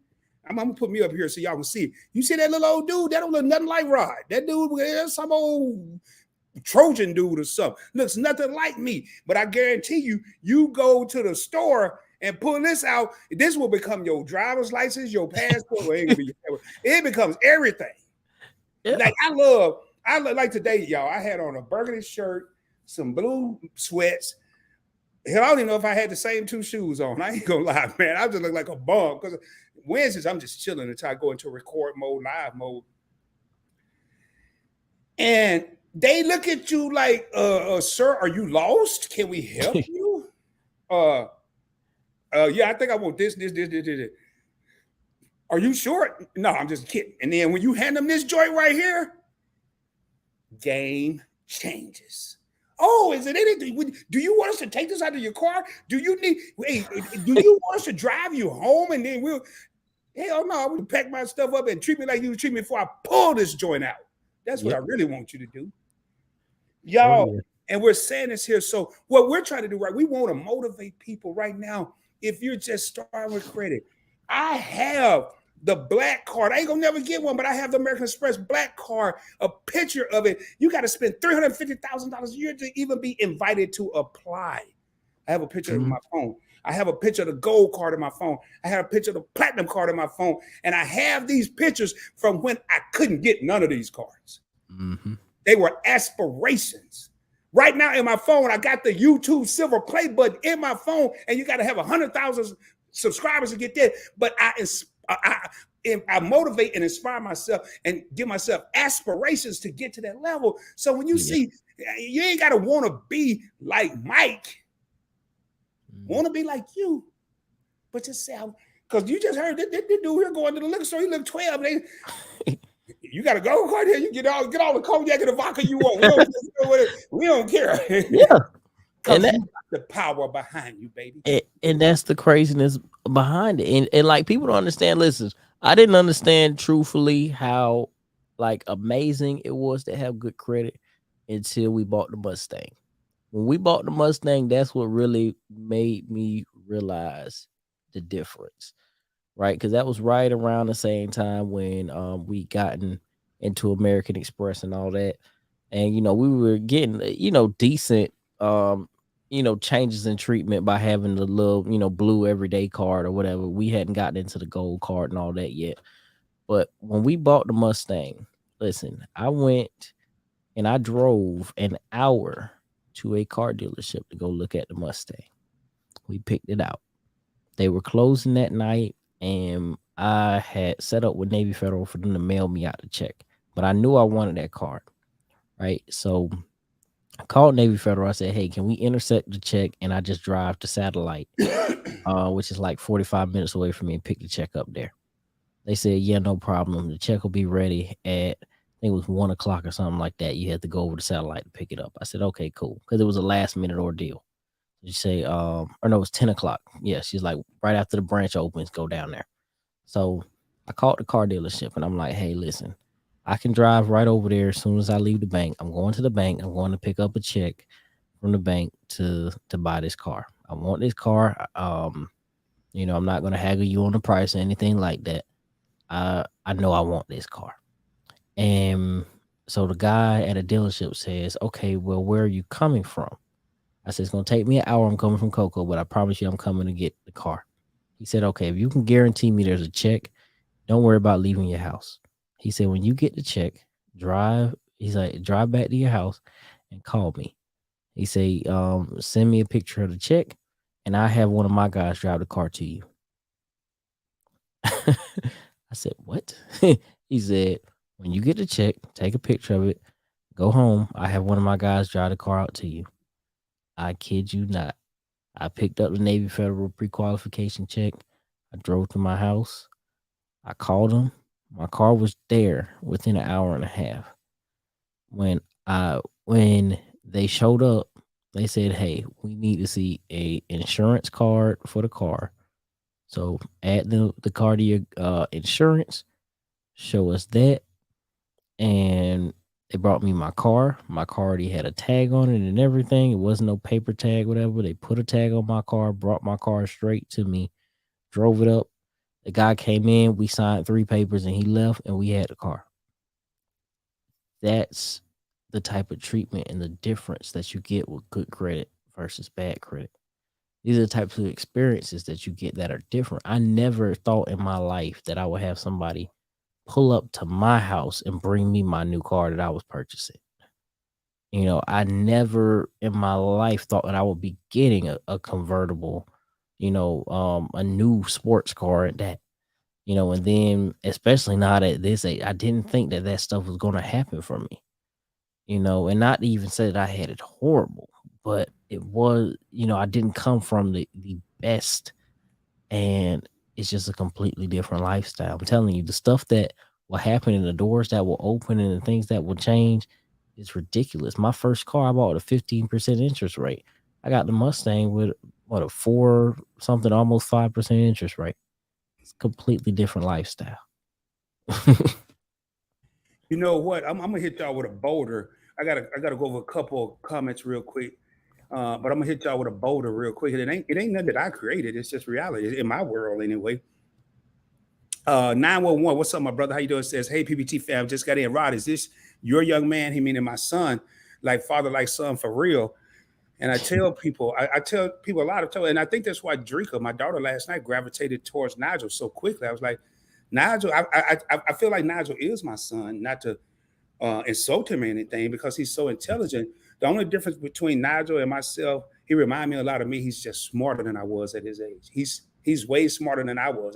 I'm gonna put me up here so y'all can see. You see that little old dude? That don't look nothing like Rod. That dude is some old Trojan dude or something. Looks nothing like me. But I guarantee you, you go to the store and pull this out, this will become your driver's license, your passport. It becomes everything. Yeah. Like I love like today, y'all. I had on a burgundy shirt, some blue sweats. Hell, I don't even know if I had the same two shoes on. I ain't gonna lie, man. I just look like a bum because Wednesdays I'm just chilling until I go into record mode, live mode. And they look at you like, "Sir, are you lost? Can we help you?" Yeah, I think I want this. "Are you sure?" "No, I'm just kidding." And then when you hand them this joint right here, game changes. Oh, is it anything? Do you want us to take this out of your car? Do you need? Hey, do you want us to drive you home and then we'll? Hell no, I would pack my stuff up and treat me like you treat me before I pull this joint out. That's what I really want you to do, y'all. Oh, yeah. And we're saying this here. So what we're trying to do, right? We want to motivate people right now. If you're just starting with credit, I have the black card. I ain't gonna never get one, but I have the American Express black card, a picture of it. You got to spend $350,000 a year to even be invited to apply. I have a picture of my phone. I have a picture of the gold card in my phone. I have a picture of the platinum card in my phone. And I have these pictures from when I couldn't get none of these cards. They were aspirations. Right now in my phone, I got the YouTube silver play button in my phone, and you got to have 100,000 subscribers to get that. But I motivate and inspire myself and give myself aspirations to get to that level. So when you see, you ain't got to want to be like Mike, want to be like you, but just say, because you just heard this dude here going to the liquor store, he looked 12. You got a gold card here. You get all the cognac and the vodka you want. We don't care. Yeah. And that's the power behind you, baby. And that's the craziness behind it. And like people don't understand. Listen, I didn't understand truthfully how like amazing it was to have good credit until we bought the Mustang. When we bought the Mustang, that's what really made me realize the difference. Right, because that was right around the same time when we gotten into American Express and all that, and we were getting decent changes in treatment by having the little blue everyday card or whatever. We hadn't gotten into the gold card and all that yet, but when we bought the Mustang, listen, I went and I drove an hour to a car dealership to go look at the Mustang. We picked it out. They were closing that night. And I had set up with Navy Federal for them to mail me out the check. But I knew I wanted that card, right? So I called Navy Federal. I said, hey, can we intercept the check and I just drive to Satellite, which is like 45 minutes away from me, and pick the check up there? They said, yeah, no problem. The check will be ready at, I think it was 1 o'clock or something like that. You had to go over to Satellite to pick it up. I said, okay, cool. Because it was a last minute ordeal. You say, or no, it was 10 o'clock. Yeah, she's like, right after the branch opens, go down there. So I called the car dealership and I'm like, hey, listen, I can drive right over there as soon as I leave the bank. I'm going to the bank. I'm going to pick up a check from the bank to buy this car. I want this car. I'm not going to haggle you on the price or anything like that. I know I want this car. And so the guy at a dealership says, okay, well, where are you coming from? I said, it's going to take me an hour. I'm coming from Cocoa, but I promise you I'm coming to get the car. He said, okay, if you can guarantee me there's a check, don't worry about leaving your house. He said, when you get the check, drive back to your house and call me. He said, send me a picture of the check and I have one of my guys drive the car to you. I said, what? He said, when you get the check, take a picture of it, go home. I have one of my guys drive the car out to you. I kid you not. I picked up the Navy Federal pre-qualification check. I drove to my house. I called them. My car was there within an hour and a half. When they showed up, they said, hey, we need to see a insurance card for the car. So add the car to your insurance. Show us that. And they brought me my car. My car already had a tag on it and everything. It wasn't no paper tag, whatever. They put a tag on my car, brought my car straight to me, drove it up. The guy came in, we signed 3 papers, and he left, and we had the car. That's the type of treatment and the difference that you get with good credit versus bad credit. These are the types of experiences that you get that are different. I never thought in my life that I would have somebody pull up to my house and bring me my new car that I was purchasing. I never in my life thought that I would be getting a convertible, a new sports car at that, and then especially not at this age, I didn't think that stuff was going to happen for me, and not to even say that I had it horrible, but it was, I didn't come from the best, and it's just a completely different lifestyle. I'm telling you, the stuff that will happen and the doors that will open and the things that will change it's ridiculous. My first car, I bought a 15% interest rate. I got the Mustang with what, a 4 something, almost 5% interest rate. It's completely different lifestyle. You know what? I'm gonna hit y'all with a boulder. I gotta go over a couple of comments real quick. But I'm gonna hit y'all with a boulder real quick. It ain't nothing that I created. It's just reality in my world anyway. 911, what's up, my brother? How you doing? Says, hey, PBT fam, just got in. Rod, is this your young man? He meaning my son, like father, like son, for real. And I tell people, I tell people a lot of time, and I think that's why Drika, my daughter, last night gravitated towards Nigel so quickly. I was like, Nigel, I feel like Nigel is my son, not to insult him or anything, because he's so intelligent. The only difference between Nigel and myself, he reminds me a lot of me. He's just smarter than I was at his age. He's way smarter than I was.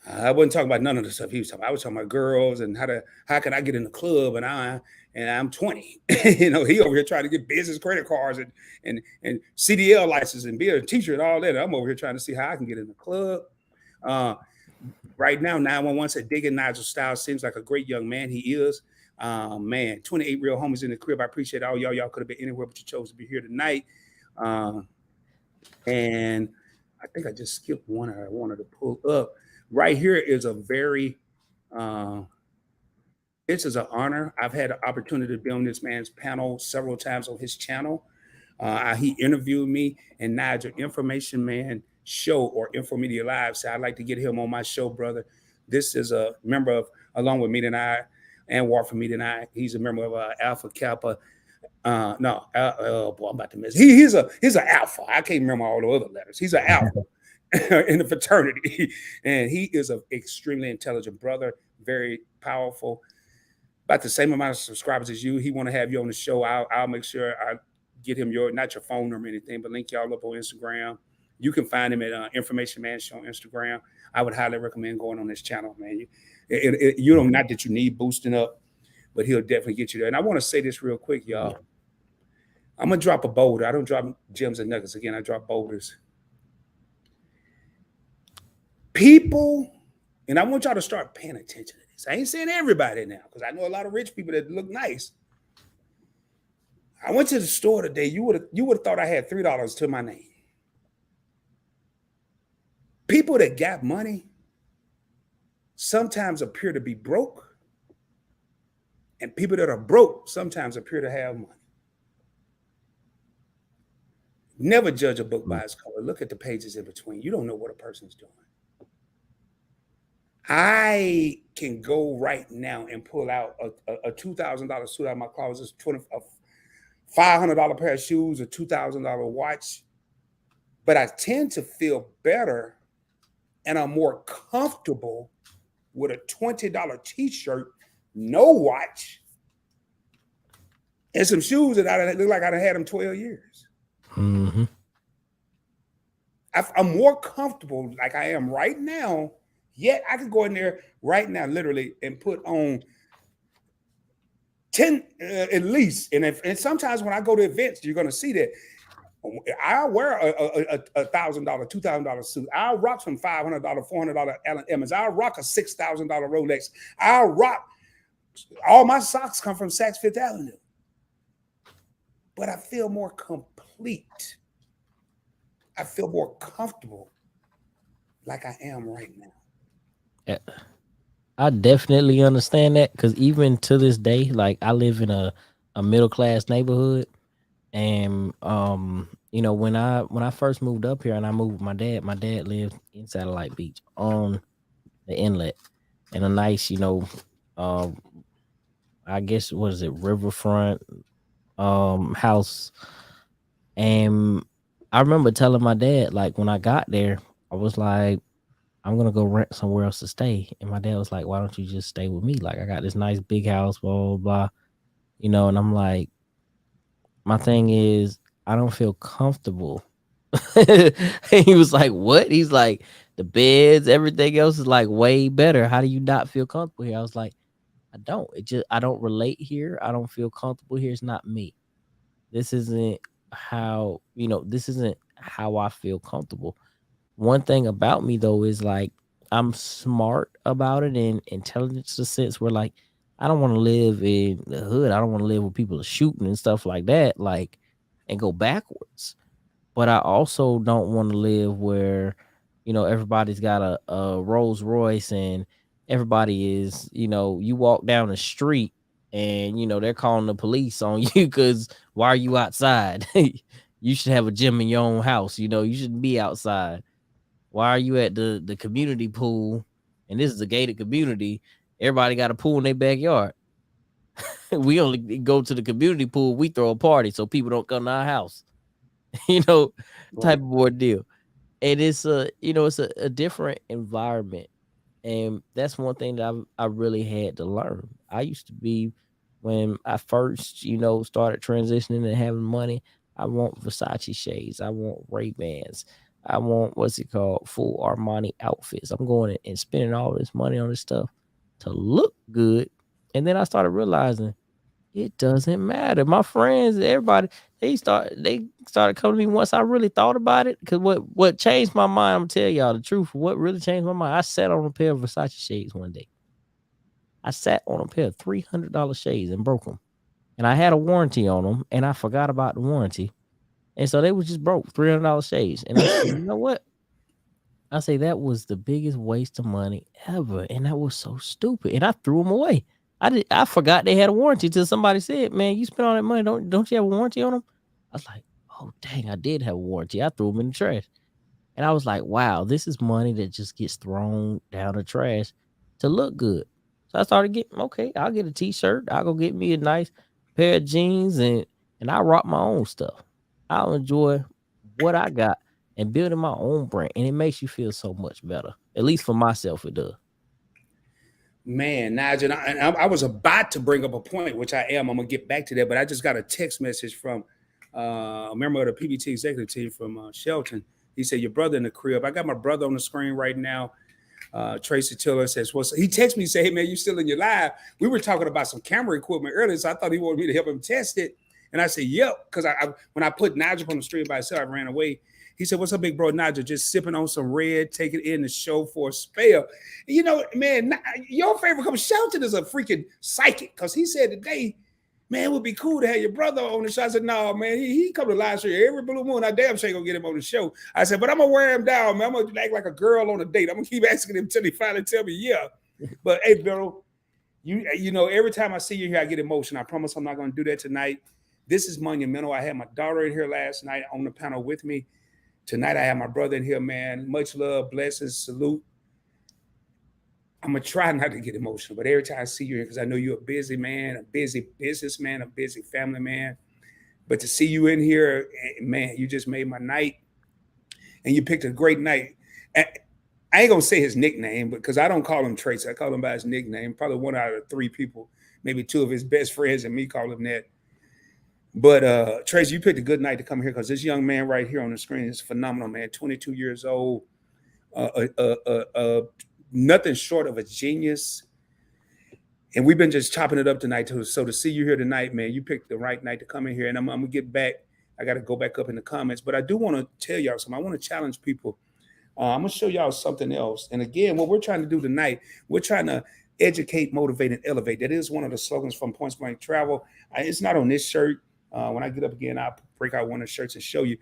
I wasn't talking about none of the stuff he was talking about. I was talking about girls and how can I get in the club, and I'm 20. You know, he over here trying to get business credit cards and CDL license and be a teacher and all that. I'm over here trying to see how I can get in the club. Right now, 911 said digging Nigel Styles seems like a great young man. He is. Man, 28 real homies in the crib. I appreciate all y'all. Y'all could have been anywhere, but you chose to be here tonight. And I think I just skipped one I wanted to pull up. Right here is a very, this is an honor. I've had the opportunity to be on this man's panel several times on his channel. He interviewed me, and Nigel, Information Man Show or Infomedia Live, so I'd like to get him on my show, brother. This is a member of, along with me tonight, and Warfare Me tonight. He's a member of Alpha Kappa. No, boy, I'm about to miss. He's an alpha. I can't remember all the other letters. He's an alpha in the fraternity, and he is an extremely intelligent brother, very powerful. About the same amount of subscribers as you. He want to have you on the show. I'll make sure I get him not your phone number or anything, but link y'all up on Instagram. You can find him at Information Man Show on Instagram. I would highly recommend going on this channel, man. You don't, not that you need boosting up, but he'll definitely get you there. And I want to say this real quick, y'all. I'm gonna drop a boulder. I don't drop gems and nuggets. Again, I drop boulders. People, and I want y'all to start paying attention to this. I ain't saying everybody now, because I know a lot of rich people that look nice. I went to the store today. You would have thought I had $3 to my name. People that got money sometimes appear to be broke, and people that are broke sometimes appear to have money. Never judge a book by its cover. Look at the pages in between. You don't know what a person's doing. I can go right now and pull out a $2,000 suit out of my closet, a $500 pair of shoes, a $2,000 watch, but I tend to feel better and I'm more comfortable with a $20 t-shirt, no watch, and some shoes that I look like I'd have had them 12 years. Mm-hmm. I'm more comfortable like I am right now, yet I could go in there right now, literally, and put on 10 at least. And sometimes when I go to events, you're going to see that I wear a $1,000, $2,000 suit. I'll rock some $500, $400 Allen Emmons. I'll rock a $6,000 Rolex. I'll rock, all my socks come from Saks Fifth Avenue. But I feel more complete. I feel more comfortable like I am right now. Yeah. I definitely understand that, because even to this day, like, I live in a middle class neighborhood, and you know, when I first moved up here and I moved with my dad lived in Satellite Beach on the inlet in a nice, you know, I guess, what is it, riverfront house. And I remember telling my dad, like, when I got there, I was like, I'm gonna go rent somewhere else to stay. And my dad was like, why don't you just stay with me? Like, I got this nice big house, blah, blah, blah. You know, and I'm like, my thing is, I don't feel comfortable. And he was like, what? He's like, the beds, everything else is like way better. How do you not feel comfortable here? I was like, I don't relate here. I don't feel comfortable here. It's not me. This isn't this isn't how I feel comfortable. One thing about me though is, like, I'm smart about it and intelligence, to sense where, like, I don't want to live in the hood. I don't want to live where people are shooting and stuff like that, like, and go backwards. But I also don't want to live where, everybody's got a Rolls Royce and everybody is, you walk down the street and, they're calling the police on you because why are you outside? You should have a gym in your own house. You shouldn't be outside. Why are you at the community pool? And this is a gated community. Everybody got a pool in their backyard. We only go to the community pool. We throw a party so people don't come to our house. Type of ordeal. And it's a different environment. And that's one thing that I really had to learn. I used to be, when I first, started transitioning and having money, I want Versace shades. I want Ray-Bans. I want, full Armani outfits. I'm going and spending all this money on this stuff to look good. And then I started realizing it doesn't matter. My friends, everybody, they started coming to me once I really thought about it. Because what changed my mind, I'm gonna tell y'all the truth. What really changed my mind, I sat on a pair of Versace shades one day. I sat on a pair of $300 shades and broke them. And I had a warranty on them, and I forgot about the warranty. And so they was just broke, $300 shades. And I said, you know what? I say that was the biggest waste of money ever. And that was so stupid. And I threw them away. I forgot they had a warranty till somebody said, man, you spent all that money. Don't you have a warranty on them? I was like, oh, dang, I did have a warranty. I threw them in the trash. And I was like, wow, this is money that just gets thrown down the trash to look good. So I started getting, okay, I'll get a t-shirt. I'll go get me a nice pair of jeans and I rock my own stuff. I'll enjoy what I got and building my own brand. And it makes you feel so much better. At least for myself, it does. Man, Nigel, I was about to bring up a point, which I am. I'm gonna get back to that, but I just got a text message from a member of the PBT executive team from Shelton. He said, "Your brother in the crib." I got my brother on the screen right now. Tracy Tiller says, "Well," he texted me, say, "Hey man, you still in your live?" We were talking about some camera equipment earlier, so I thought he wanted me to help him test it, and I said, "Yep," because when I put Nigel on the street by himself, I ran away. He said, "What's up, big bro Nigel? Just sipping on some red, taking it in the show for a spell." Man, your favorite couple, Shelton is a freaking psychic, because he said today, man, it would be cool to have your brother on the show. I said, no, man, he come to live show every blue moon. I damn sure ain't gonna get him on the show. I said, but I'm gonna wear him down, man. I'm gonna act like a girl on a date. I'm gonna keep asking him until he finally tell me, yeah. But hey, bro, every time I see you here, I get emotional. I promise I'm not gonna do that tonight. This is monumental. I had my daughter in here last night on the panel with me. Tonight I have my brother in here, man. Much love, blessings, salute. I'm gonna try not to get emotional, but every time I see you here, because I know you're a busy man, a busy businessman, a busy family man. But to see you in here, man, you just made my night. And you picked a great night. And I ain't gonna say his nickname, because I don't call him Tracy. I call him by his nickname. Probably one out of three people, maybe two of his best friends, and me call him that. But Tracy, you picked a good night to come here, because this young man right here on the screen is phenomenal, man. 22 years old, nothing short of a genius. And we've been just chopping it up tonight too. So to see you here tonight, man, you picked the right night to come in here. And I'm gonna get back. I got to go back up in the comments, but I do want to tell y'all something. I want to challenge people. I'm gonna show y'all something else. And again, what we're trying to do tonight, we're trying to educate, motivate, and elevate. That is one of the slogans from Points Blank Travel. It's not on this shirt. When I get up again, I'll break out one of the shirts and show you.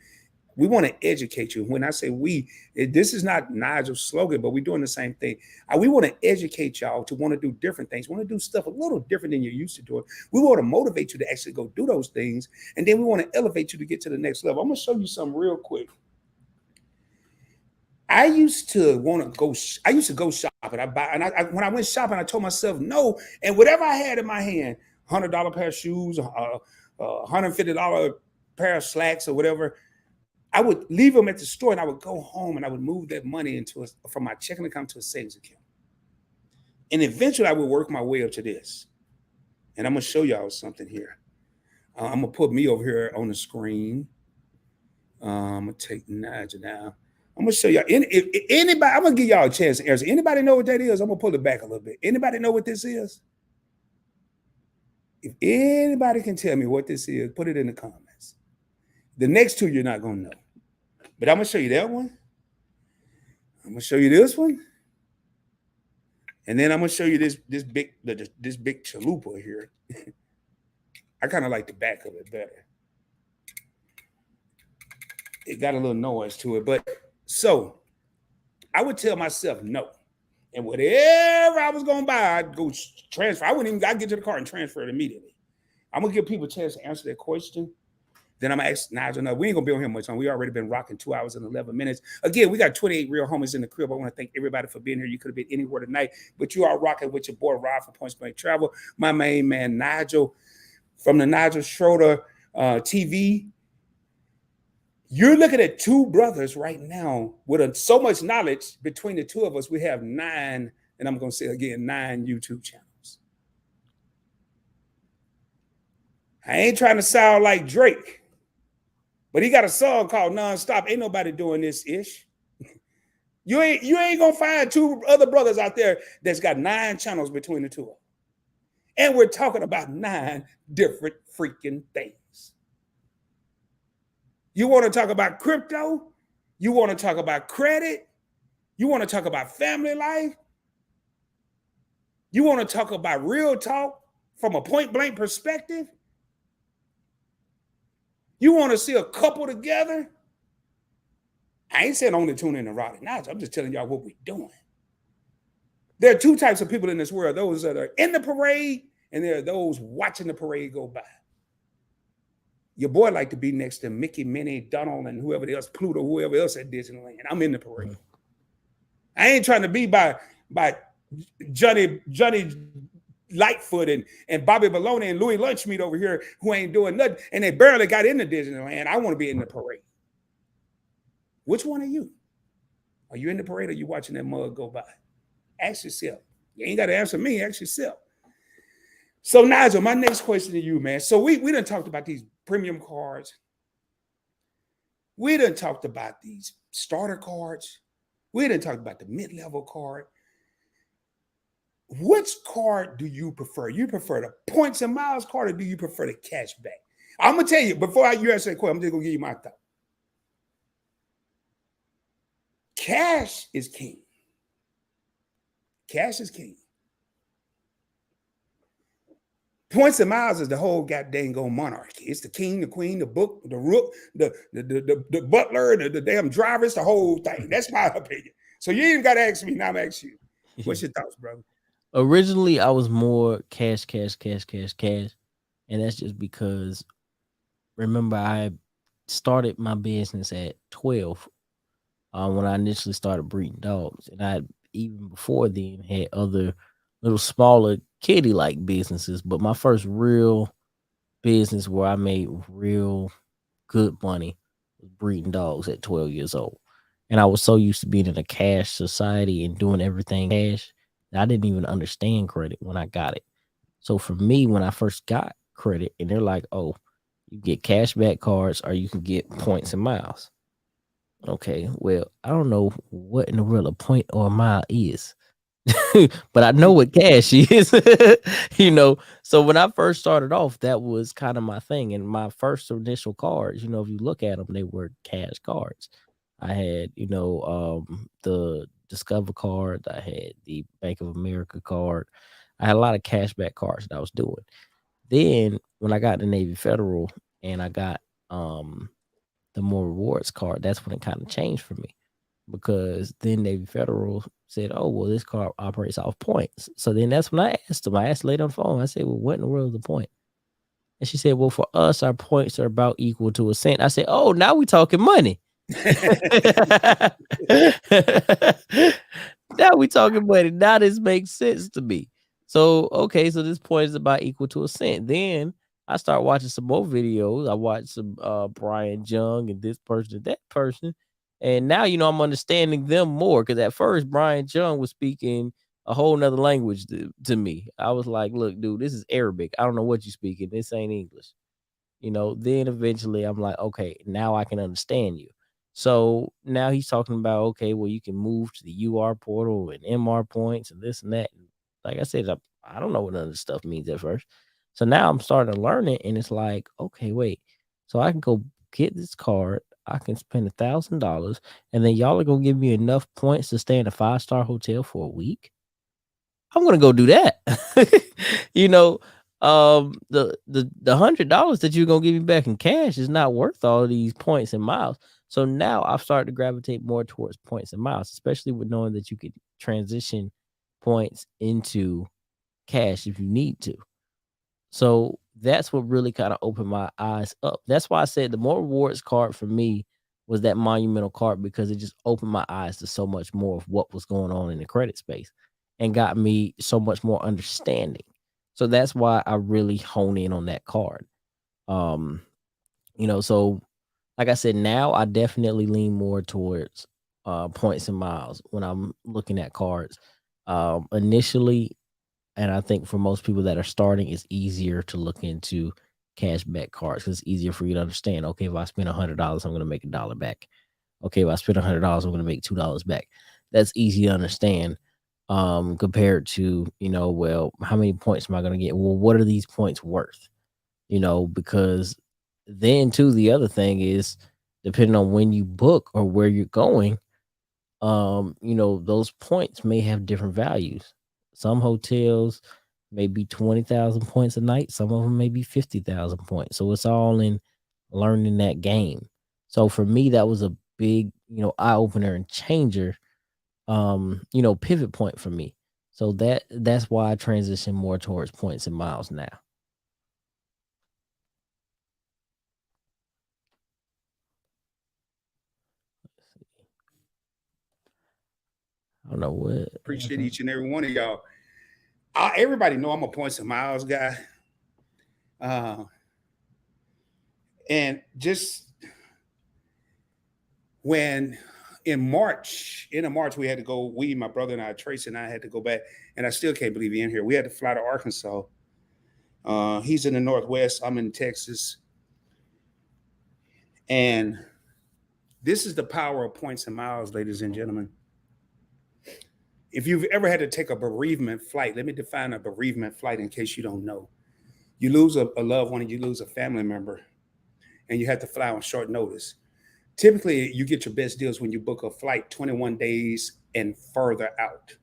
We want to educate you. When I say we, this is not Nigel's slogan, but we're doing the same thing. We want to educate y'all to want to do different things. We want to do stuff a little different than you're used to doing. We want to motivate you to actually go do those things. And then we want to elevate you to get to the next level. I'm going to show you something real quick. I used to go shopping. When I went shopping, I told myself no. And whatever I had in my hand, $100 pair of shoes, $150 pair of slacks or whatever, I would leave them at the store and I would go home and I would move that money from my checking account to a savings account. And eventually I would work my way up to this. And I'm going to show y'all something here. I'm going to put me over here on the screen. I'm going to take Nigel now. I'm going to show y'all. Anybody, I'm going to give y'all a chance to answer. Anybody know what that is? I'm going to pull it back a little bit. Anybody know what this is? If anybody can tell me what this is, put it in the comments. The next two you're not going to know. But I'm going to show you that one. I'm going to show you this one. And then I'm gonna show you this big chalupa here. I kind of like the back of it better. It got a little noise to it, but so I would tell myself no. And whatever I was gonna buy, I'd go transfer. I'd get to the car and transfer it immediately. I'm gonna give people a chance to answer that question. Then I'm gonna ask Nigel. No, we ain't gonna be on here much time. We already been rocking 2 hours and 11 minutes. Again, we got 28 real homies in the crib. I want to thank everybody for being here. You could have been anywhere tonight, but you are rocking with your boy Rob from Points Blank Travel. My main man Nigel from the Nigel Schroeter TV. You're looking at two brothers right now with so much knowledge between the two of us. We have 9, and I'm going to say again, 9 YouTube channels. I ain't trying to sound like Drake, but he got a song called Nonstop. Ain't nobody doing this ish. You ain't going to find 2 other brothers out there that's got 9 channels between the two of them. And we're talking about 9 different freaking things. You want to talk about crypto? You want to talk about credit? You want to talk about family life? You want to talk about real talk from a point blank perspective? You want to see a couple together? I ain't saying only tune in to Roddy Nigel. I'm just telling y'all what we're doing. There are 2 types of people in this world. Those that are in the parade, and there are those watching the parade go by. Your boy like to be next to Mickey, Minnie, Donald, and whoever else, Pluto, whoever else at Disneyland. I'm in the parade. I ain't trying to be by Johnny Lightfoot and Bobby Baloney and Louis Lunchmeat over here who ain't doing nothing, and they barely got into Disneyland. I want to be in the parade. Which one are you? Are you in the parade or are you watching that mug go by? Ask yourself. You ain't got to answer me. Ask yourself. So, Nigel, my next question to you, man. So we done talked about these premium cards. We done talked about these starter cards. We done talked about the mid-level card. Which card do you prefer? You prefer the points and miles card, or do you prefer the cash back? I'm going to tell you, before you answer that question, I'm just going to give you my thought. Cash is king. Cash is king. Points and miles is the whole goddamn monarchy. It's the king, the queen, the book, the rook, the butler, the damn driver. It's the whole thing. That's my opinion. So you ain't got to ask me. Now I'm asking you. What's your thoughts, brother? Originally, I was more cash. And that's just because, remember, I started my business at 12 when I initially started breeding dogs. And I, even before then, had other little smaller kitty-like businesses. But my first real business where I made real good money was breeding dogs at 12 years old. And I was so used to being in a cash society and doing everything cash that I didn't even understand credit when I got it. So for me, when I first got credit, and they're like, oh, you get cashback cards or you can get points and miles. Okay, well, I don't know what in the world a point or a mile is. But I know what cash is, you know. So when I first started off, that was kind of my thing. And my first initial cards, you know, if you look at them, they were cash cards. I had, you know, the Discover card. I had the Bank of America card. I had a lot of cashback cards that I was doing. Then when I got the Navy Federal and I got the more rewards card, that's when it kind of changed for me. Because then Navy Federal said, oh, well, this card operates off points. So then that's when I asked them. I asked the lady on the phone. I said, well, what in the world is the point? And she said, well, for us, our points are about equal to a cent. I said, oh, now we talking money. Now we talking money. Now this makes sense to me. So, okay, so this point is about equal to a cent. Then I start watching some more videos. I watched some Brian Jung and this person and that person. And now, you know, I'm understanding them more, because at first Brian Jung was speaking a whole nother language to me. I was like, look, dude, this is Arabic. I don't know what you're speaking. This ain't English. You know, then eventually I'm like, okay, now I can understand you. So now he's talking about, okay, well, you can move to the UR portal and MR points and this and that. And like I said, I don't know what none of this stuff means at first. So now I'm starting to learn it, and it's like, okay, wait. So I can go get this card. I can spend $1,000, and then y'all are gonna give me enough points to stay in a 5-star hotel for a week. I'm gonna go do that. You know, the $100 that you're gonna give me back in cash is not worth all of these points and miles. So now I've started to gravitate more towards points and miles, especially with knowing that you could transition points into cash if you need to. So that's what really kind of opened my eyes up. That's why I said the more rewards card for me was that monumental card, because it just opened my eyes to so much more of what was going on in the credit space and got me so much more understanding. So that's why I really hone in on that card. Um, so like I said, now I definitely lean more towards points and miles when I'm looking at cards. Initially, and I think for most people that are starting, it's easier to look into cashback cards because it's easier for you to understand. Okay, if I spend $100, I'm going to make $1 back. Okay, if I spend $100, I'm going to make $2 back. That's easy to understand. Compared to, well, how many points am I going to get? Well, what are these points worth? Because then too, the other thing is, depending on when you book or where you're going, those points may have different values. Some hotels may be 20,000 points a night, some of them may be 50,000 points. So it's all in learning that game. So for me, that was a big, eye opener and changer, pivot point for me. So that's why I transition more towards points and miles now. I don't know what. Appreciate each and every one of y'all. Everybody know I'm a points and miles guy. And just when in March, we had to go, my brother and I, Tracy and I had to go back, and I still can't believe he's in here. We had to fly to Arkansas. He's in the Northwest. I'm in Texas. And this is the power of points and miles, ladies and gentlemen. If you've ever had to take a bereavement flight, let me define a bereavement flight in case you don't know. You lose a loved one and you lose a family member, and you have to fly on short notice. Typically, you get your best deals when you book a flight 21 days and further out.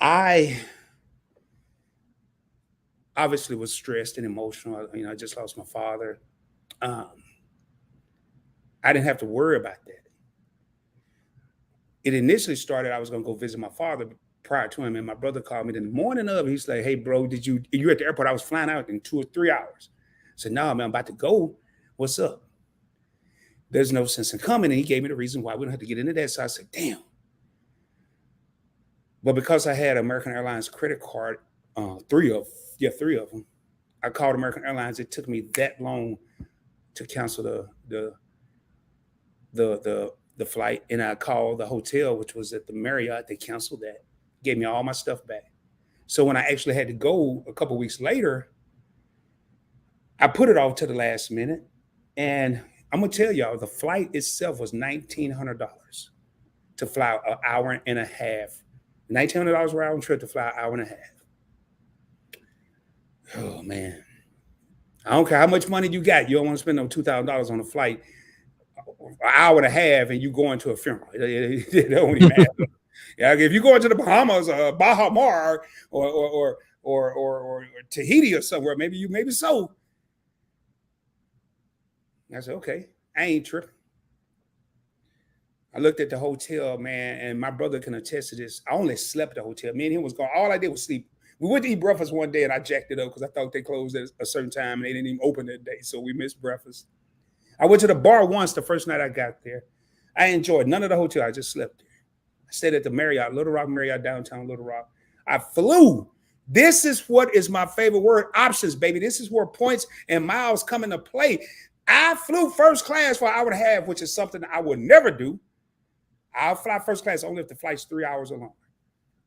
I obviously was stressed and emotional. I just lost my father. I didn't have to worry about that. It initially started, I was going to go visit my father prior to him, and my brother called me the morning of. He's like, "Hey, bro, you at the airport?" I was flying out in 2 or 3 hours. I said, "No, man, I'm about to go. What's up?" There's no sense in coming. And he gave me the reason why we don't have to get into that. So I said, damn. But because I had American Airlines credit card, 3 of them, I called American Airlines. It took me that long to cancel the flight. And I called the hotel, which was at the Marriott. They canceled that, gave me all my stuff back. So when I actually had to go a couple of weeks later, I put it off to the last minute. And I'm going to tell y'all, the flight itself was $1,900 to fly an hour and a half. $1,900 round trip to fly an hour and a half. Oh, man. I don't care how much money you got. You don't want to spend no $2,000 on a flight, an hour and a half, and you going to a funeral. It don't even matter. Yeah, if you go into the Bahamas, Baja Mar, or Tahiti or somewhere, maybe so. I said, okay, I ain't tripping. I looked at the hotel, man, and my brother can attest to this. I only slept at the hotel. Me and him was gone. All I did was sleep. We went to eat breakfast one day, and I jacked it up because I thought they closed at a certain time, and they didn't even open that day, so we missed breakfast. I went to the bar once the first night I got there. I enjoyed none of the hotel. I just slept there. I stayed at the Marriott, Little Rock Marriott, downtown Little Rock. I flew. This is what is my favorite word, options, baby. This is where points and miles come into play. I flew first class for an hour and a half, which is something I would never do. I'll fly first class only if the flight's 3 hours or longer.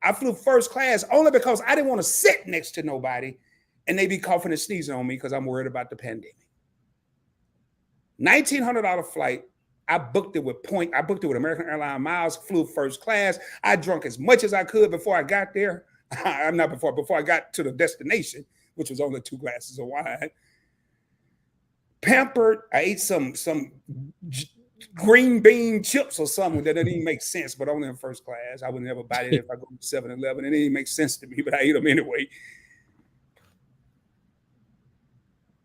I flew first class only because I didn't want to sit next to nobody and they be coughing and sneezing on me because I'm worried about the pandemic. $1,900 flight. I booked it with American Airlines miles, flew first class. I drank as much as I could before I got there. Before I got to the destination, which was only 2 glasses of wine. Pampered. I ate some green bean chips or something that doesn't even make sense, but only in first class. I would never buy it if I go to 7-Eleven. It didn't make sense to me, but I eat them anyway.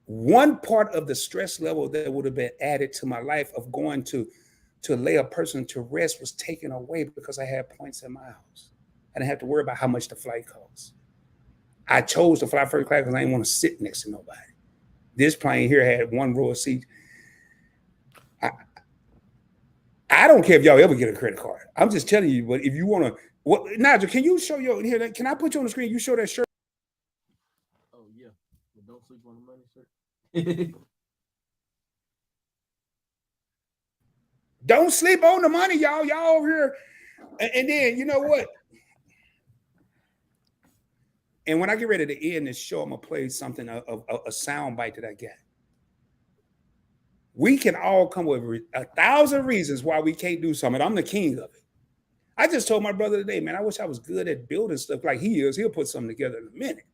One part of the stress level that would have been added to my life of going to lay a person to rest was taken away because I had points in miles. I didn't have to worry about how much the flight costs. I chose to fly first class because I didn't want to sit next to nobody. This plane here had one row of seats. I don't care if y'all ever get a credit card. I'm just telling you, but if you want to, Nigel, can you show your here? Can I put you on the screen? You show that shirt. Oh yeah, but don't sleep on the money, sir. Don't sleep on the money, y'all. Y'all over here, and then you know what? And when I get ready to end this show, I'm gonna play something a sound bite that I got. We can all come with 1,000 reasons why we can't do something. I'm the king of it. I just told my brother today, man, I wish I was good at building stuff like he is. He'll put something together in a minute.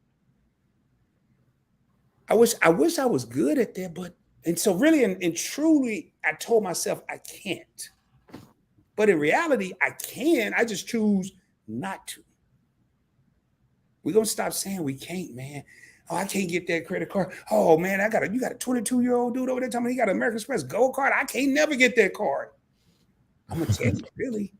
I wish I was good at that, but and so really and truly, I told myself I can't. But in reality, I can. I just choose not to. We're gonna stop saying we can't, man. Oh, I can't get that credit card. Oh man, you got a 22-year-old dude over there telling me he got an American Express Gold card. I can't never get that card. I'm gonna tell you, really.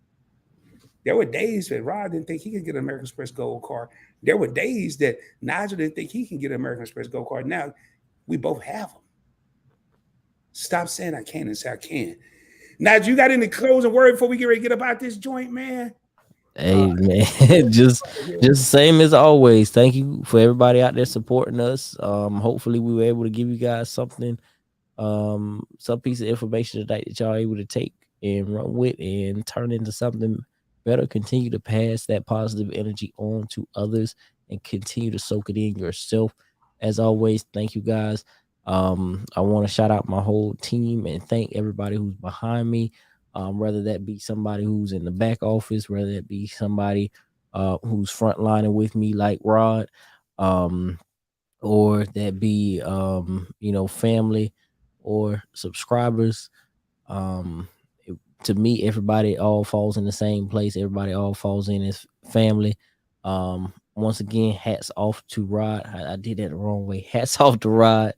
There were days that Rod didn't think he could get an American Express Gold card. There were days that Nigel didn't think he can get an American Express Gold card. Now we both have them. Stop saying I can't and say I can. Nigel, you got any closing word before we get ready to get up out this joint, man? Hey man, just same as always. Thank you for everybody out there supporting us. Hopefully we were able to give you guys something, some piece of information today that y'all able to take and run with and turn into something better. Continue to pass that positive energy on to others and continue to soak it in yourself. As always, thank you guys. I want to shout out my whole team and thank everybody who's behind me. Whether that be somebody who's in the back office, whether it be somebody who's frontlining with me like Rod, or that be family or subscribers. To me, everybody all falls in the same place. Everybody all falls in as family. Once again, hats off to Rod. I did that the wrong way. Hats off to Rod.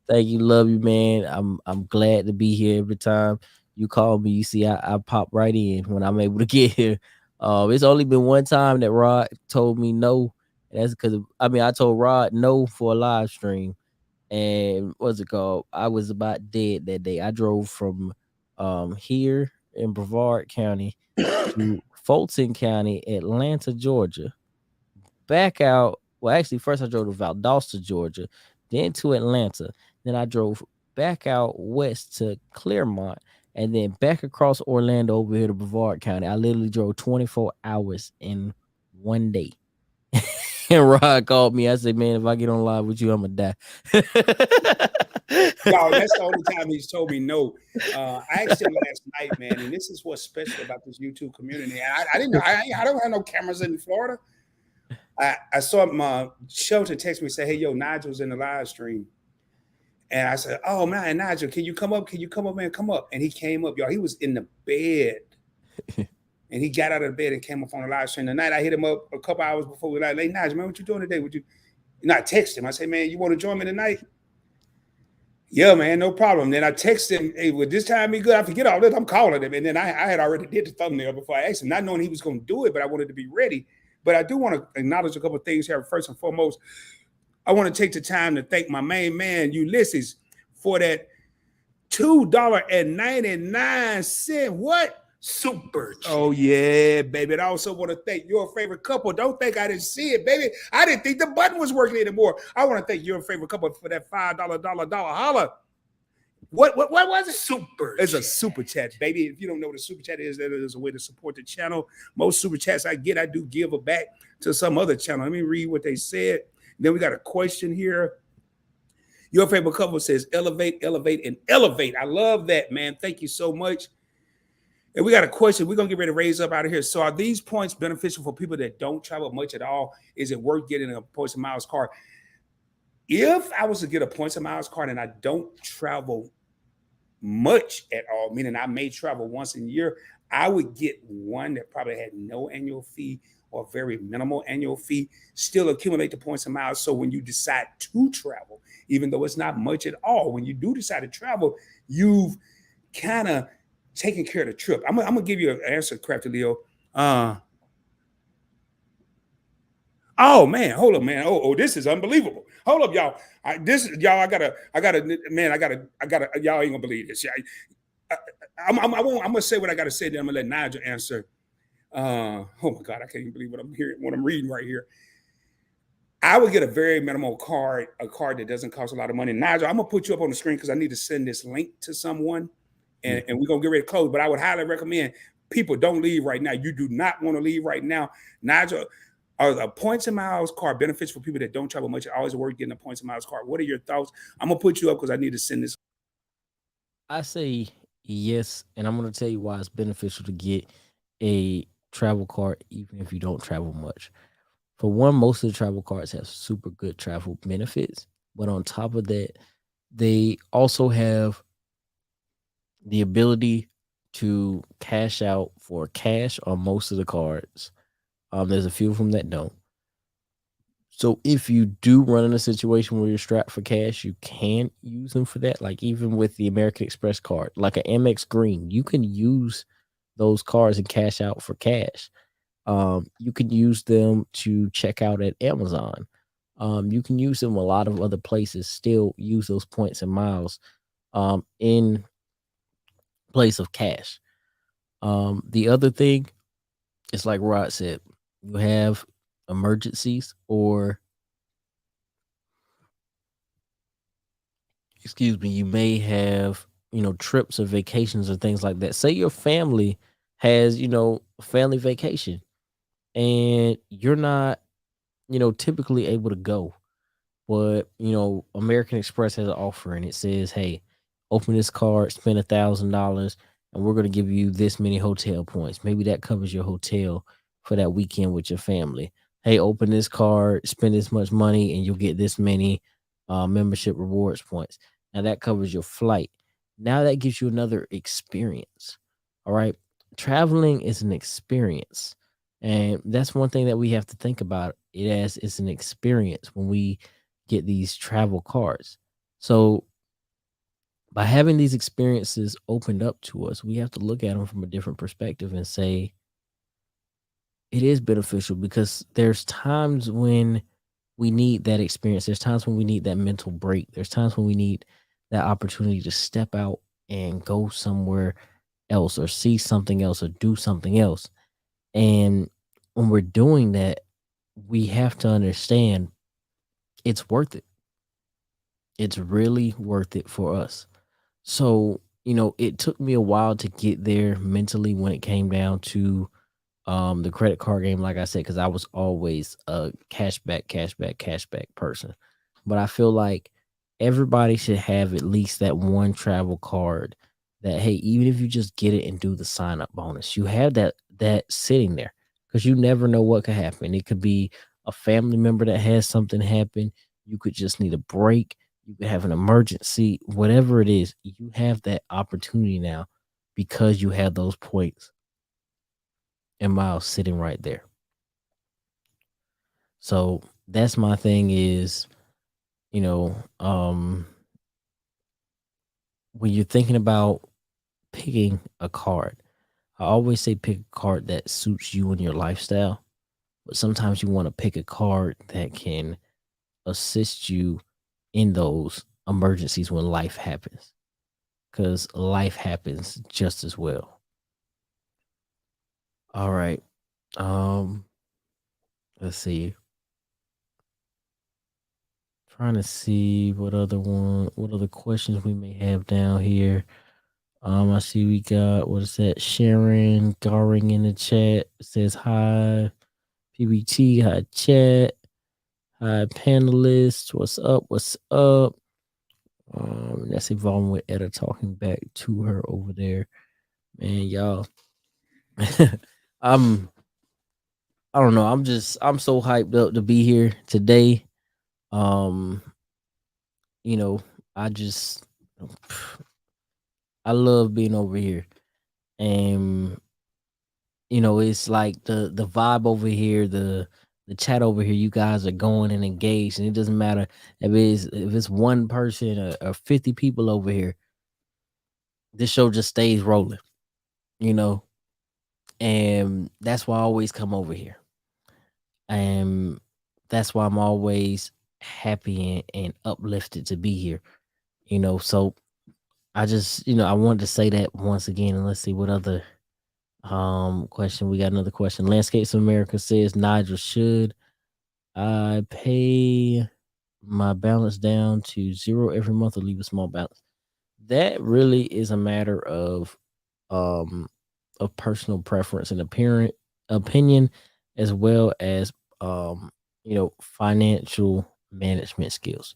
Thank you, love you, man. I'm glad to be here every time you call me. You see, I pop right in when I'm able to get here. It's only been one time that Rod told me no. And that's because I told Rod no for a live stream. And what's it called? I was about dead that day. I drove from here in Brevard County to Fulton County, Atlanta, Georgia. Back out. Well, actually, first I drove to Valdosta, Georgia, then to Atlanta. Then I drove back out west to Claremont, and then back across Orlando over here to Brevard County. I literally drove 24 hours in one day. And Rod called me. I said, man, if I get on live with you, I'm going to die. No, that's the only time he's told me no. I asked him last night, man, and this is what's special about this YouTube community. I didn't know. I don't have no cameras in Florida. I saw my Shelton text me and say, hey, yo, Nigel's in the live stream. And I said, oh, man, Nigel, can you come up? Can you come up, man? Come up. And he came up, y'all. He was in the bed. And he got out of the bed and came up on the live stream. The night I hit him up a couple hours before we like, hey, Nigel, man, what you doing today? I text him. I say, man, you want to join me tonight? Yeah, man, no problem. Then I text him, hey, would this time be good? I forget all this. I'm calling him. And then I had already did the thumbnail before I asked him, not knowing he was going to do it, but I wanted to be ready. But I do want to acknowledge a couple of things here. First and foremost, I want to take the time to thank my main man, Ulysses, for that $2.99. What? Super. Oh, yeah, baby. And I also want to thank your favorite couple. Don't think I didn't see it, baby. I didn't think the button was working anymore. I want to thank your favorite couple for that $5 holla. What was it? Super. It's a super chat, baby. If you don't know what a super chat is, that is a way to support the channel. Most super chats I get, I do give back to some other channel. Let me read what they said. Then we got a question here. Your favorite couple says elevate, elevate, and elevate. I love that, man. Thank you so much. And we got a question. We're going to get ready to raise up out of here. So are these points beneficial for people that don't travel much at all? Is it worth getting a points and miles card? If I was to get a points and miles card and I don't travel much at all, meaning I may travel once a year, I would get one that probably had no annual fee or very minimal annual fee, still accumulate the points and miles. So when you decide to travel, even though it's not much at all, when you do decide to travel, you've kind of taken care of the trip. I'm gonna give you an answer, Crafty Leo. Uh, Oh man, hold up, man. This is unbelievable. Hold up, y'all. This is y'all. Man. Y'all ain't gonna believe this. I'm gonna say what I gotta say. Then I'm gonna let Nigel answer. Oh my God, I can't even believe what I'm hearing, what I'm reading right here. I would get a very minimal card, a card that doesn't cost a lot of money. Nigel, I'm gonna put you up on the screen because I need to send this link to someone, and we're gonna get ready to close. But I would highly recommend people don't leave right now. You do not want to leave right now. Nigel, are the points and miles card benefits for people that don't travel much? I always work getting a points and miles card. What are your thoughts? I'm gonna put you up because I need to send this. I say yes, and I'm going to tell you why it's beneficial to get a travel card even if you don't travel much. For one, most of the travel cards have super good travel benefits, but on top of that, they also have the ability to cash out for cash on most of the cards. There's a few of them that don't. So if you do run in a situation where you're strapped for cash, you can use them for that. Like even with the American Express card, like an Amex Green, you can use those cards and cash out for cash. You can use them to check out at Amazon. You can use them a lot of other places. Still use those points and miles in place of cash. The other thing is like Rod said, you have emergencies or excuse me, you may have, trips or vacations or things like that. Say your family has, a family vacation and you're not, typically able to go. But, American Express has an offer and it says, hey, open this card, spend $1,000, and we're going to give you this many hotel points. Maybe that covers your hotel for that weekend with your family. Hey, open this card, spend this much money, and you'll get this many membership rewards points. Now that covers your flight. Now that gives you another experience. All right. Traveling is an experience. And that's one thing that we have to think about it as it's an experience when we get these travel cards. So by having these experiences opened up to us, we have to look at them from a different perspective and say it is beneficial because there's times when we need that experience. There's times when we need that mental break. There's times when we need that opportunity to step out and go somewhere else or see something else or do something else. And when we're doing that, we have to understand it's worth it. It's really worth it for us. So, it took me a while to get there mentally when it came down to the credit card game, like I said, because I was always a cashback person. But I feel like everybody should have at least that one travel card that, hey, even if you just get it and do the sign up bonus, you have that sitting there because you never know what could happen. It could be a family member that has something happen. You could just need a break. You could have an emergency, whatever it is, you have that opportunity now because you have those points and miles sitting right there. So that's my thing is, you know, um, when you're thinking about picking a card, I always say pick a card that suits you and your lifestyle. But sometimes you want to pick a card that can assist you in those emergencies when life happens. Because life happens just as well. All right. Um, let's see. Trying to see what other questions we may have down here. I see we got what is that? Sharon Garing in the chat says hi, PBT, hi chat, hi panelists. What's up? What's up? That's evolving with Etta talking back to her over there. Man, y'all. I'm I don't know. I'm so hyped up to be here today. Um, you know, I just I love being over here, and you know, it's like the vibe over here, the chat over here. You guys are going and engaged, and it doesn't matter if it's one person or 50 people over here. This show just stays rolling, you know, and that's why I always come over here, and that's why I'm always happy and uplifted to be here, you know. So I just, I wanted to say that once again, and let's see what other question. We got another question. Landscapes of America says, Nigel, should I pay my balance down to 0 every month or leave a small balance? That really is a matter um of personal preference and opinion, as well as financial management skills.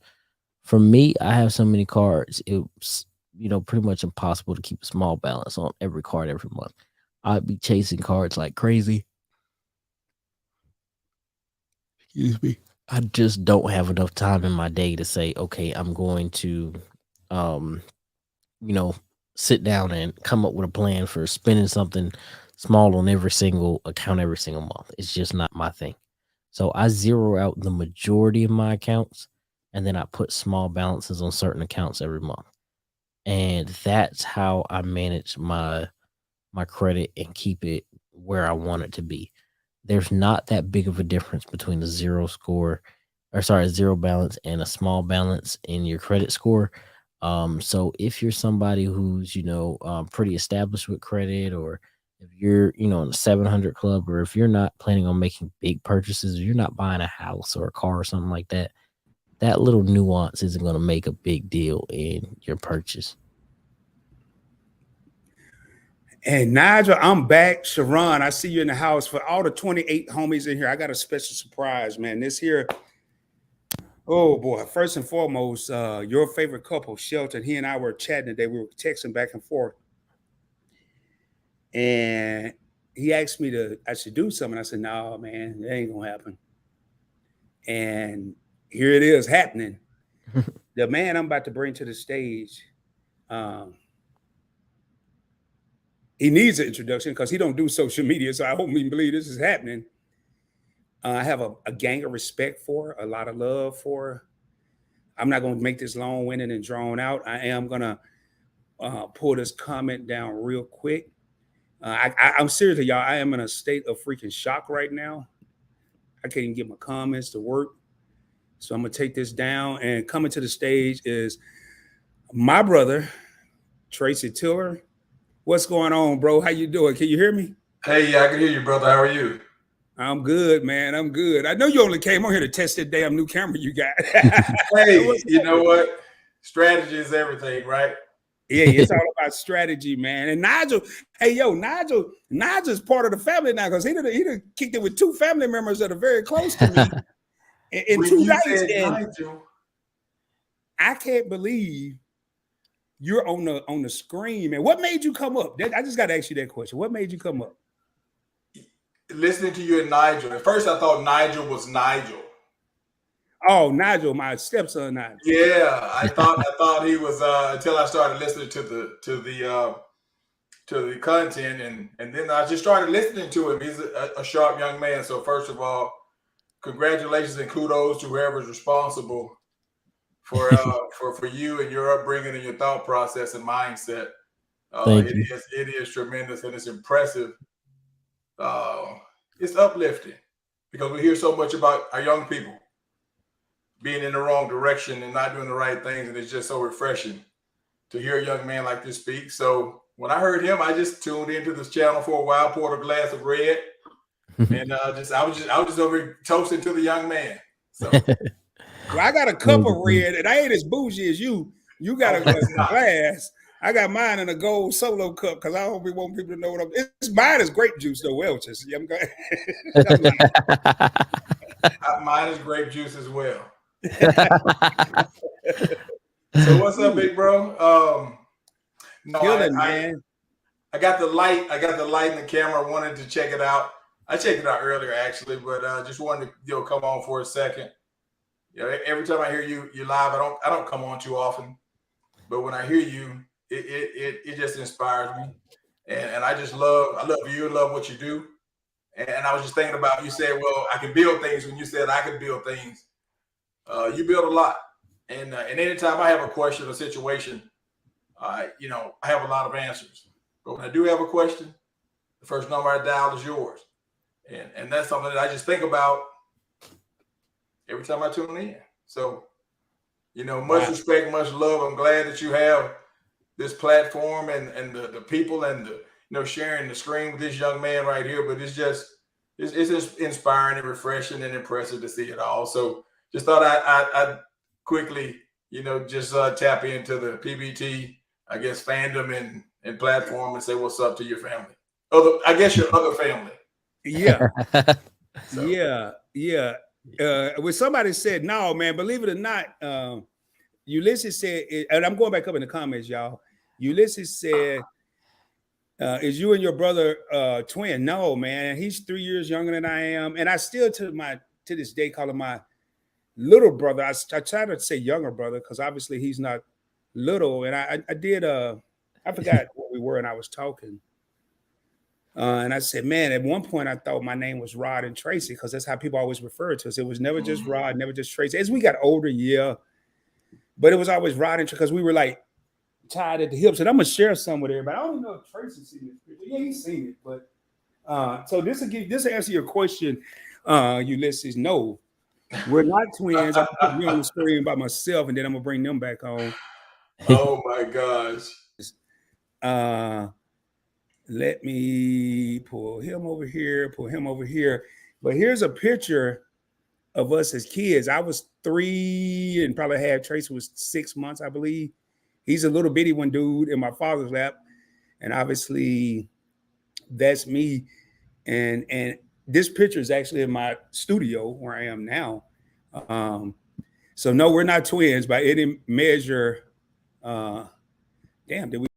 For me, I have so many cards, it's pretty much impossible to keep a small balance on every card every month. I'd be chasing cards like crazy. Excuse me. I just don't have enough time in my day to say, okay, I'm going to um you know, sit down and come up with a plan for spending something small on every single account every single month. It's just not my thing. So I zero out the majority of my accounts, and then I put small balances on certain accounts every month. And that's how I manage my credit and keep it where I want it to be. There's not that big of a difference between a zero balance and a small balance in your credit score. So if you're somebody who's, pretty established with credit, or if you're, in a 700 club, or if you're not planning on making big purchases, or you're not buying a house or a car or something like that, that little nuance isn't going to make a big deal in your purchase. And Nigel, I'm back. Sharon, I see you in the house. For all the 28 homies in here, I got a special surprise, man. This here, oh boy, first and foremost, your favorite couple, Shelton, he and I were chatting today. We were texting back and forth. And he asked me I should do something. I said, no, man, that ain't gonna happen. And here it is happening. The man I'm about to bring to the stage, he needs an introduction because he don't do social media. So I hope you believe this is happening. I have a gang of respect for, a lot of love for. I'm not going to make this long-winded and drawn out. I am going to pull this comment down real quick. I'm seriously, y'all. I am in a state of freaking shock right now. I can't even get my comments to work. So I'm going to take this down. And coming to the stage is my brother, Tracy Tiller. What's going on, bro? How you doing? Can you hear me? Hey, yeah, I can hear you, brother. How are you? I'm good, man. I'm good. I know you only came on here to test that damn new camera you got. Hey, you know what? Strategy is everything, right? Yeah, it's all about strategy, man. And Nigel, hey, yo, Nigel's part of the family now because he done kicked it with 2 family members that are very close to me. in 2 nights. Nigel, I can't believe you're on the screen, man. What made you come up? I just got to ask you that question. What made you come up? Listening to you and Nigel. At first, I thought Nigel was Nigel. Oh, Nigel, my stepson, Nigel. Yeah, I thought he was until I started listening to the content, and then I just started listening to him. He's a sharp young man. So first of all, congratulations and kudos to whoever's responsible for you and your upbringing and your thought process and mindset. It is tremendous and it's impressive. It's uplifting because we hear so much about our young people being in the wrong direction and not doing the right things, and it's just so refreshing to hear a young man like this speak. So when I heard him, I just tuned into this channel for a while, poured a glass of red, and I was just over here toasting to the young man. So well, I got a cup of red, and I ain't as bougie as you. You got a glass. I got mine in a gold solo cup because I don't want people to know what mine is grape juice though, Welch's. I'm mine is grape juice as well. So what's up, big bro? Man. I got the light. I got the light in the camera. I wanted to check it out. I checked it out earlier actually, but just wanted to come on for a second. Every time I hear you live, I don't come on too often, but when I hear you, it just inspires me, and I love you, love what you do. And I was just thinking about, you said, well, I can build things. When you said I could build things, you build a lot. And anytime I have a question or situation, I have a lot of answers. But when I do have a question, the first number I dial is yours. And that's something that I just think about every time I tune in. So, much respect, much love. I'm glad that you have this platform and the people and sharing the screen with this young man right here. But it's just inspiring and refreshing and impressive to see it all. So just thought I'd quickly, just tap into the PBT, I guess, fandom and platform and say what's up to your family. Your other family. Yeah. So. Yeah. When somebody said, no, man, believe it or not, Ulysses said, and I'm going back up in the comments, y'all. Ulysses said, is you and your brother twin? No, man. He's 3 years younger than I am. And I still to this day call him my little brother. I try to say younger brother because obviously he's not little. And I did I forgot what we were and I was talking. And I said, man, at one point I thought my name was Rod and Tracy because that's how people always referred to us. It was never just Rod, never just Tracy. As we got older, yeah. But it was always Rod and Tracy because we were like tied at the hips. And I'm going to share some with everybody. I don't know if Tracy's seen this picture. Yeah, he's seen it. But so this will answer your question, Ulysses. No, we're not twins. I'm going to put me on the screen by myself and then I'm going to bring them back on. Oh, my gosh. Let me pull him over here, But here's a picture of us as kids. I was 3 and probably had Tracy was 6 months, I believe. He's a little bitty one dude in my father's lap. And obviously that's me. And this picture is actually in my studio where I am now. So no, we're not twins by any measure. Did we?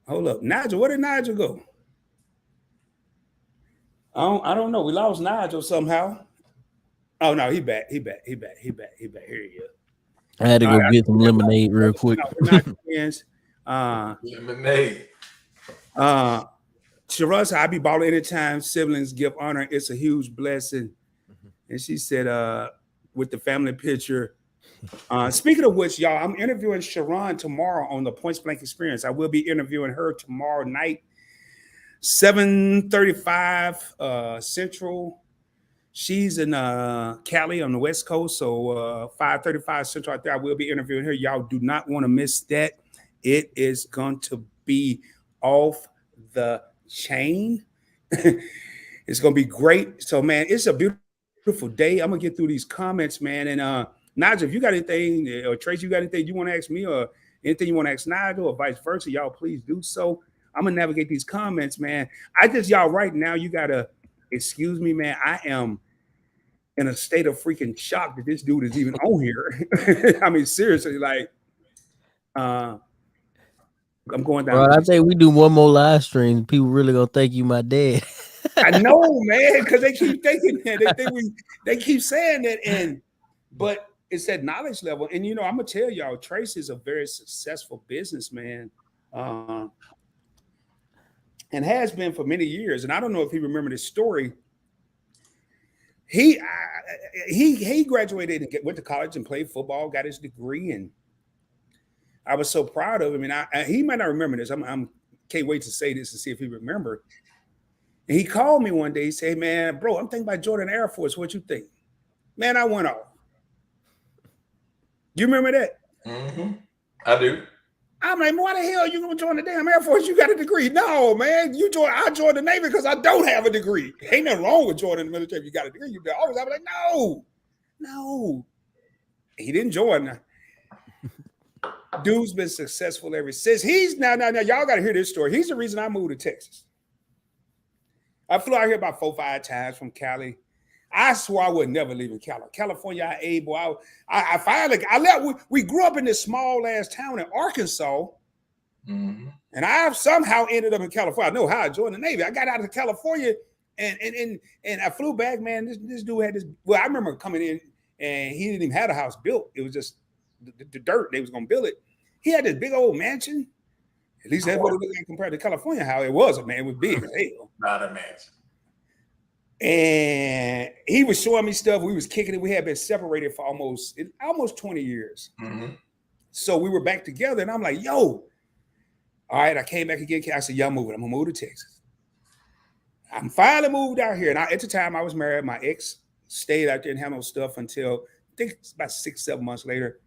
Hold up. Nigel, where did Nigel go? I don't know. We lost Nigel somehow. Oh no, he back. Here he is. I had to go get some lemonade real quick. We're not twins. Lemonade. Sharasa, I be balling anytime siblings give honor. It's a huge blessing. And she said, with the family picture. Speaking of which, y'all, I'm interviewing Sharon tomorrow on the Points Blank Experience. I will be interviewing her tomorrow night, 7:35 Central. She's in Cali on the West Coast, so 5:35 Central out there. I will be interviewing her. Y'all do not want to miss that. It is going to be off the chain. It's going to be great. So, man, it's a beautiful day. I'm going to get through these comments, man, and Nigel, if you got anything, or Tracy, you got anything you want to ask me, or anything you want to ask Nigel, or vice versa, y'all please do so. I'm gonna navigate these comments, man. Y'all right now, you gotta excuse me, man. I am in a state of freaking shock that this dude is even on here. I mean, seriously, like, I'm going down. Bro, I think we do one more live stream. People really gonna think you my dad. I know, man, because they keep thinking that. They keep saying that, but it's that knowledge level. And, I'm going to tell y'all, Trace is a very successful businessman and has been for many years. And I don't know if he remembered his story. He graduated and went to college and played football, got his degree. And I was so proud of him. And he might not remember this. I'm can't wait to say this and see if he remembered. And he called me one day. He said, man, bro, I'm thinking about Jordan Air Force. What you think? Man, I went off. You remember that? Mm-hmm. I do. I'm like, why the hell are you gonna join the damn Air Force? You got a degree. No, man. I joined the Navy because I don't have a degree. Ain't nothing wrong with joining the military if you got a degree. You always have like, no. He didn't join. Dude's been successful ever since. He's now, y'all gotta hear this story. He's the reason I moved to Texas. I flew out here about 4 or 5 times from Cali. I swore I would never leave in California. I finally left. We grew up in this small ass town in Arkansas, and I somehow ended up in California. I know how I joined the Navy. I got out of California and I flew back. Man, this dude had this. Well, I remember coming in and he didn't even have a house built. It was just the dirt. They was gonna build it. He had this big old mansion. At least that's what it looked like compared to California. How it was, man, it was big as hell. Not a mansion. And he was showing me stuff. We was kicking it. We had been separated for almost 20 years. Mm-hmm. So we were back together, and I'm like, yo, all right, I came back again. I said, y'all moving. I'm gonna move to Texas. I'm finally moved out here. And at the time I was married, my ex stayed out there and had no stuff until I think it's about 6-7 months later.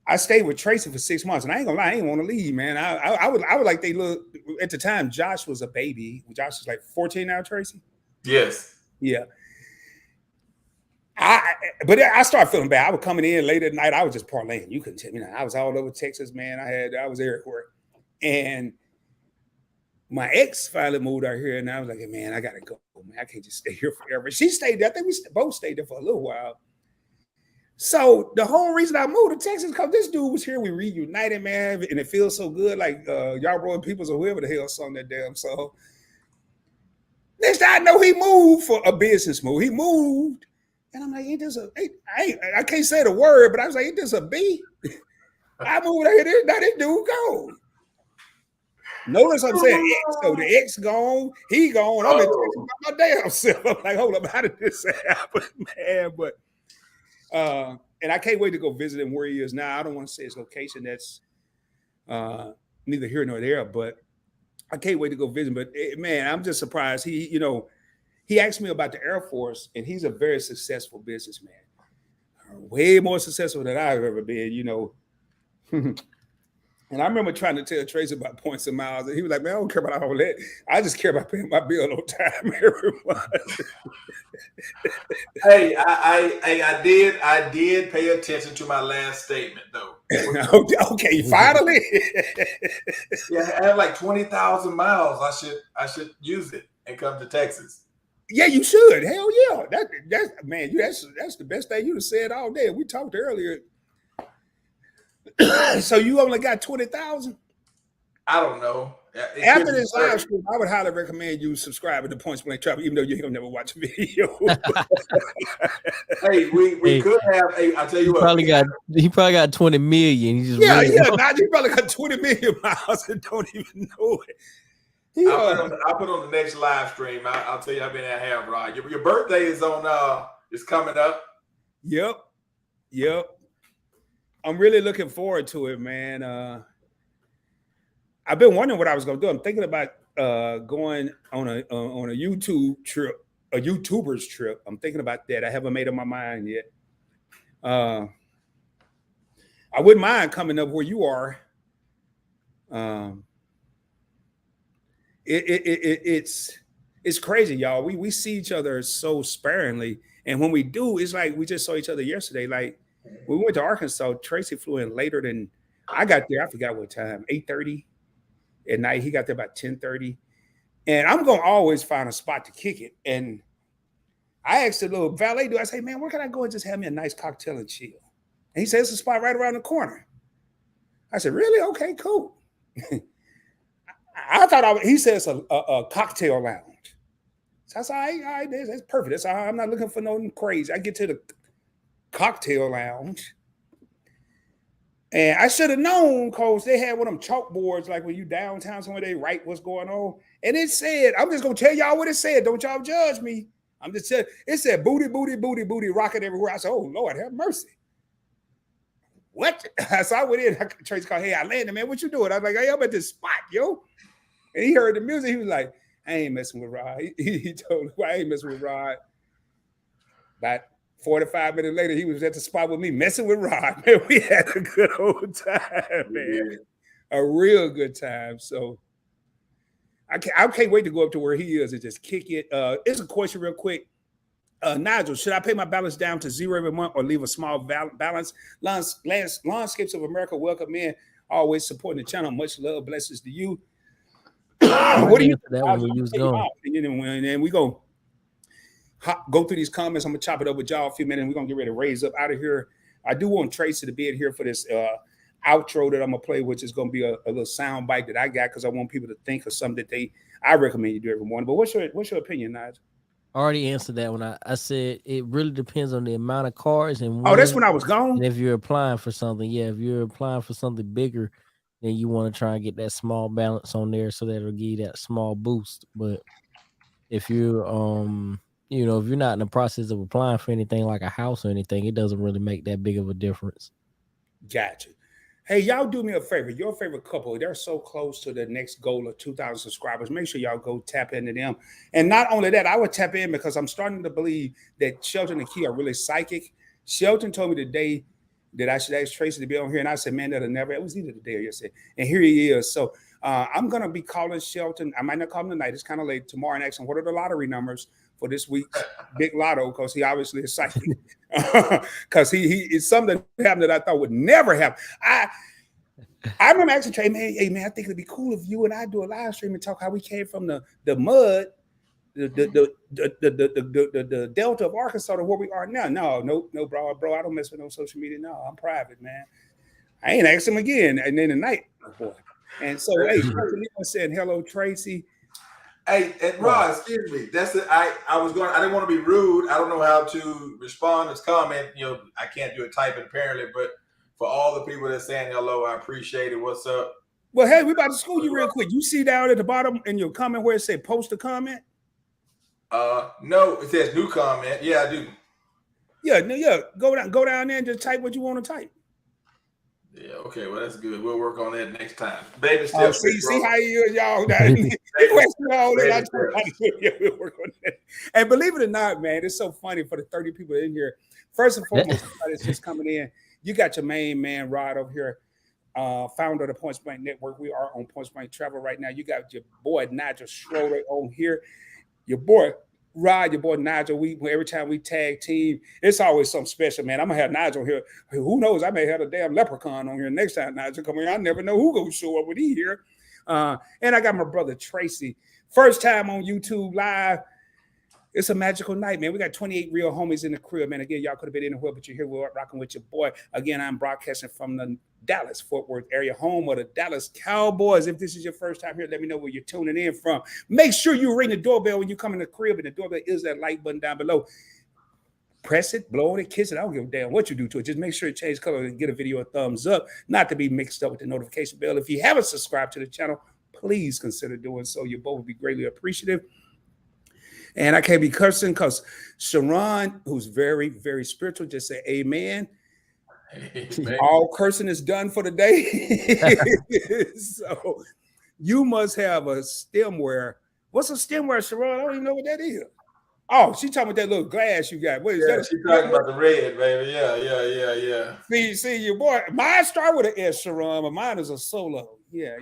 I stayed with Tracy for 6 months, and I ain't gonna lie, I ain't want to leave, man. I would like they look at the time. Josh was a baby. Josh is like 14 now, Tracy. Yes. Yeah. But I started feeling bad. I was coming in late at night. I was just parlaying. You couldn't tell me. I was all over Texas, man. I was everywhere. And my ex finally moved out here, and I was like, man, I gotta go, man. I can't just stay here forever. She stayed there. I think we both stayed there for a little while. So the whole reason I moved to Texas because this dude was here. We reunited, man, and it feels so good. Like y'all Royal Peoples or whoever the hell sung that damn song. Next I know he moved for a business move. He moved, and I'm like, ain't this a? I can't say the word, but I was like, ain't this a B? I moved out here. Now this dude gone. Notice I'm saying X. So the X gone, he gone. I'm in Texas by my damn self. I'm like, hold up, how did this happen, man? But and I can't wait to go visit him where he is now. I don't want to say his location. That's neither here nor there, but I can't wait to go visit. But man, I'm just surprised. He asked me about the Air Force, and he's a very successful businessman, way more successful than I've ever been. And I remember trying to tell Tracy about points and miles, and he was like, man, I don't care about all that. I just care about paying my bill on time every month. Hey, I did pay attention to my last statement, though. Okay, finally. Yeah, I have like 20,000 miles. I should use it and come to Texas. Yeah, you should. Hell yeah. That's man, that's the best thing you'd have said all day. We talked earlier. So you only got 20,000? I don't know. After this live stream, I would highly recommend you subscribe to Points Blank Travel, even though you ain't gonna never watch a video. Hey, we could have. I tell you what, he probably got 20 million. He just yeah. Now you probably got 20 million miles and don't even know it. I'll put on the next live stream. I'll tell you how many I have, Rod. Your birthday is coming up. Yep. I'm really looking forward to it, man. I've been wondering what I was going to do. I'm thinking about going on a YouTube trip, a YouTuber's trip. I'm thinking about that. I haven't made up my mind yet. I wouldn't mind coming up where you are. It's crazy, y'all. We see each other so sparingly, and when we do, it's like we just saw each other yesterday. Like we went to Arkansas. Tracy flew in later than I got there. I forgot what time. 8:30 at night. He got there about 10:30, and I'm gonna always find a spot to kick it. And I asked the little valet dude, I say, man, where can I go and just have me a nice cocktail and chill? And he said, it's a spot right around the corner. I said, really? Okay, cool. I thought he said it's a cocktail lounge. So I said, all right, that's perfect. That's all. I'm not looking for no crazy. I get to the cocktail lounge. And I should have known because they had one of them chalkboards, like when you downtown somewhere, they write what's going on. And it said, I'm just going to tell y'all what it said. Don't y'all judge me. I'm just telling. It said, booty, booty, booty, booty, rocket everywhere. I said, oh, Lord, have mercy. What? So I went in. Tracy called, hey, I landed, man. What you doing? I was like, hey, I'm at this spot, yo. And he heard the music. He was like, I ain't messing with Rod. He told me, well, I ain't messing with Rod. About 45 minutes later, he was at the spot with me messing with Rod. Man, we had a good old time, man. A real good time. So I can't wait to go up to where he is and just kick it. It's a question real quick. Nigel, should I pay my balance down to zero every month or leave a small balance? Landscapes of America welcome in. Always supporting the channel. Much love. Blessings to you. What do you think? And we go through these comments. I'm gonna chop it up with y'all a few minutes. We're gonna get ready to raise up out of here. I do want Tracy to be in here for this outro that I'm gonna play, which is gonna be a little sound bite that I got because I want people to think of something that I recommend you do every morning. But what's your opinion, Nigel? already answered that one. I said it really depends on the amount of cards and Oh, that's when, when I was and gone. if you're applying for something. Yeah, if you're applying for something bigger, then you want to try and get that small balance on there so that it'll give you that small boost. But if you're if you're not in the process of applying for anything like a house or anything, it doesn't really make that big of a difference. Gotcha. Hey, y'all do me a favor. Your favorite couple, they're so close to the next goal of 2,000 subscribers. Make sure y'all go tap into them. And not only that, I would tap in because I'm starting to believe that Shelton and Key are really psychic. Shelton told me today that I should ask Tracy to be on here. And I said, man, that'll never, it was either today or yesterday. And here he is. So I'm going to be calling Shelton. I might not call him tonight. It's kind of late tomorrow and ask him, what are the lottery numbers for this week's big lotto? Because he obviously is psychic. Because he is something that happened that I thought would never happen. I remember asking Trey, man, hey man, I think it'd be cool if you and I do a live stream and talk how we came from the mud, the Delta of Arkansas to where we are now. No, bro, I don't mess with no social media. No, I'm private, man. I ain't asked him again. And then tonight, boy. And so, hey, said hello, Tracy. Hey, and Rod, excuse me. That's it. I didn't want to be rude. I don't know how to respond to comment. I can't do it typing apparently, but for all the people that's saying hello, I appreciate it. What's up? Well, hey, we about to school you real quick. You see down at the bottom in your comment where it say post a comment? No, it says new comment. Yeah, I do. Yeah. Go down there and just type what you want to type. Yeah, okay, well that's good. We'll work on that next time. Baby steps. See how y'all we'll work on that. And believe it or not, man, it's so funny for the 30 people in here. First and foremost, that's just coming in. You got your main man Rod over here, founder of the Points Blank Network. We are on Points Blank Travel right now. You got your boy Nigel Schroeter on here. Your boy Rod, your boy Nigel. Every time we tag team, it's always something special, man. I'm gonna have Nigel here. Who knows? I may have a damn leprechaun on here next time Nigel come here. I never know who gonna show up when he here. And I got my brother Tracy. First time on YouTube Live. It's a magical night, man. We got 28 real homies in the crib, man. Again, y'all could have been anywhere, but you're here. We're rocking with your boy. Again, I'm broadcasting from the Dallas-Fort Worth area, home of the Dallas Cowboys. If this is your first time here, let me know where you're tuning in from. Make sure you ring the doorbell when you come in the crib, and the doorbell is that like button down below. Press it, blow on it, kiss it. I don't give a damn what you do to it. Just make sure it changes color and get a video a thumbs up, not to be mixed up with the notification bell. If you haven't subscribed to the channel, please consider doing so. You both will be greatly appreciative. And I can't be cursing because Sharon, who's very, very spiritual, just say amen. Amen. All cursing is done for the day. So you must have a stemware. What's a stemware, Sharon? I don't even know what that is. Oh, she's talking about that little glass you got. What is that? She's talking about the red, baby. Yeah. See, your boy, mine start with an S, Sharon, but mine is a solo. Yeah.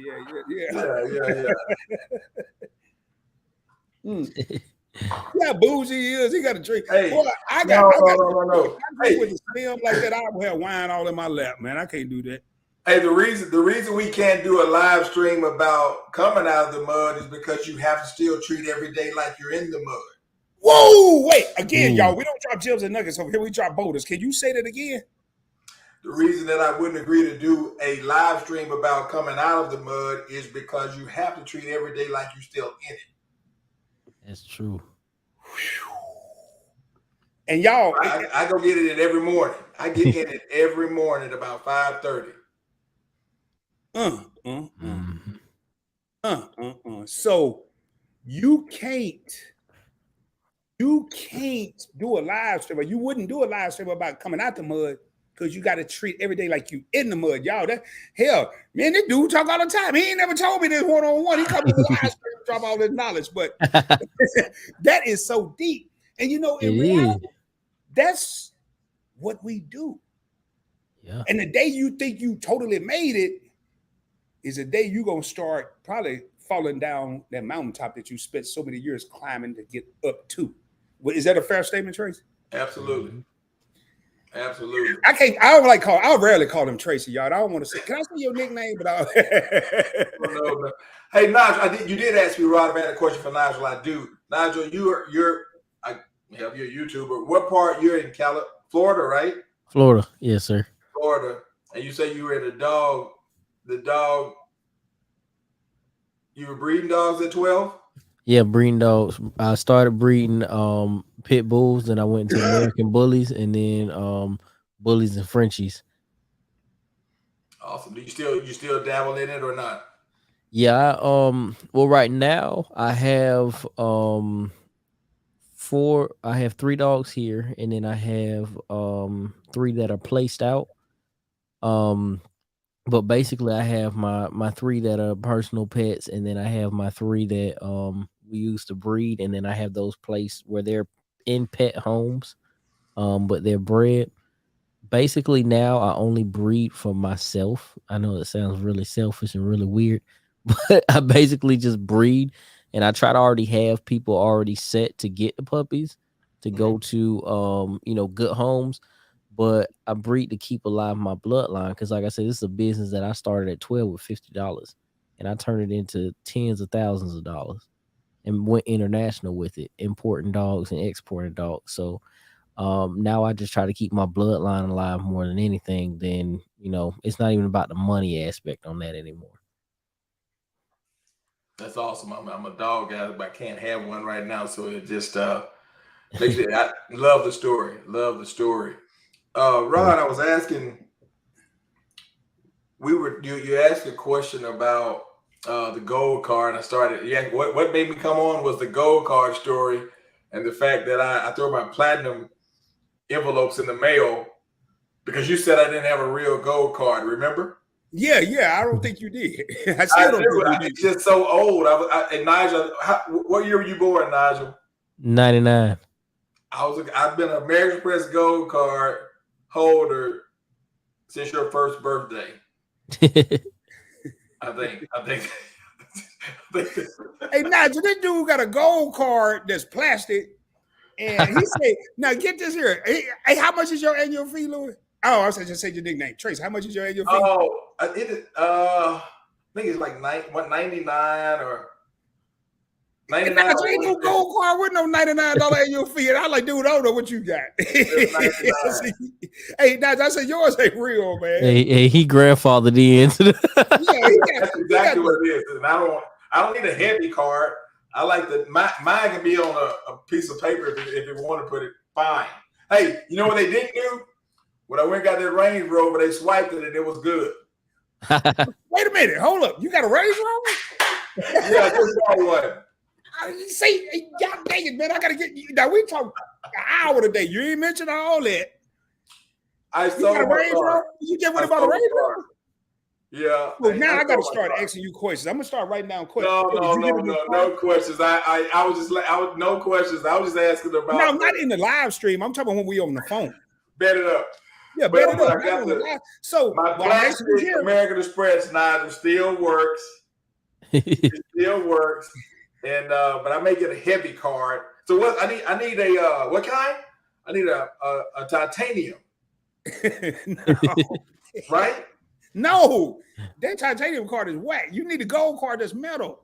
Yeah, bougie he is. He got a drink. Hey, boy, I got no. Hey, with the stem like that, I will have wine all in my lap, man. I can't do that. Hey, the reason we can't do a live stream about coming out of the mud is because you have to still treat every day like you're in the mud. Whoa, wait, again, y'all. We don't drop gems and nuggets over here. We drop boulders. Can you say that again? The reason that I wouldn't agree to do a live stream about coming out of the mud is because you have to treat every day like you're still in it. That's true. And y'all, I go get it every morning. I get in it every morning at about 5:30. So you can't do a live stream, or you wouldn't do a live stream about coming out the mud because you got to treat every day like you in the mud, y'all. That hell, man, this dude talk all the time. He ain't never told me this one-on-one. He come to the live stream and drop all this knowledge, but that is so deep. And in reality, that's what we do. Yeah. And the day you think you totally made it is the day you're gonna start probably falling down that mountaintop that you spent so many years climbing to get up to. Is that a fair statement, Tracy? Absolutely. Absolutely. I rarely call him Tracy, y'all. I don't want to say, can I say your nickname? But no. Hey, Nigel, you did ask me, Rod, I had a question for Nigel. I do. Nigel, you're a YouTuber. What part you're in? Florida, right? Florida, yes, sir. Florida. And you say you were in you were breeding dogs at 12? Yeah, breeding dogs. I started breeding pit bulls, then I went to American bullies, and then bullies and Frenchies. Awesome. Do you still dabble in it or not? Yeah, well right now I have three dogs here, and then I have three that are placed out. But basically I have my three that are personal pets, and then I have my three that we used to breed, and then I have those placed where they're in pet homes, but they're bred. Basically now I only breed for myself. I know it sounds really selfish and really weird, but I basically just breed, and I try to already have people already set to get the puppies to go to good homes. But I breed to keep alive my bloodline, because like I said, this is a business that I started at 12 with $50, and I turned it into tens of thousands of dollars and went international with it, importing dogs and exporting dogs. So now I just try to keep my bloodline alive more than anything. Then it's not even about the money aspect on that anymore. That's awesome. I'm a dog guy, but I can't have one right now, so it just makes it. I love the story. Love the story. Ron, I was asking. You asked a question about the gold card. I started. Yeah, what made me come on was the gold card story, and the fact that I throw my platinum envelopes in the mail because you said I didn't have a real gold card. Remember? Yeah. I don't think you did. I still don't think you did. It's just so old. And Nigel, what year were you born, Nigel? 99. I've been an American Express gold card holder since your first birthday. I think. Hey, Nigel, this dude got a gold card that's plastic, and he said, "Now get this here. Hey, how much is your annual fee, Louis?" Oh, I was just say your nickname, Trace. How much is your annual fee? Oh, I think it's like 99 or 99. Nigel, ain't no gold card with no $99 annual fee, and I like, dude, I don't know what you got. Hey, Nigel, I said yours ain't real, man. Hey, he grandfathered into the. That's exactly what it is. And I don't need a heavy card. I like mine can be on a piece of paper if you want to put it. Fine. Hey, you know what they didn't do? When I went and got that Range Rover, they swiped it and it was good. Wait a minute, hold up. You got a Range Rover? Yeah, I just got one. See, God dang it, man! I gotta get you. Now we talk an hour today. You ain't mentioned all that. I sold a Range Rover. You get one about a Range Rover? Yeah. Well, now I gotta start asking you questions. I'm gonna start writing down questions. No questions. I was just like, no questions. I was just asking about. No, not in the live stream. I'm talking about when we on the phone. Bet it up. Yeah, bet it up. So my plastic American Express Nigel still works. It still works. And but I make it a heavy card. So what I need a what kind? I need a titanium. No. Right? No, that titanium card is whack. You need a gold card that's metal.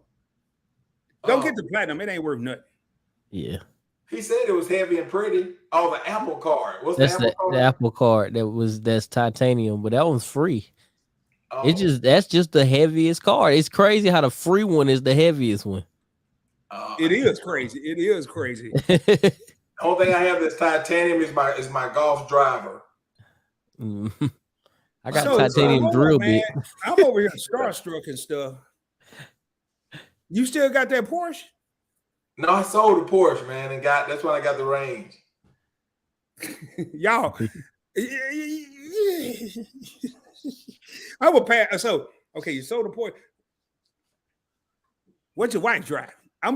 Don't get the platinum. It ain't worth nothing. Yeah. He said it was heavy and pretty. Oh, the Apple card. What's that's the Apple card? The Apple card that's titanium, but that one's free. Oh. That's just the heaviest card. It's crazy how the free one is the heaviest one. It is crazy. It is crazy. The only thing I have that's titanium is my golf driver. I got titanium drill bit. I'm over here starstruck and stuff. You still got that Porsche? No, I sold the Porsche, man, and that's when I got the Range. Y'all, I will pass. So, okay, you sold the Porsche. What's your wife drive? I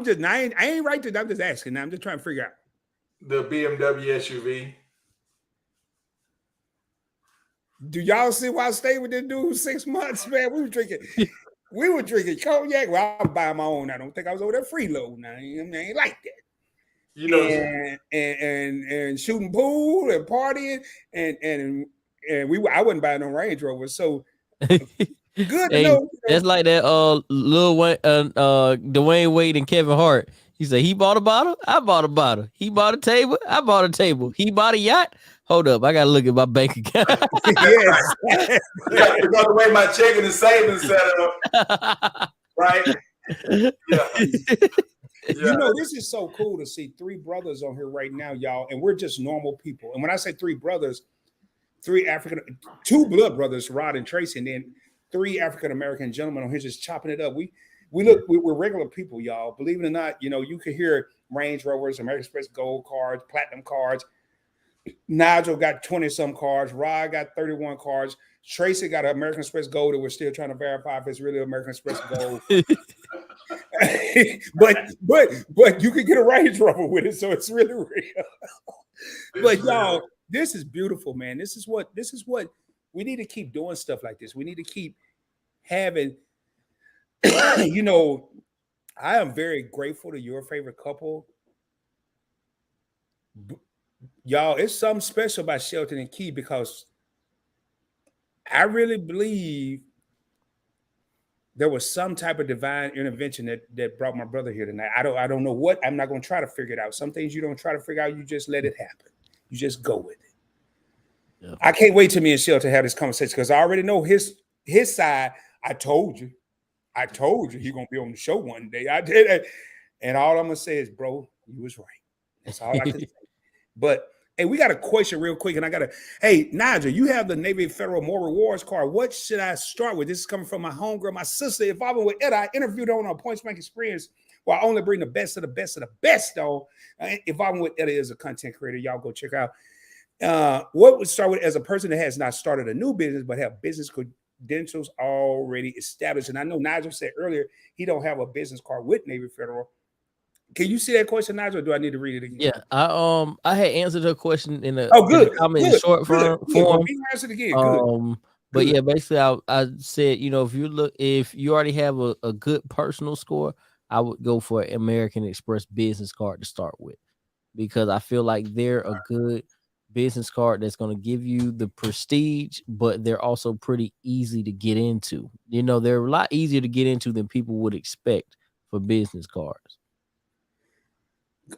ain't right to. I'm just asking. Now I'm just trying to figure out. The BMW SUV. Do y'all see why I stayed with this dude 6 months, man? We were drinking cognac. Well, I'm buying my own. I don't think I was over there freeloading. I ain't like that. You know, and shooting pool and partying and I wasn't buying no Range Rover. So good to know. That's like that Lil Wayne, Dwayne Wade and Kevin Hart. He said he bought a bottle, I bought a bottle. He bought a table, I bought a table. He bought a yacht. Hold up, I gotta look at my bank account. Yes. Because the way my checking and savings set up. Right? Yeah. You know, this is so cool to see three brothers on here right now, y'all, and we're just normal people. And when I say three brothers, two blood brothers, Rod and Tracy, and then three African American gentlemen on here just chopping it up. We're regular people, y'all. Believe it or not, you know, you can hear Range Rovers, American Express Gold cards, Platinum cards. Nigel got 20-some cards. Rod got 31 cards. Tracy got an American Express Gold that we're still trying to verify if it's really American Express Gold. but you could get a Range Rover with it, so it's really real. But y'all, this is beautiful, man. This is what we need to keep doing, stuff like this. We need to keep having, you know, I am very grateful to your favorite couple. Y'all, it's something special about Shelton and Key because I really believe there was some type of divine intervention that brought my brother here tonight. I don't know what. I'm not going to try to figure it out. Some things you don't try to figure out. You just let it happen. You just go with it. Yeah. I can't wait till me and Shelton have this conversation because I already know his side. I told you he's going to be on the show one day. I did it. And all I'm going to say is, bro, you was right. That's all I can say. But hey, we got a question real quick, and hey, Nigel, you have the Navy Federal More Rewards card. What should I start with? This is coming from my homegirl, my sister, involved with Etta. I interviewed her on our Points Blank experience, where I only bring the best of the best of the best, though. Involved with Etta is a content creator. Y'all go check out. What would start with as a person that has not started a new business, but have business credentials already established? And I know Nigel said earlier he don't have a business card with Navy Federal. Can you see that question, Nigel, or do I need to read it again? Yeah, I had answered her question in the comment in short form. You answered again. Good. But yeah, basically I said, you know, if you already have a good personal score, I would go for an American Express business card to start with, because I feel like they're a good business card that's going to give you the prestige, but they're also pretty easy to get into. You know, they're a lot easier to get into than people would expect for business cards.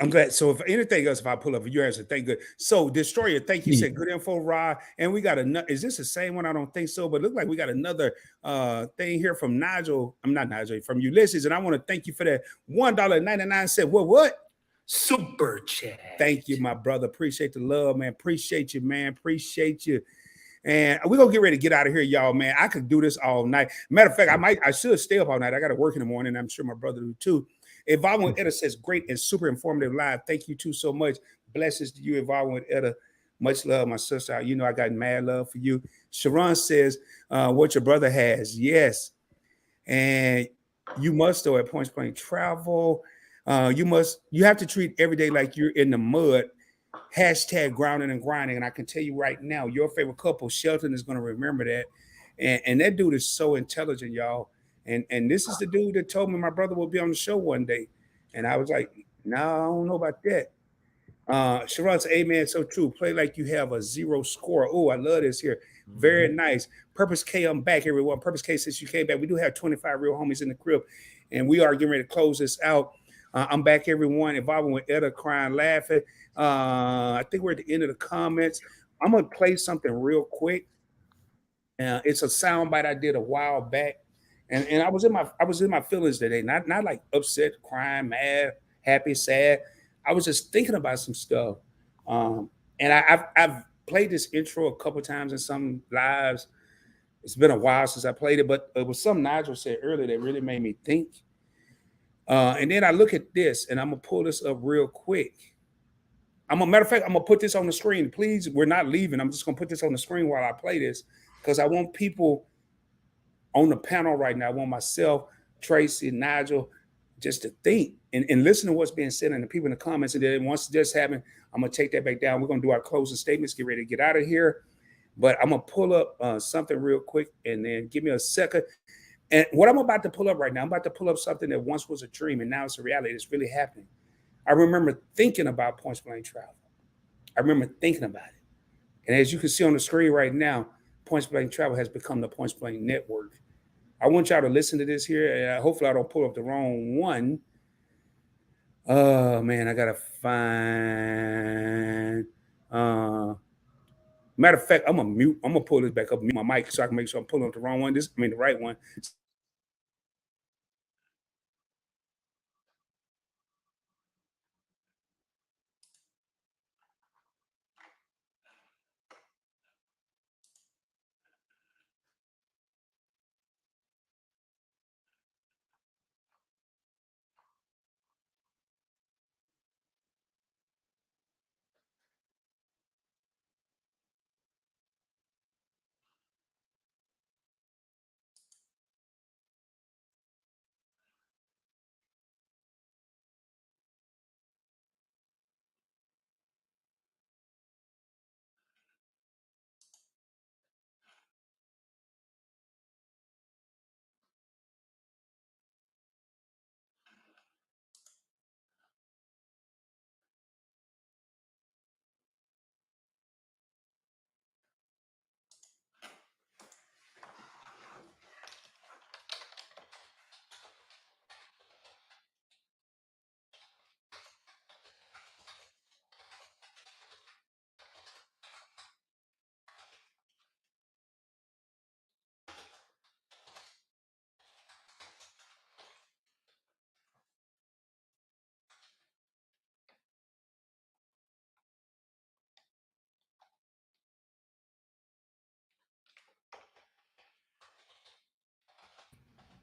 I'm glad. So if anything else, if I pull up your answer, thank good. So Destroyer, thank you. Said good info, Rod. And we got another. Is this the same one? I don't think so, but it looks like we got another thing here from Nigel. I'm not Nigel, from Ulysses. And I want to thank you for that $1.99. What? Super chat. Thank you, my brother. Appreciate the love, man. Appreciate you, man. Appreciate you. And we're gonna get ready to get out of here, y'all, man. I could do this all night. Matter of fact, I should stay up all night. I got to work in the morning. I'm sure my brother do too. Evolving with Etta says, great and super informative live. Thank you too so much. Blessings to you, Evolving with Etta. Much love, my sister. You know I got mad love for you. Sharon says, what your brother has. Yes. And you must, though, at Points Blank Travel. You have to treat every day like you're in the mud. Hashtag grounding and grinding. And I can tell you right now, your favorite couple, Shelton, is going to remember that. And that dude is so intelligent, y'all. And this is the dude that told me my brother will be on the show one day. And I was like, no, I don't know about that. Sharon said, amen, so true. Play like you have a 0 score. Oh, I love this here. Very nice. Purpose K, I'm back, everyone. Purpose K, since you came back, we do have 25 real homies in the crib. And we are getting ready to close this out. I'm back, everyone. Evolving with Etta, crying, laughing. I think we're at the end of the comments. I'm going to play something real quick. It's a soundbite I did a while back. And I was in my feelings today, not like upset, crying, mad, happy, sad. I was just thinking about some stuff. And I've played this intro a couple times in some lives. It's been a while since I played it, but it was something Nigel said earlier that really made me think. And then I look at this, and I'm gonna pull this up real quick. Matter of fact, I'm gonna put this on the screen. Please, we're not leaving. I'm just gonna put this on the screen while I play this, because I want people on the panel right now. I want myself, Tracy, Nigel, just to think and listen to what's being said and the people in the comments. And then once this happens, I'm going to take that back down. We're going to do our closing statements, get ready to get out of here. But I'm going to pull up something real quick, and then give me a second. And what I'm about to pull up right now, I'm about to pull up something that once was a dream, and now it's a reality. It's really happening. I remember thinking about Points Blank Travel. I remember thinking about it. And as you can see on the screen right now, Points Blank Travel has become the Points Blank Network. I want y'all to listen to this here. Hopefully I don't pull up the wrong one. Oh, man, I got to find... matter of fact, I'm going to pull this back up, mute my mic so I can make sure I'm pulling up the wrong one. The right one.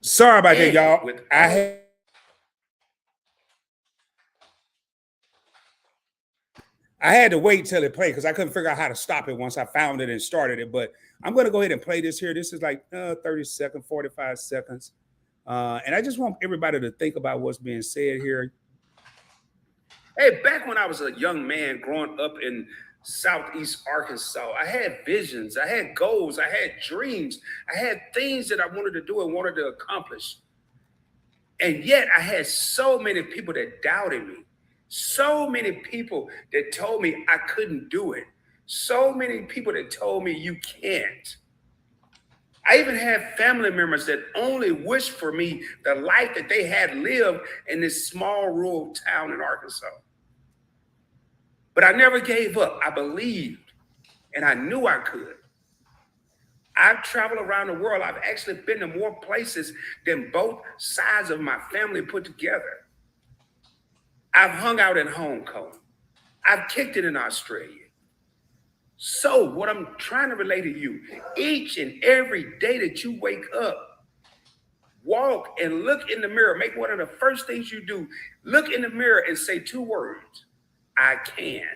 Sorry about that, y'all. I had to wait till it played because I couldn't figure out how to stop it once I found it and started it. But I'm going to go ahead and play this here. This is like 30 seconds, 45 seconds. And I just want everybody to think about what's being said here. Hey, back when I was a young man growing up in Southeast Arkansas, I had visions, I had goals, I had dreams, I had things that I wanted to do and wanted to accomplish. And yet I had so many people that doubted me. So many people that told me I couldn't do it. So many people that told me you can't. I even had family members that only wished for me the life that they had lived in this small rural town in Arkansas. But I never gave up. I believed, and I knew I could. I've traveled around the world. I've actually been to more places than both sides of my family put together. I've hung out in Hong Kong. I've kicked it in Australia. So what I'm trying to relate to you, each and every day that you wake up, walk and look in the mirror. Make one of the first things you do, look in the mirror and say 2 words, I can.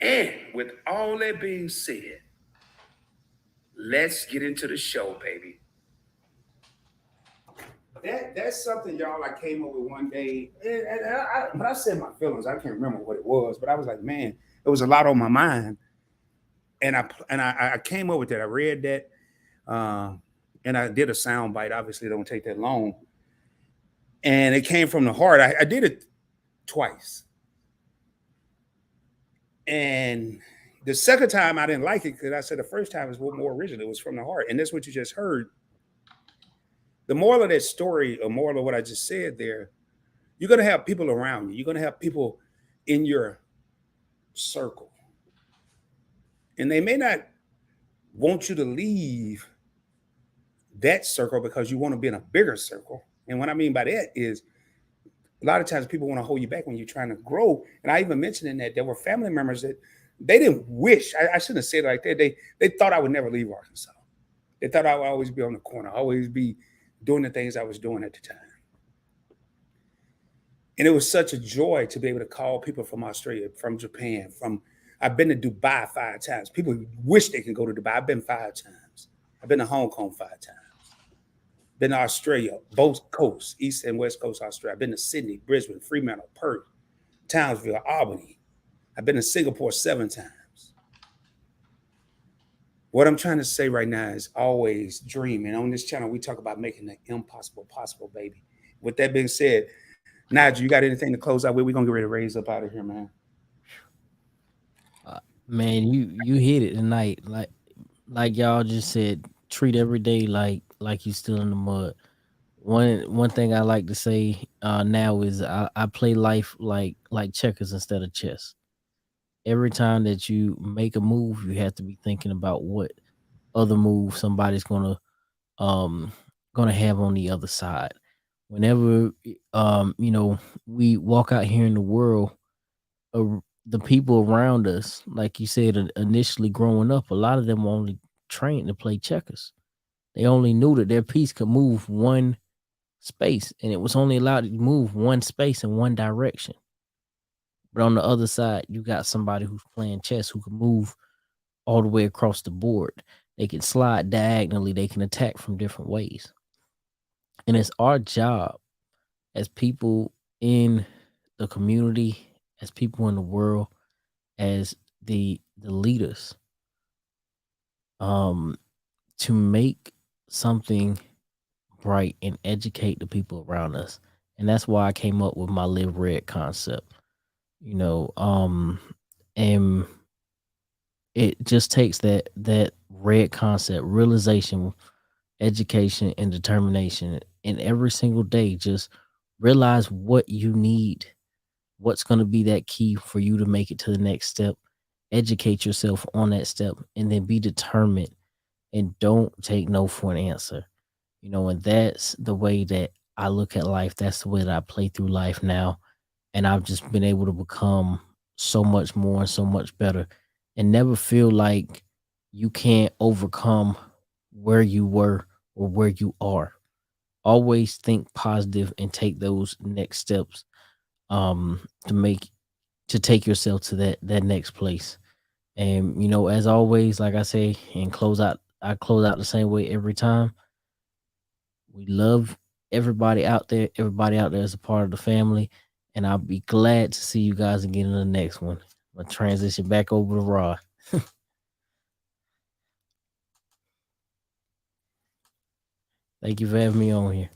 And with all that being said, let's get into the show, baby. That's something, y'all, I came up with one day. But I said my feelings. I can't remember what it was, but I was like, man, there was a lot on my mind. And I came up with that. I read that. And I did a sound bite. Obviously, it don't take that long. And it came from the heart. I did it twice. And the second time I didn't like it because I said the first time was more original. It was from the heart. And that's what you just heard. The moral of that story, or moral of what I just said there, you're going to have people around you. You're going to have people in your circle. And they may not want you to leave that circle because you want to be in a bigger circle. And what I mean by that is a lot of times people want to hold you back when you're trying to grow. And I even mentioned in that there were family members that they didn't wish, I shouldn't have said it like that. They thought I would never leave Arkansas. They thought I would always be on the corner, always be doing the things I was doing at the time. And it was such a joy to be able to call people from Australia, from Japan, I've been to Dubai 5 times. People wish they can go to Dubai. I've been 5 times. I've been to Hong Kong 5 times. Been to Australia, both coasts, East and West Coast Australia. I've been to Sydney, Brisbane, Fremantle, Perth, Townsville, Albany. I've been to Singapore 7 times. What I'm trying to say right now is always dream. And on this channel, we talk about making the impossible possible, baby. With that being said, Nigel, you got anything to close out with? We're going to get ready to raise up out of here, man. Man, you hit it tonight. Like y'all just said, treat every day like you still in the mud. One thing I like to say now is I play life like checkers instead of chess. Every time that you make a move, you have to be thinking about what other move somebody's gonna have on the other side. Whenever we walk out here in the world, the people around us, like you said, initially growing up, a lot of them were only trained to play checkers. They only knew that their piece could move one space, and it was only allowed to move one space in one direction. But on the other side, you got somebody who's playing chess who can move all the way across the board. They can slide diagonally. They can attack from different ways. And it's our job as people in the community, as people in the world, as the leaders, to make something bright and educate the people around us. And that's why I came up with my Live Red concept. And it just takes that red concept, realization, education, and determination. And every single day, just realize what you need, what's going to be that key for you to make it to the next step. Educate yourself on that step, and then be determined and don't take no for an answer. And that's the way that I look at life. That's the way that I play through life now. And I've just been able to become so much more and so much better, and never feel like you can't overcome where you were or or where you are. Always think positive and take those next steps to take yourself to that next place. And as always, like I say, I close out the same way every time. We love everybody out there. Everybody out there is a part of the family, and I'll be glad to see you guys again in the next one. I'm gonna transition back over to Rod. Thank you for having me on here.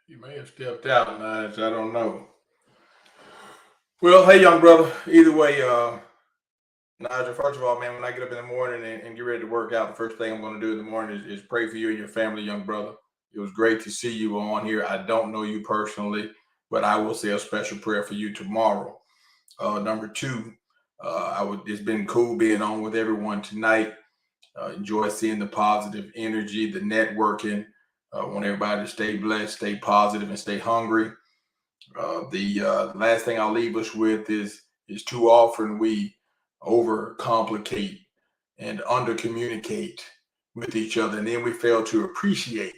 You may have stepped out, Nige. I don't know. Well, hey, young brother. Either way, Nigel, first of all, man, when I get up in the morning and get ready to work out, the first thing I'm going to do in the morning is pray for you and your family, young brother. It was great to see you on here. I don't know you personally, but I will say a special prayer for you tomorrow. Number two, it's been cool being on with everyone tonight. Enjoy seeing the positive energy, the networking. Want everybody to stay blessed, stay positive, and stay hungry. The last thing I'll leave us with is too often we overcomplicate and undercommunicate with each other, and then we fail to appreciate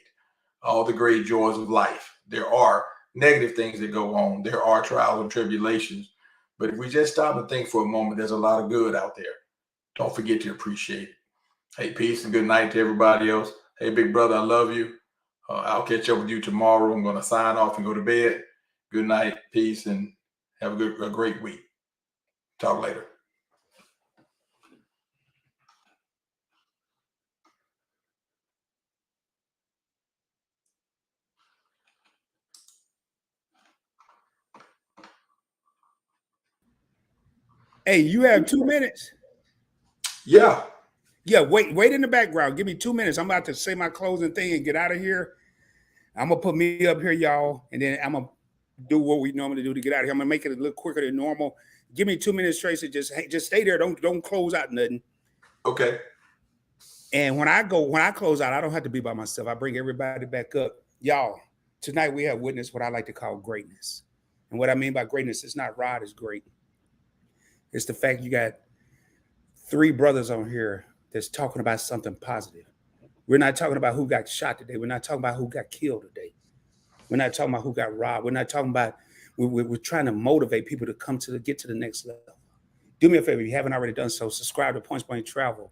all the great joys of life. There are negative things that go on. There are trials and tribulations. But if we just stop and think for a moment, there's a lot of good out there. Don't forget to appreciate it. Hey, peace and good night to everybody else. Hey, big brother, I love you. I'll catch up with you tomorrow. I'm going to sign off and go to bed. Good night, peace, and have a great week. Talk later. Hey, you have 2 minutes. Yeah. Yeah, wait in the background. Give me 2 minutes. I'm about to say my closing thing and get out of here. I'm going to put me up here, y'all, and then I'm going to do what we normally do to get out of here. I'm going to make it a little quicker than normal. Give me 2 minutes, Tracy. Just stay there. Don't close out nothing. Okay. And when I close out, I don't have to be by myself. I bring everybody back up. Y'all, tonight we have witnessed what I like to call greatness. And what I mean by greatness, it's not Rod is great. It's the fact you got 3 brothers on here that's talking about something positive. We're not talking about who got shot today. We're not talking about who got killed today. We're not talking about who got robbed. We're not talking about, we're trying to motivate people to get to the next level. Do me a favor, if you haven't already done so, subscribe to Points Blank Travel.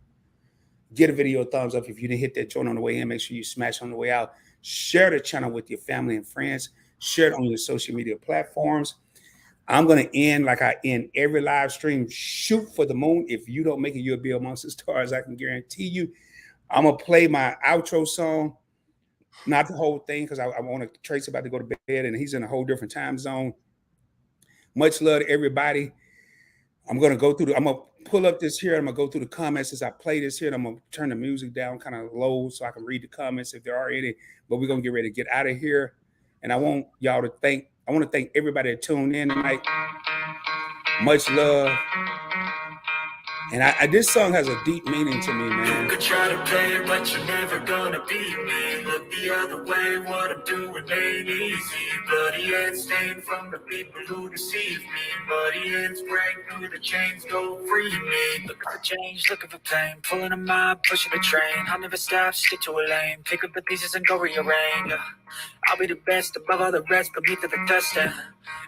Get a video a thumbs up. If you didn't hit that joint on the way in, make sure you smash on the way out. Share the channel with your family and friends. Share it on your social media platforms. I'm going to end like I end every live stream. Shoot for the moon. If you don't make it, you'll be amongst the stars. I can guarantee you. I'm going to play my outro song. Not the whole thing, because I want to Trace about to go to bed, and he's in a whole different time zone. Much love to everybody. I'm going to pull up this here. I'm going to go through the comments as I play this here. And I'm going to turn the music down kind of low so I can read the comments if there are any. But we're going to get ready to get out of here. And I want to thank everybody that tuned in tonight. Much love. And this song has a deep meaning to me, man. You could try to play it, but you're never gonna beat me. Look the other way, what I'm doing ain't easy. Bloody hands stained from the people who deceive me. Muddy hands break through the chains, go free me. Looking for change, looking for pain. Pulling a mob, pushing a train. I'll never stop, stick to a lane. Pick up the pieces and go rearrange. I'll be the best above all the rest, but me to the test.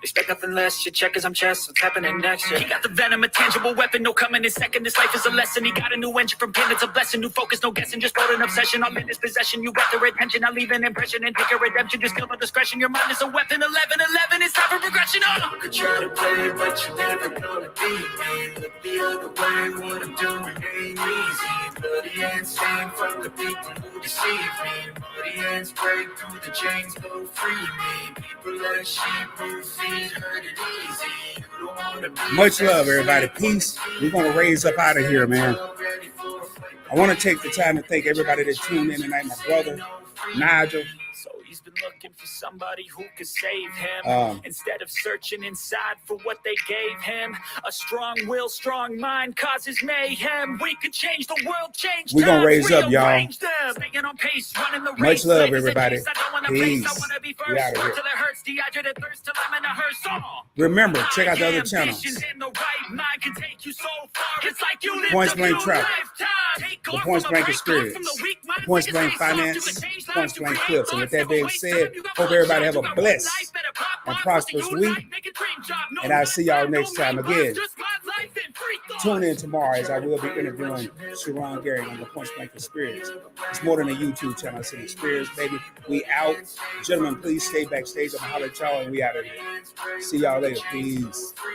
Expect nothing less, your check is I'm chess, what's happening next? He got the venom, a tangible weapon, no coming in second. This life is a lesson, he got a new engine from pain, it's a blessing. New focus, no guessing, just wrote an obsession. All in his possession, you got the attention. I leave an impression and take a redemption. Just kill no discretion, your mind is a weapon. 11-11, it's time for progression. You could try to play it, but you're never gonna beat me. Look the other way, what I'm doing ain't easy. Bloody hands stained from the people who deceive me. Bloody hands break through the chains, go free me. People like sheep who feed hurt it easy. You don't wanna be Much love, everybody. Peace. We're going to raise up out of here, man. I want to take the time to thank everybody that tuned in tonight. My brother, Nigel. So he's been looking for somebody who could save him. Instead of searching inside for what they gave him. A strong will, strong mind causes mayhem. We could change the world, change. We're going to raise up, y'all. Staying on pace, running the Much race. love, everybody. Peace. We out of here. Remember, check out the other channels. Mine can take you so far. It's like you lived Point a Blank few Travel. lifetimes. The Point Blank Experience. The Point Blank Finance. Point Blank Clips. And with that being said, hope everybody have a blessed and prosperous week. And I'll see y'all next time. Again, tune in tomorrow as I will be interviewing Sharon Gary on the Point Blank Experience. It's more than a YouTube channel. It's an experience, baby. We out. Gentlemen, please stay backstage. I'm going to holler at y'all and we out of here. See y'all later. Peace.